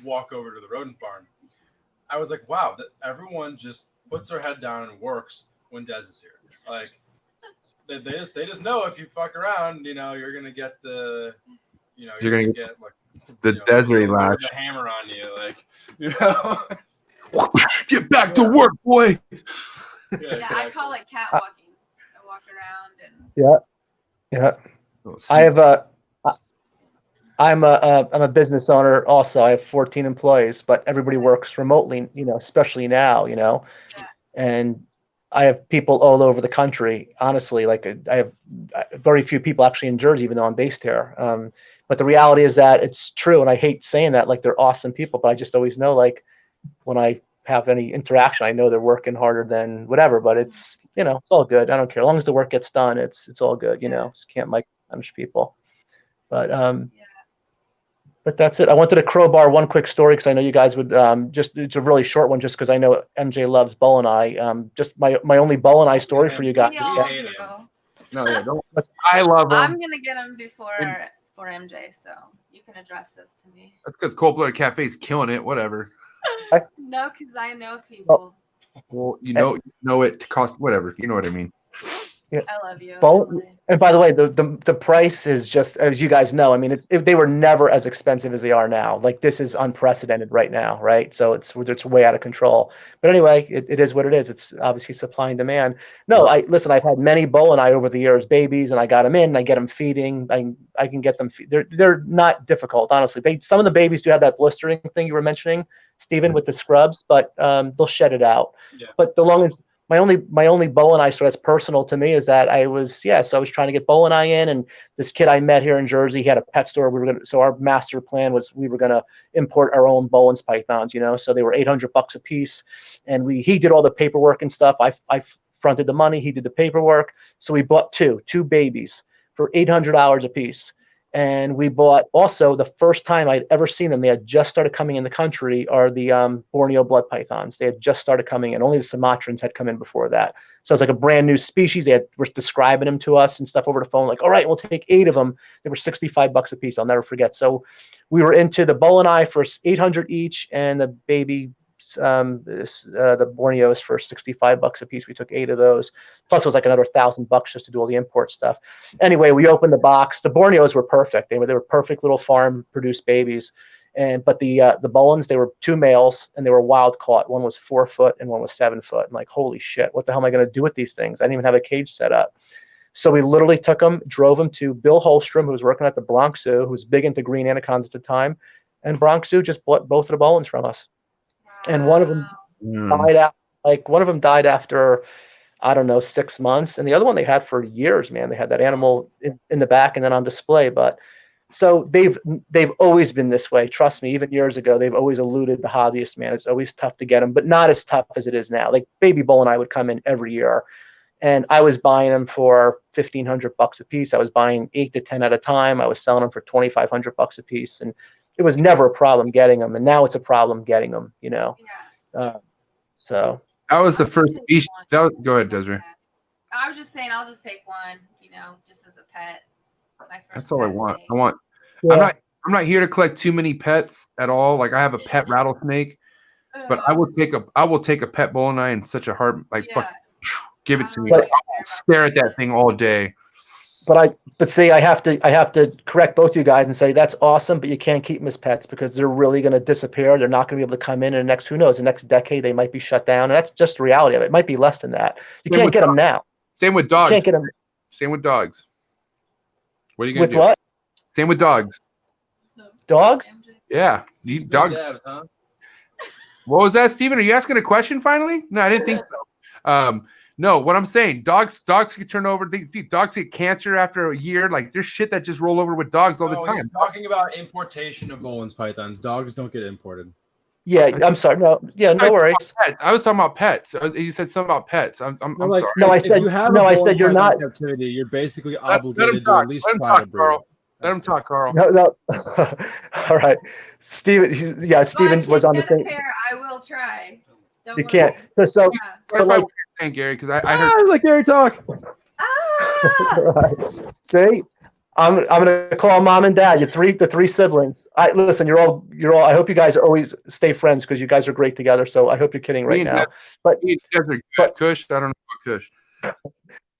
walk over to the rodent barn. I was like, wow, that everyone just puts their head down and works when Des is here. Like, they just know if you fuck around, you're gonna get the, you're gonna get like the Desiree latch, the hammer on you, Get back to work, boy. Yeah, I call it cat walking. I walk around and. Yeah. I'm a business owner also. I have 14 employees, but everybody works remotely, especially now, and I have people all over the country. Honestly, like I have very few people actually in Jersey, even though I'm based here. But the reality is that it's true. And I hate saying that, like they're awesome people, but I just always know, like when I have any interaction, I know they're working harder than whatever, but it's, it's all good. I don't care. As long as the work gets done, it's all good. Just can't punish people, but that's it. I wanted to crowbar one quick story, because I know you guys would it's a really short one, just because I know MJ loves Bo and I. Just my only Bo and I story for you guys. We all do. No, don't. I love him. I'm gonna get him before MJ, so you can address this to me. That's because Cold Blooded Cafe's killing it. Whatever. No, because I know people. Well, you know it cost whatever. You know what I mean. I love you. And by the way, the price is just, as you guys know, I mean, they were never as expensive as they are now. Like, this is unprecedented right now, right? So it's way out of control. But anyway, it is what it is. It's obviously supply and demand. No, listen, I've had many Boeleni over the years, babies, and I got them in, and I get them feeding. I can get them. They're not difficult, honestly. Some of the babies do have that blistering thing you were mentioning, Stephen, with the scrubs, but they'll shed it out. Yeah. But the longest. My only Boeleni, so that's personal to me, is that I was trying to get Boeleni in, and this kid I met here in Jersey, he had a pet store. So our master plan was we were gonna import our own Boelen's pythons, so they were $800 a piece, and he did all the paperwork and stuff. I fronted the money, he did the paperwork, so we bought two babies for $800 a piece. And we bought also, the first time I'd ever seen them, they had just started coming in the country, are the Borneo blood pythons. They had just started coming in. Only the Sumatrans had come in before that. So it's like a brand new species. They were describing them to us and stuff over the phone, like, all right, we'll take 8 of them. They were $65 a piece. I'll never forget. So we were into the Boeleni for $800 each, and the baby, the Borneos for $65 a piece. We took 8 of those. Plus it was like another $1,000 just to do all the import stuff. Anyway, we opened the box. The Borneos were perfect. They were perfect little farm produced babies. But the Boelens, they were 2 males, and they were wild caught. One was 4 foot and one was 7 foot. I'm like, holy shit, what the hell am I going to do with these things? I didn't even have a cage set up. So we literally took them, drove them to Bill Holstrom, who was working at the Bronx Zoo, who was big into green anacondas at the time. And Bronx Zoo just bought both of the Boelens from us. And one of them died out. Like, one of them died after, I don't know, 6 months, and the other one they had for years. Man, they had that animal in the back and then on display. But so they've always been this way. Trust me. Even years ago, they've always eluded the hobbyists. Man, it's always tough to get them, but not as tough as it is now. Like, baby Boeleni would come in every year, and I was buying them for $1,500 a piece. I was buying 8 to 10 at a time. I was selling them for $2,500 a piece, and it was never a problem getting them, and now it's a problem getting them, Yeah. So that was the first species. Go ahead, Desiree. I was just saying, I'll just take one, just as a pet. That's all I want. Yeah. I'm not here to collect too many pets at all. Like, I have a pet rattlesnake, but I will take a pet Boeleni in such a heart. Like, fuck, give it to me. I'll stare at that thing all day. But see, I have to correct both you guys and say that's awesome, but you can't keep them as pets because they're really going to disappear. They're not going to be able to come in the next, who knows, the next decade they might be shut down, and that's just the reality of it. It might be less than that. You can't get them now. Same with dogs. You can't get them. Same with dogs. What are you going to do? With what? Same with dogs. Dogs? Yeah, you dogs. Dabs, huh? What was that, Steven? Are you asking a question finally? No, I didn't think so. No, what I'm saying, dogs can turn over. Dogs get cancer after a year. Like, there's shit that just roll over with dogs all the time. He's talking about importation of Boelens pythons. Dogs don't get imported. Yeah, I'm sorry. No worries. I was talking about pets. You said something about pets. I'm sorry. No, I said you're not. Captivity, you're basically obligated to at least try to breed. Let him talk, Carl. No. All right, Steven. Steven was on the same. I will try. You can't. So like. And Gary, because I heard let Gary talk. Right. See, I'm gonna call mom and dad. The three siblings. Listen. You're all. I hope you guys always stay friends because you guys are great together. So I hope you're kidding right now. But you guys are good. Kush. I don't know about Kush.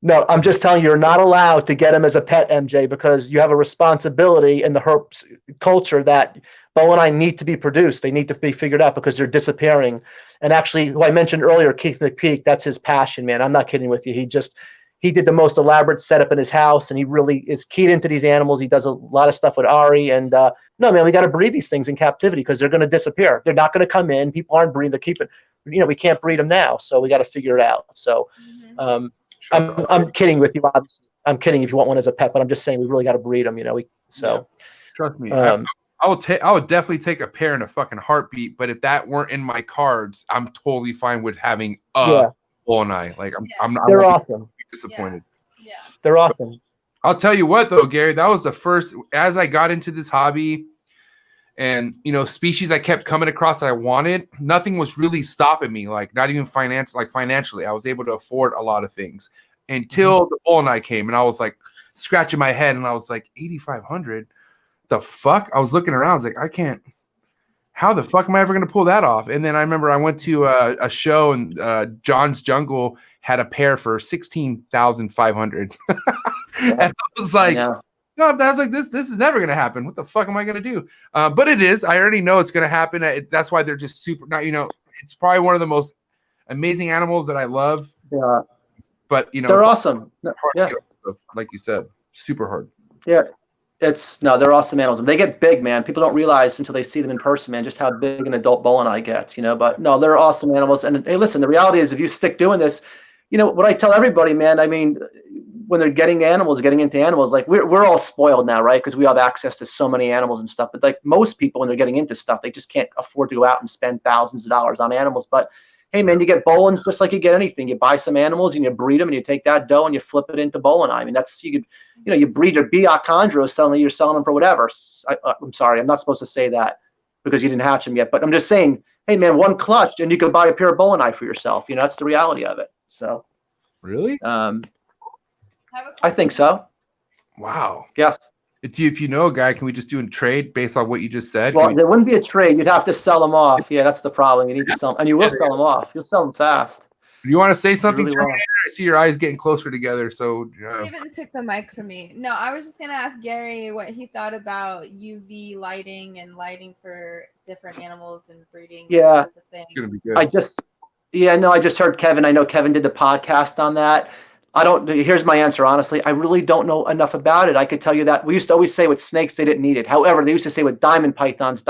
No, I'm just telling you, you're not allowed to get him as a pet, MJ, because you have a responsibility in the herp culture that Boeleni need to be produced. They need to be figured out because they're disappearing. And actually, who I mentioned earlier, Keith McPeak, that's his passion, man. I'm not kidding with you. He did the most elaborate setup in his house, and he really is keyed into these animals. He does a lot of stuff with Ari. And no, man, we got to breed these things in captivity because they're going to disappear. They're not going to come in. People aren't breeding. They're keeping. We can't breed them now, so we got to figure it out. So. I'm kidding with you. Obviously, I'm kidding if you want one as a pet, but I'm just saying we really got to breed them. Trust me. I would definitely take a pair in a fucking heartbeat. But if that weren't in my cards, I'm totally fine with having a Boeleni. Like they're awesome. Disappointed. Yeah. They're awesome. I'll tell you what though, Gary, that was the first as I got into this hobby. And, species I kept coming across that I wanted, nothing was really stopping me, like not even financially. I was able to afford a lot of things until the Boeleni came. And I was like scratching my head and I was like, $8,500? The fuck? I was looking around. I was like, how the fuck am I ever going to pull that off? And then I remember I went to a show and John's Jungle had a pair for 16,500. And I was like, no, I was like, this is never going to happen. What the fuck am I going to do? But it is. I already know it's going to happen. That's why they're just super. Not, it's probably one of the most amazing animals that I love. Yeah. But they're awesome. Yeah. Like you said, super hard. Yeah. They're awesome animals. They get big, man. People don't realize until they see them in person, man, just how big an adult Boeleni gets, But no, they're awesome animals. And hey, listen, the reality is if you stick doing this, what I tell everybody, man, I mean, when they're getting into animals, like we're all spoiled now, right? Because we have access to so many animals and stuff. But like most people, when they're getting into stuff, they just can't afford to go out and spend thousands of dollars on animals. But hey, man, you get Boelens just like you get anything. You buy some animals and you breed them and you take that dough and you flip it into Boeleni. I mean, you breed your Biak chondros, suddenly you're selling them for whatever. I'm sorry, I'm not supposed to say that because you didn't hatch them yet. But I'm just saying, hey, man, one clutch and you could buy a pair of Boeleni for yourself. That's the reality of it. So, really, I think so. Wow. Yes. If you know a guy, can we just do a trade based on what you just said? Well, there wouldn't be a trade. You'd have to sell them off. Yeah, that's the problem. You need to sell them, and you will sell them off. You'll sell them fast. Do you want to say something? Really I see your eyes getting closer together. So Steven took the mic from me. No, I was just gonna ask Gary what he thought about UV lighting and lighting for different animals and breeding. Yeah, it's gonna be good. I just heard Kevin. I know Kevin did the podcast on that. Here's my answer, honestly. I really don't know enough about it. I could tell you that we used to always say with snakes, they didn't need it. However, they used to say with diamond pythons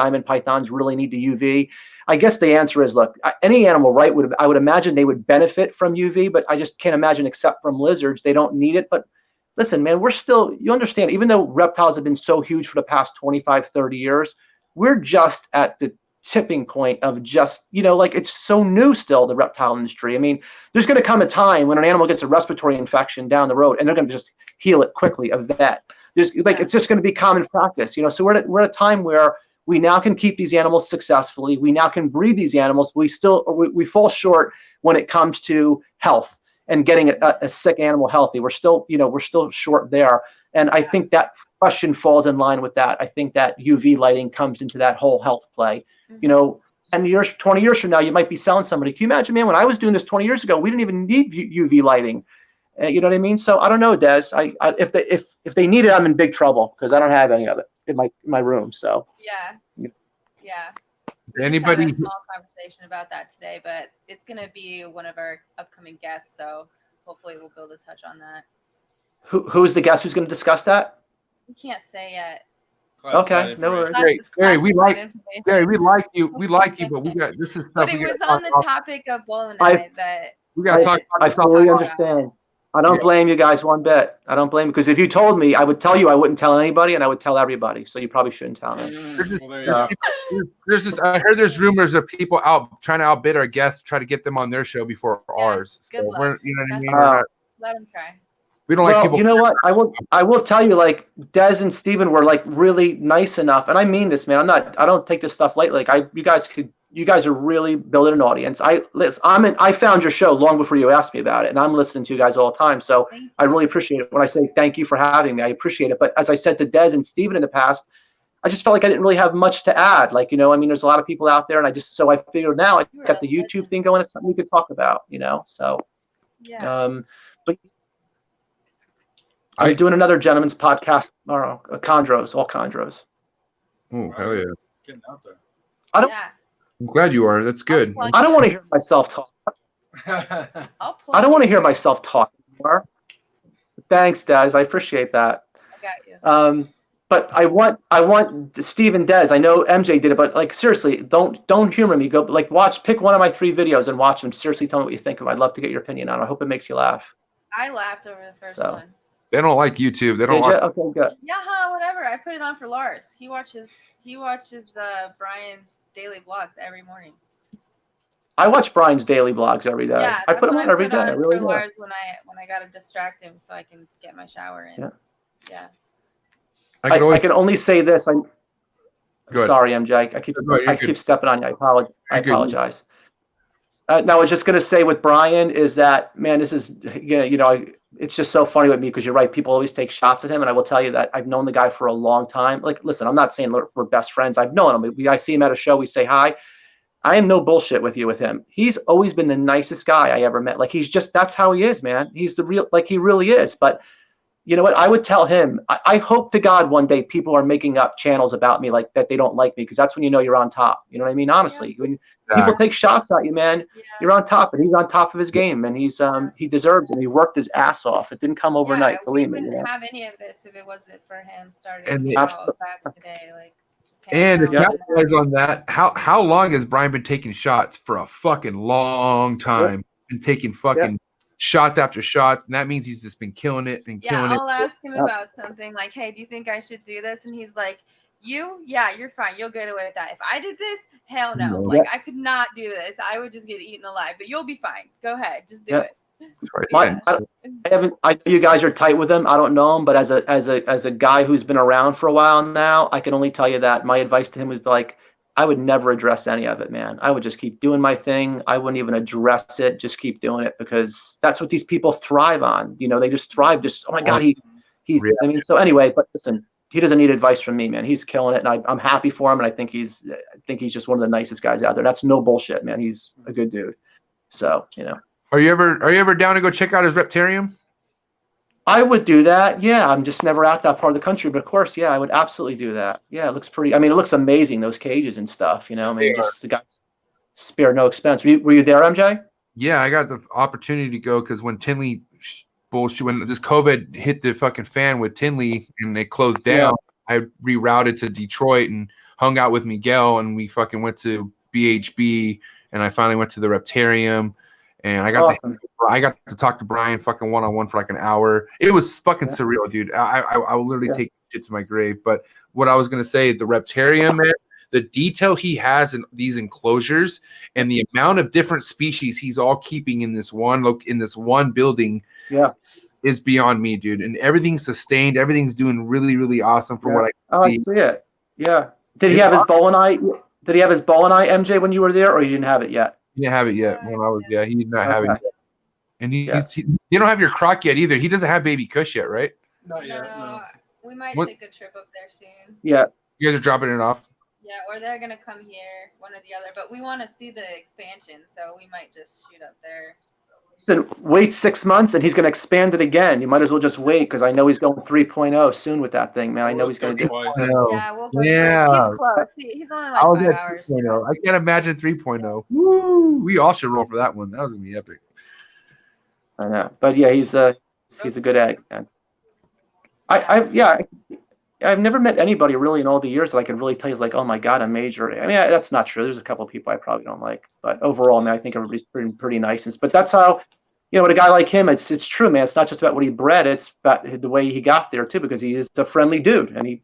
really need the UV. I guess the answer is, look, any animal, right, I would imagine they would benefit from UV, but I just can't imagine, except from lizards, they don't need it. But listen, man, you understand, even though reptiles have been so huge for the past 25, 30 years, we're just at the tipping point of just, it's so new still, the reptile industry. I mean, there's going to come a time when an animal gets a respiratory infection down the road and they're going to just heal it quickly, a vet. It's just going to be common practice, so we're at a time where we now can keep these animals successfully. We now can breed these animals. We fall short when it comes to health and getting a sick animal healthy. We're still short there. And I think that question falls in line with that. I think that UV lighting comes into that whole health play. 10 years, 20 years from now, you might be selling somebody. Can you imagine, man, when I was doing this 20 years ago, we didn't even need UV lighting. You know what I mean? So I don't know, Des. If they need it, I'm in big trouble because I don't have any of it in my room. So yeah. Anybody? We just had a small conversation about that today, but it's going to be one of our upcoming guests. So hopefully we'll be able to touch on that. Who's the guest who's going to discuss that? We can't say yet. Okay, no worries. Gary, we like you. We like you, but we got this is stuff. But it was on the topic of Boeleni that we got to talk. I fully understand. I don't blame you guys one bit. I don't blame you because if you told me, I would tell you. I wouldn't tell anybody, and I would tell everybody. So you probably shouldn't tell me. I heard there's rumors of people trying to outbid our guests, try to get them on their show before ours. So we're, you know what I mean? Let them try. We don't like people. You know what? I will tell you, like Des and Steven were like really nice enough, and I mean this, man. I don't take this stuff lightly. Like you guys are really building an audience. I found your show long before you asked me about it, and I'm listening to you guys all the time. So I really appreciate it. When I say thank you for having me, I appreciate it. But as I said to Des and Steven in the past, I just felt like I didn't really have much to add. Like, there's a lot of people out there, and I figured now I got the YouTube thing going. It's something we could talk about, So but I'm doing another gentleman's podcast tomorrow. All chondros. Oh, hell yeah. Getting out there. I'm glad you are. That's good. I don't want to hear myself talk. I don't want to hear myself talk anymore. Thanks, Des. I appreciate that. I got you. But I want Steve and Des. I know MJ did it, but like seriously, don't humor me. Go pick one of my 3 videos and watch them. Seriously, tell me what you think of it. I'd love to get your opinion on it. I hope it makes you laugh. I laughed over the first one. They don't like YouTube. They don't like. Okay, good. Yeah, whatever. I put it on for Lars. He watches Brian's daily vlogs every morning. I watch Brian's daily vlogs every day. Yeah, I put them on every day. I really do. Lars when I gotta distract him so I can get my shower in. Yeah. I can only say this. Sorry, MJ. I keep stepping on you. I apologize. Now, I was just going to say with Brian is that, man, this is, it's just so funny with me because you're right. People always take shots at him. And I will tell you that I've known the guy for a long time. Like, listen, I'm not saying we're best friends. I've known him. I see him at a show. We say hi. I am no bullshit with you with him. He's always been the nicest guy I ever met. Like, that's how he is, man. He's the real, like, he really is. But you know what? I would tell him, I hope to God one day people are making up channels about me like that they don't like me, because that's when you know you're on top. You know what I mean? Honestly, when people take shots at you, man, you're on top, and he's on top of his game, and he deserves it. And he worked his ass off. It didn't come overnight, believe me. We wouldn't have any of this if it wasn't for him starting And back in the day. Like, and to capitalize on that, how long has Brian been taking shots? For a fucking long time. Been taking fucking shots after shots, and that means he's just been killing it and killing it. I'll ask him about something like, hey, do you think I should do this? And he's like, you're fine. You'll get away with that. If I did this, hell no. Like, I could not do this. I would just get eaten alive, but you'll be fine. Go ahead. Just do it. I know you guys are tight with him. I don't know him, but as a guy who's been around for a while now, I can only tell you that my advice to him was like, I would never address any of it, man. I would just keep doing my thing. I wouldn't even address it. Just keep doing it, because that's what these people thrive on. You know, they just thrive. Just, oh my God, he's. I mean, so anyway, but listen, he doesn't need advice from me, man. He's killing it, and I'm happy for him. And I think he's just one of the nicest guys out there. That's no bullshit, man. He's a good dude. So, you know. Are you ever down to go check out his reptarium? I would do that. Yeah, I'm just never out that part of the country, but of course, yeah, I would absolutely do that. Yeah, it looks pretty. I mean, it looks amazing, those cages and stuff. You know, I mean, just the guys spare no expense. Were you there, MJ? Yeah, I got the opportunity to go because when Tinley bullshit, when this COVID hit the fucking fan with Tinley and they closed down, I rerouted to Detroit and hung out with Miguel, and we fucking went to BHB, and I finally went to the Reptarium. And I got to talk to Brian fucking one-on-one for like an hour. It was fucking surreal, dude. I will literally take shit to my grave. But what I was gonna say, the Reptarium, man, the detail he has in these enclosures and the amount of different species he's all keeping in this one building, is beyond me, dude. And everything's sustained. Everything's doing really, really awesome from what I can see. I see it. Yeah. Did he have his bow and eye? Did he have his bow and eye, MJ, when you were there, or you didn't have it yet? He didn't have it yet when I was. Yeah, he did not have it yet. And you don't have your croc yet either. He doesn't have baby Kush yet, right? Not yet. No. We might take a trip up there soon. Yeah. You guys are dropping it off? Yeah, or they're gonna come here, one or the other. But we want to see the expansion, so we might just shoot up there. Listen, wait 6 months, and he's going to expand it again. You might as well just wait, because I know he's going 3.0 soon with that thing, man. I know he's going to do it. Yeah, we'll go he's close. He's only like 5 hours. I can't imagine 3.0. Woo! We all should roll for that one. That was going to be epic. I know. But yeah, he's a good egg, man. I've never met anybody really in all the years that I can really tell you is like, oh my God, I'm major. I mean, that's not true. There's a couple of people I probably don't like, but overall, man, I think everybody's pretty nice. But that's how, you know, with a guy like him, it's true, man. It's not just about what he bred; it's about the way he got there too, because he is a friendly dude, and he's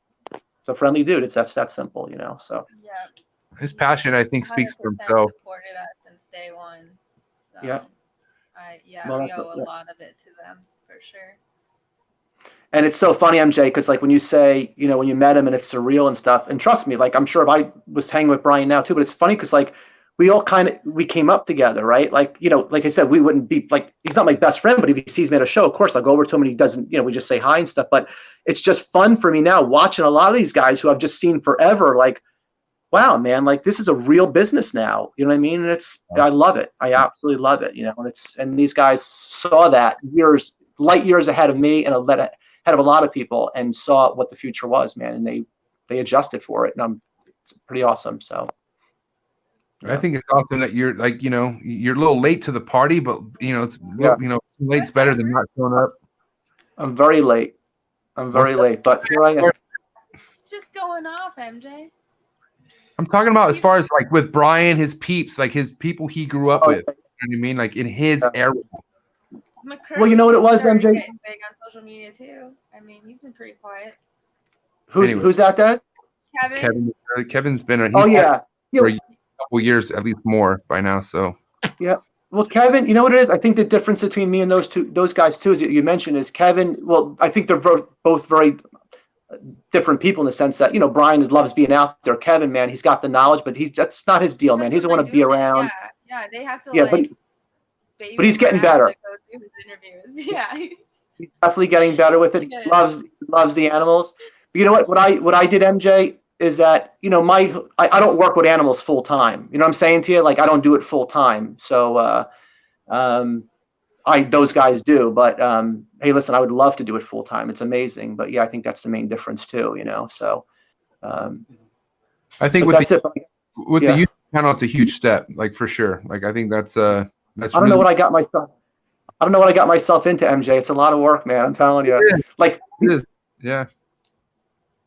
a friendly dude. It's that simple, you know. So his passion, I think, speaks for himself. Supported us since day one. So yeah. We owe a lot of it to them for sure. And it's so funny, MJ, because like when you say, you know, when you met him and it's surreal and stuff, and trust me, like I'm sure if I was hanging with Brian now too, but it's funny because like we came up together, right? Like, you know, like I said, we wouldn't be like, he's not my best friend, but if he sees me at a show, of course I'll go over to him and he doesn't, you know, we just say hi and stuff. But it's just fun for me now watching a lot of these guys who I've just seen forever, like, wow, man, like this is a real business now. You know what I mean? And I love it. I absolutely love it. You know, and these guys saw that light years ahead of me and ahead of a lot of people, and saw what the future was, man. And they adjusted for it. And it's pretty awesome. So I think it's awesome that you're like, you know, you're a little late to the party, but you know, late's better than not showing up. I'm very late. But here I am. It's just going off, MJ. I'm talking about as far as like with Brian, his peeps, like his people he grew up with. You know what I mean? Like in his era. Well, you know what it was, MJ? Big on social media too. I mean, he's been pretty quiet. Who's that, Dad? Kevin's been for a couple years, at least more by now. So yeah. Well, Kevin, you know what it is? I think the difference between me and those guys too, as you mentioned, is Kevin. Well, I think they're both very different people in the sense that, you know, Brian loves being out there. Kevin, man, he's got the knowledge, but that's not his deal, man. He doesn't want to be around. Yeah, they have to but he's getting better. Go do his interviews. Yeah. He's definitely getting better with it. Loves the animals. But you know what I did, MJ, is that, you know, I don't work with animals full time. You know what I'm saying to you? Like, I don't do it full time. So those guys do, but hey, listen, I would love to do it full time. It's amazing. But yeah, I think that's the main difference too, you know. So I think with the YouTube channel, it's a huge step, like for sure. Like I think that's I don't know what I got myself into, MJ. It's a lot of work, man. I'm telling you. Yeah, like it is. Yeah.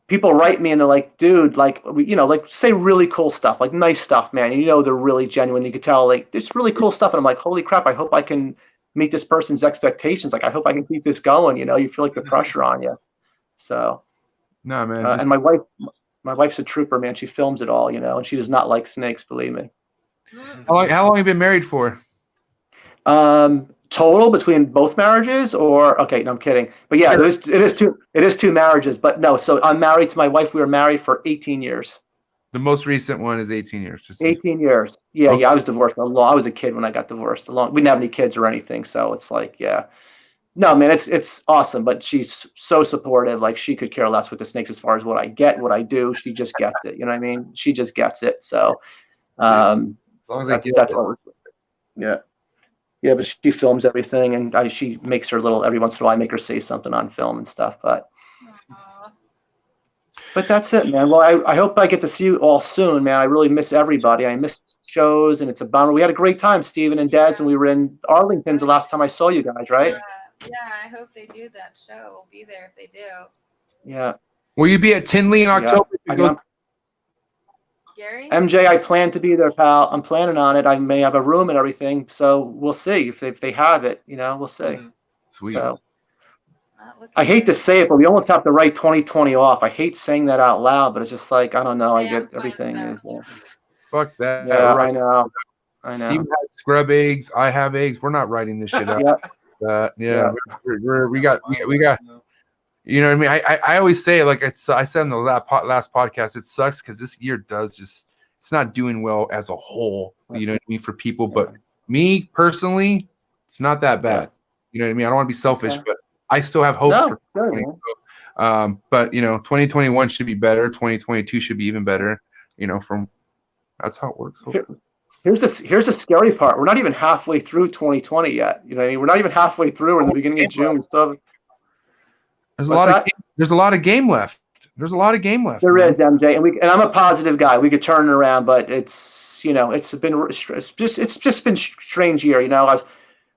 People write me and they're like, dude, like, you know, like say really cool stuff, like nice stuff, man. You know, they're really genuine. You could tell, like, it's really cool stuff. And I'm like, holy crap, I hope I can meet this person's expectations. Like, I hope I can keep this going. You know, you feel like the pressure on you. So, no, man. And my wife's a trooper, man. She films it all, you know, and she does not like snakes, believe me. How long have you been married for? Total between both marriages, or okay, no, I'm kidding. But yeah, it is two marriages. But no, so I'm married to my wife. We were married for 18 years. The most recent one is 18 years. Just 18 years. Yeah, okay. Yeah. I was divorced. I was a kid when I got divorced. We didn't have any kids or anything, so it's like, yeah. No, man, it's awesome. But she's so supportive. Like, she could care less with the snakes as far as what I get, what I do. She just gets it. You know what I mean? She just gets it. So, as long as I get it. Yeah. Yeah, but she films everything, and she makes her little, every once in a while I make her say something on film and stuff. But that's it, man. Well, I hope I get to see you all soon, man. I really miss everybody. I miss shows, and it's a bummer. We had a great time, Steven and Des, and we were in Arlington the last time I saw you guys, right? Yeah, I hope they do that show. We'll be there if they do. Yeah. Will you be at Tinley in October? Gary? MJ, I plan to be there, pal. I'm planning on it. I may have a room and everything, so we'll see if they have it. You know, we'll see. Sweet. So, I hate to say it, but we almost have to write 2020 off. I hate saying that out loud, but it's just like, I don't know. I get everything. Fuck that. Yeah, right. I know. Steve has scrub eggs. I have eggs. We're not writing this shit up. Yeah. We got. You know what I mean? I always say, like I said in the last podcast, it sucks because this year it's not doing well as a whole. You know what I mean, for people, but me personally, it's not that bad. You know what I mean? I don't want to be selfish, but I still have hopes for 2020. But you know, 2021 should be better. 2022 should be even better. You know, that's how it works. Here's the scary part. We're not even halfway through 2020 yet. You know what I mean? We're not even halfway through. We're in the beginning of June and stuff. There's a lot of game left. There is, MJ, and I'm a positive guy. We could turn it around, but it's just been strange year. You know, I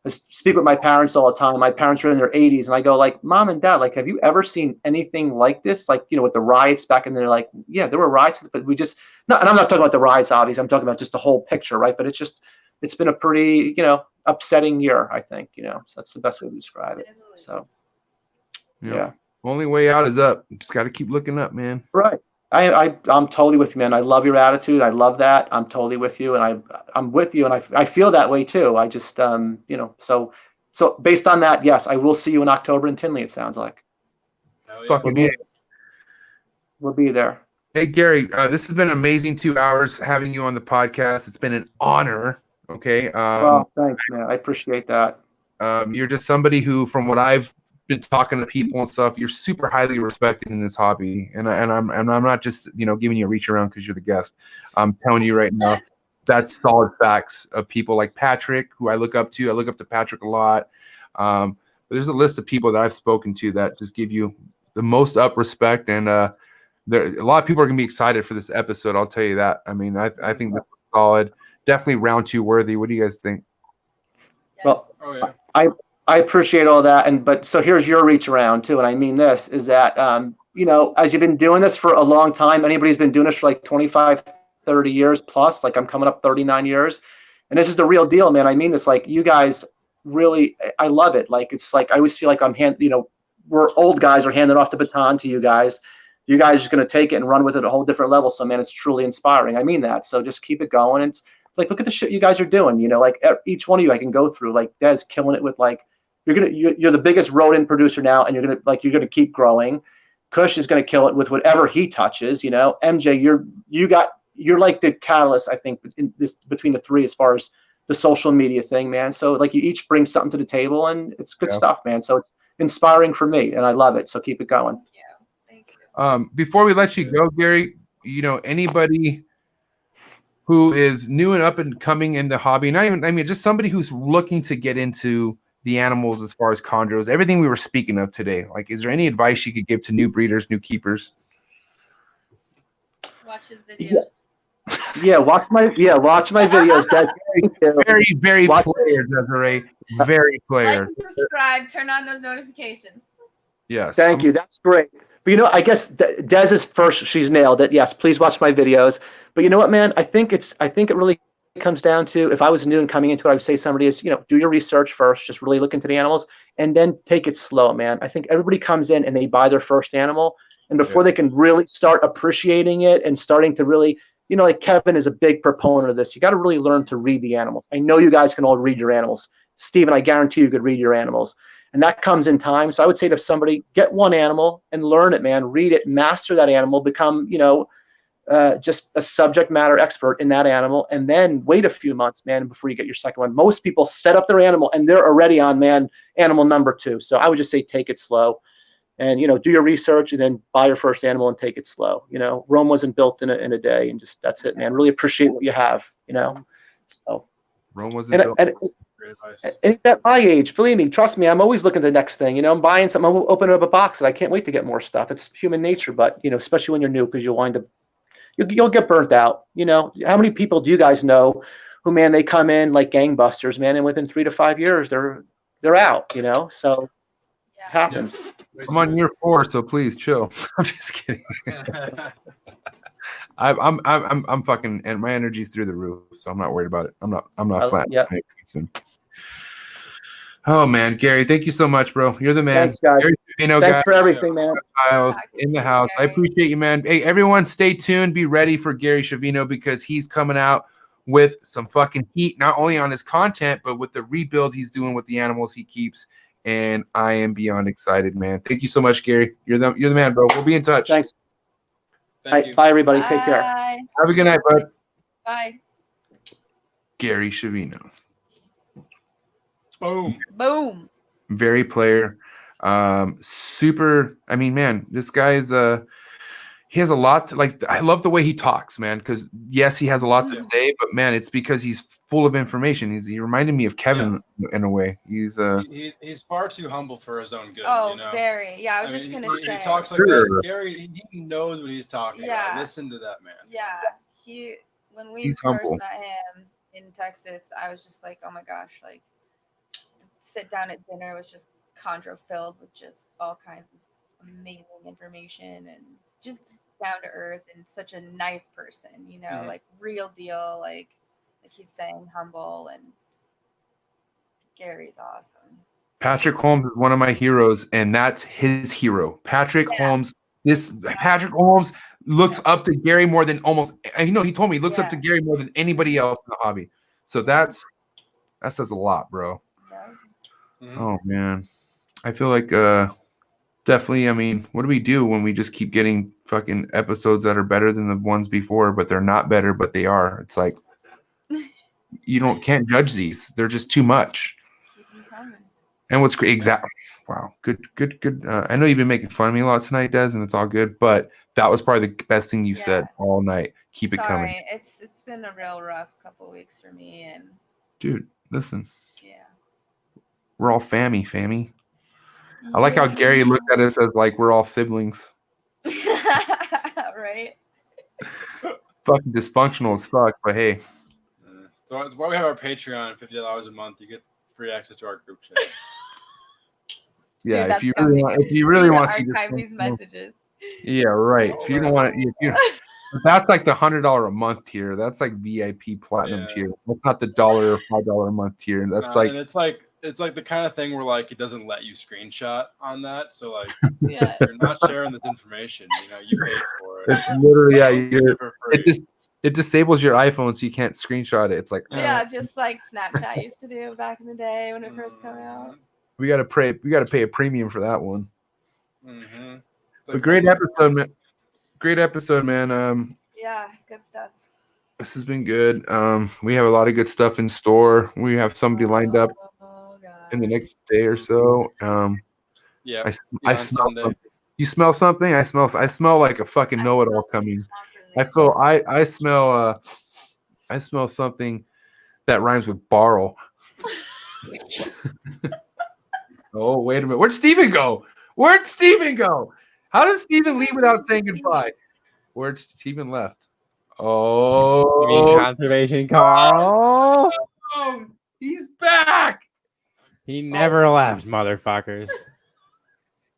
speak with my parents all the time. My parents are in their 80s, and I go like, Mom and Dad, like, have you ever seen anything like this? Like, you know, with the riots back, and they're like, yeah, there were riots, but and I'm not talking about the riots, obviously. I'm talking about just the whole picture, right? But it's been a pretty, you know, upsetting year, I think. You know, so that's the best way to describe it. So. Yeah. Only way out is up. You just got to keep looking up, man. Right. I'm totally with you, man. I love your attitude. I love that. I'm totally with you, and I'm with you, and I feel that way too. I just you know, so based on that, yes, I will see you in October in Tinley. It sounds like. Fucking we'll be there. Hey Gary, this has been an amazing 2 hours having you on the podcast. It's been an honor. Okay. Well, thanks, man. I appreciate that. You're just somebody who, from what I've been talking to people and stuff, you're super highly respected in this hobby, and I'm not just, you know, giving you a reach around because you're the guest. I'm telling you right now, that's solid facts of people like Patrick, who I look up to. I look up to Patrick a lot. But there's a list of people that I've spoken to that just give you the most up respect, and a lot of people are gonna be excited for this episode. I'll tell you that. I mean, I think that's solid. Definitely round 2 worthy. What do you guys think? Well, I appreciate all that, but so here's your reach around too, and I mean this, is that, you know, as you've been doing this for a long time, anybody's been doing this for like 25, 30 years plus, like I'm coming up 39 years, and this is the real deal, man. I mean this, like, you guys really, I love it. Like, it's like, I always feel like we're old guys are handing off the baton to you guys. You guys are just going to take it and run with it at a whole different level. So, man, it's truly inspiring. I mean that. So just keep it going. It's like, look at the shit you guys are doing, you know, like each one of you I can go through, like Des killing it with, like, you're the biggest rodent producer now, and you're gonna keep growing. Kush is gonna kill it with whatever he touches. You know, MJ, you're like the catalyst, I think, between the three as far as the social media thing, man. So like you each bring something to the table, and it's good stuff, man. So it's inspiring for me, and I love it. So keep it going. Thank you. Before we let you go, Gary, anybody who is new and up and coming in the hobby, just somebody who's looking to get into the animals as far as chondros, everything we were speaking of today, like, is there any advice you could give to new breeders, new keepers? Watch his videos. Watch my videos, guys. Very, very player, Desiree. Very player. Like and subscribe, turn on those notifications. Yes. Thank you. That's great. But I guess Des is first. She's nailed it. Yes, please watch my videos. But you know what, man? I think it really comes down to, if I was new and coming into it, I would say somebody is, do your research first, just really look into the animals, and then take it slow, man. I think everybody comes in and they buy their first animal, and before they can really start appreciating it and starting to really, like Kevin is a big proponent of this. You got to really learn to read the animals. I know you guys can all read your animals. Steven, I guarantee you could read your animals. And that comes in time. So I would say to somebody, get one animal and learn it, man. Read it, master that animal, become, just a subject matter expert in that animal, and then wait a few months, man, before you get your second one. Most people set up their animal and they're already on, animal number 2. So I would just say take it slow, and do your research, and then buy your first animal and take it slow. Rome wasn't built in a day, and just that's it, man. Really appreciate what you have. So Rome wasn't built. And at my age, believe me, trust me, I'm always looking at the next thing. I'm buying something, I'm opening up a box, and I can't wait to get more stuff. It's human nature, but especially when you're new, because you'll wind up, you'll get burnt out. How many people do you guys know who, man, they come in like gangbusters, man, and within 3 to 5 years they're out. So it happens. I'm on year 4, so please chill. I'm just kidding. I'm fucking, and my energy's through the roof, so I'm not worried about it. I'm not flat. Yeah. Oh man, Gary, thank you so much, bro. You're the man. Thanks, guys. Gary, Thanks guys, for everything, man. Reptiles in the house. I appreciate you, man. Hey, everyone, stay tuned. Be ready for Gary Schiavino, because he's coming out with some fucking heat, not only on his content, but with the rebuild he's doing with the animals he keeps. And I am beyond excited, man. Thank you so much, Gary. You're the man, bro. We'll be in touch. Thanks. Thank you. Bye, everybody. Bye. Take care. Have a good night, bud. Bye. Gary Schiavino. Boom. Very player. Super. I mean, man, this guy's he has a lot to, like, I love the way he talks, man, because yes, he has a lot to say, but man, it's because he's full of information. He reminded me of Kevin in a way. He's far too humble for his own good. Oh, very. Yeah, I was just gonna say. He talks like that. Gary, he knows what he's talking about. Listen to that man. Yeah, when we He's first humble. met him in Texas, I was just like, oh my gosh, like, sit down at dinner was just chondro filled with just all kinds of amazing information, and just down to earth, and such a nice person, like real deal, like he's saying, humble, and Gary's awesome. Patrick Holmes is one of my heroes, and that's his hero. Patrick Holmes. Patrick Holmes looks up to Gary more than almost. He told me he looks up to Gary more than anybody else in the hobby. So that says a lot, bro. Oh man, I feel like definitely. I mean, what do we do when we just keep getting fucking episodes that are better than the ones before, but they're not better, but they are? It's like can't judge these. They're just too much. And what's great, exactly. Wow, good. I know you've been making fun of me a lot tonight, Des, and it's all good. But that was probably the best thing you said all night. Keep it coming. It's been a real rough couple weeks for me, and dude, listen. Yeah. We're all fammy. I like how Gary looked at us as like we're all siblings. Right. Fucking dysfunctional as fuck, but hey. So that's why we have our Patreon, $50 a month. You get free access to our group chat. Yeah, dude, if you really want to archive these messages. Yeah, right. If you don't want to, that's like the $100 a month tier. That's like VIP platinum tier. That's not the $1 or $5 a month tier. That's and it's like the kind of thing where like it doesn't let you screenshot on that. So like you're not sharing this information. You paid for it. It's literally it disables your iPhone so you can't screenshot it. It's like just like Snapchat used to do back in the day when it first came out. We gotta pay a premium for that one. Mm-hmm. But great episode, man. Great episode, man. Yeah, good stuff. This has been good. We have a lot of good stuff in store. We have somebody lined up in the next day or so. Yeah. I smell something. You smell something? I smell like a fucking know-it-all coming. I smell something that rhymes with borrow. Oh, wait a minute. Where'd Steven go? How does Steven leave without saying goodbye? Where'd Steven left? Oh, You mean conservation, Carl? Oh, he's back. He never left, motherfuckers.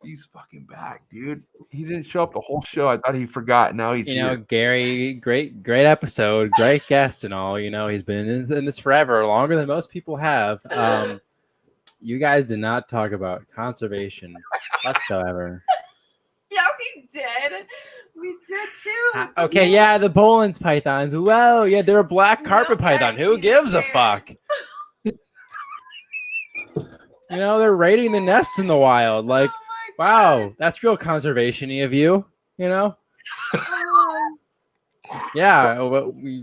He's fucking back, dude. He didn't show up the whole show. I thought he forgot. Now he's here. Gary, great episode, great guest and all. He's been in this forever, longer than most people have. You guys did not talk about conservation whatsoever. Yeah, we did. We did too. Okay, yeah, the Boland's pythons. Well, yeah, they're a black carpet python. Who gives a fuck? They're raiding the nests in the wild. Like, wow, that's real conservation-y of you. Yeah,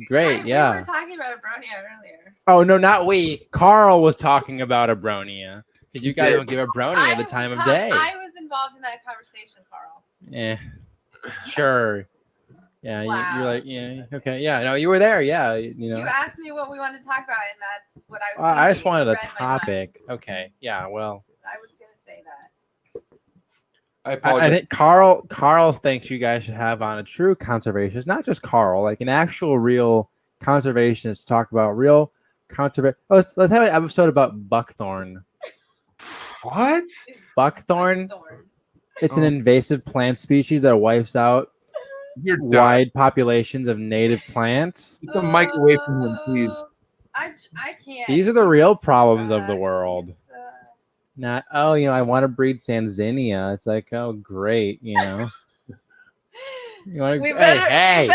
great. Yeah. We were talking about Abronia earlier. Oh no, not we. Carl was talking about Abronia. Because you guys don't give Abronia the time of day. I was involved in that conversation, Carl. Yeah. Sure. Yeah, Wow. you're like, yeah, okay, yeah, no, you were there, yeah, You asked me what we wanted to talk about, and that's what I was. I just wanted a topic. Okay, yeah, well, I was gonna say that. I apologize. I think Carl thinks you guys should have on a true conservationist, not just Carl, like an actual real conservationist to talk about real conservation. Let's have an episode about buckthorn. What? Buckthorn? It's an invasive plant species that wipes out wide populations of native plants. Get the mic away from him, please. I can't. These are the real problems of the world. Not, I want to breed Sanzinia. It's like, oh, great, You want to? Hey.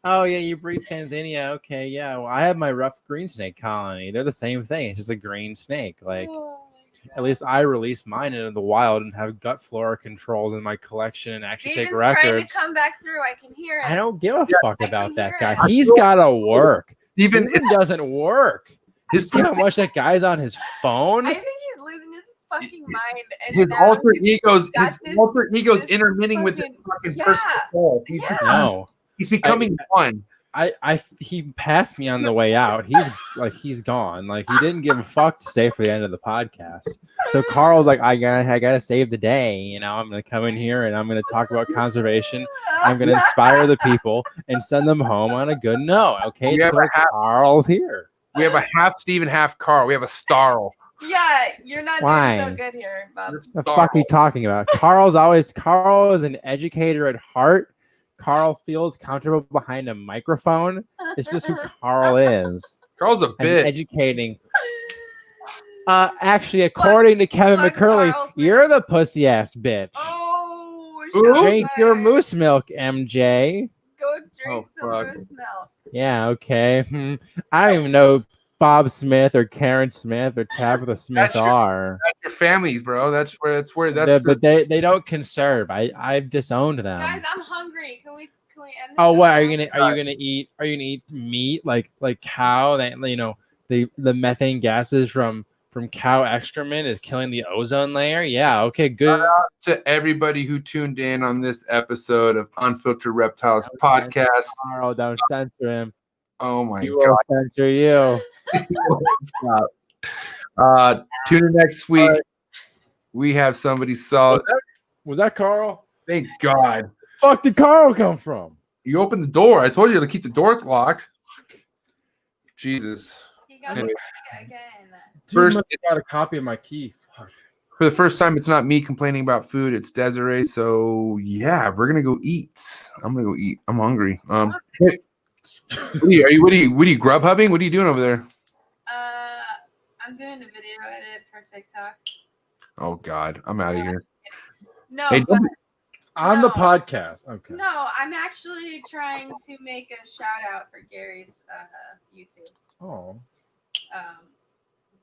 Oh yeah, you breed Sanzinia. Okay, yeah. Well, I have my rough green snake colony. They're the same thing. It's just a green snake. Like, at least I release mine into the wild and have gut flora controls in my collection and actually take records. Trying to come back through. I can hear it. I don't give a fuck about that guy. He's got to work. Steven doesn't work. See how much that guy's on his phone? I think he's losing his fucking mind. And his alter ego's intermitting with his fucking personal soul. He's becoming one. He passed me on the way out. He's gone. Like, he didn't give a fuck to stay for the end of the podcast. So Carl's like, I gotta save the day. I'm gonna come in here and I'm gonna talk about conservation. I'm gonna inspire the people and send them home on a good note. Okay, so Carl's here. We have a half Steven, half Carl. We have a Starl. Yeah, you're not doing so good here, Bob. What the fuck are you talking about? Carl is an educator at heart. Carl feels comfortable behind a microphone. It's just who Carl is. Carl's a bitch. Educating. Actually, according to Kevin McCurley, you're the pussy ass bitch. Oh, drink your moose milk, MJ. Go drink some moose milk. Yeah, okay. I don't even know Bob Smith or Karen Smith or Tabitha Smith are. That's your families, bro. That's where. But they don't conserve. I've disowned them. Guys, I'm hungry. Can we end this? Oh, what are you gonna eat? Are you gonna eat meat like cow? That the methane gases from cow excrement is killing the ozone layer. Yeah. Okay. Good. Shout out to everybody who tuned in on this episode of Unfiltered Reptiles Podcast. Carl, don't censor him. Oh my God. Will censor you. Tune in next week. We have somebody solid. Was that Carl? Thank God. Fuck did Carl come from? You opened the door. I told you to keep the door locked. Jesus. You got again. First, I got a copy of my key. Fuck. For the first time, it's not me complaining about food. It's Desiree. So yeah, we're gonna go eat. I'm gonna go eat. I'm hungry. Hey, what are you grub hubbing? What are you doing over there? I'm doing a video edit for TikTok. Oh God, I'm out of here. No, hey, on the podcast. Okay. No, I'm actually trying to make a shout out for Gary's YouTube. Oh.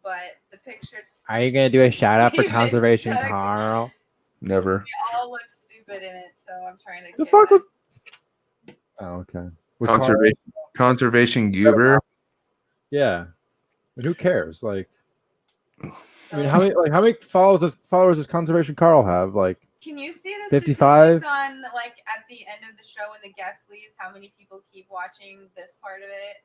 But the pictures. Are you gonna do a shout out for conservation, Carl? Never. They all look stupid in it, so I'm trying to. The fuck was? Oh, okay. Conservation goober. Yeah, but who cares? Like, I mean, how many followers does Conservation Carl have? Like, can you see the 55 statistics on like at the end of the show when the guest leaves? How many people keep watching this part of it?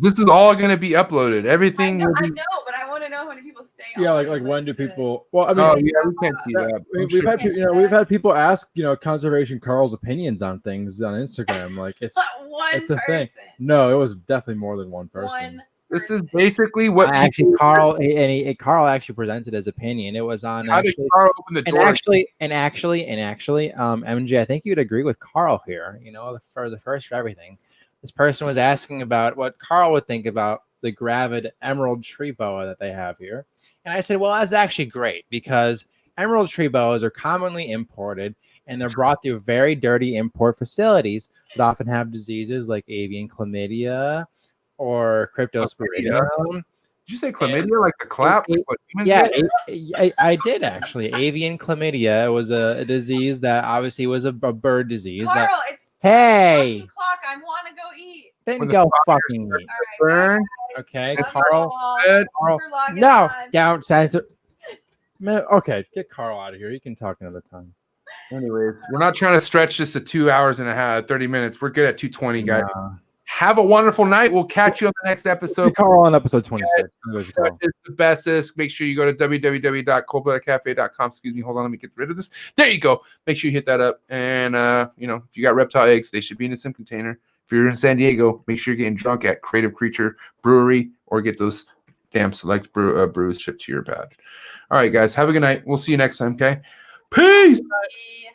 This is all going to be uploaded. Everything. I know, but I want to know how many people stay. Yeah, on like when do this. people? Well, I mean, we can't see that. we've had people ask, Conservation Carl's opinions on things on Instagram. Like it's a thing. No, it was definitely more than one person. This is basically what Carl actually presented his opinion. It was on How did Carl open the door? And actually, MJ, I think you'd agree with Carl here. For the first for everything, this person was asking about what Carl would think about the gravid emerald tree boa that they have here, and I said, well, that's actually great because emerald tree boas are commonly imported, and they're brought through very dirty import facilities that often have diseases like avian chlamydia or cryptosporidium. Did you say chlamydia, like the clap? I did actually. Avian chlamydia was a disease that obviously was a bird disease. Carl, it's hey, clock. I want to go eat. Then go fucking eat. Burn. Okay, Carl. No, don't censor. Man, okay, get Carl out of here. You can talk another time. Anyways, we're not trying to stretch this to 2 hours and a half, 30 minutes. We're good at 2:20, guys. Have a wonderful night. We'll catch you on the next episode. Carl on episode 26. It's the bestest. Make sure you go to www.coldbloodedcafe.com. Excuse me. Hold on. Let me get rid of this. There you go. Make sure you hit that up. And, if you got reptile eggs, they should be in a sim container. If you're in San Diego, make sure you're getting drunk at Creative Creature Brewery or get those damn select brews shipped to your pad. All right, guys. Have a good night. We'll see you next time. Okay. Peace. Bye.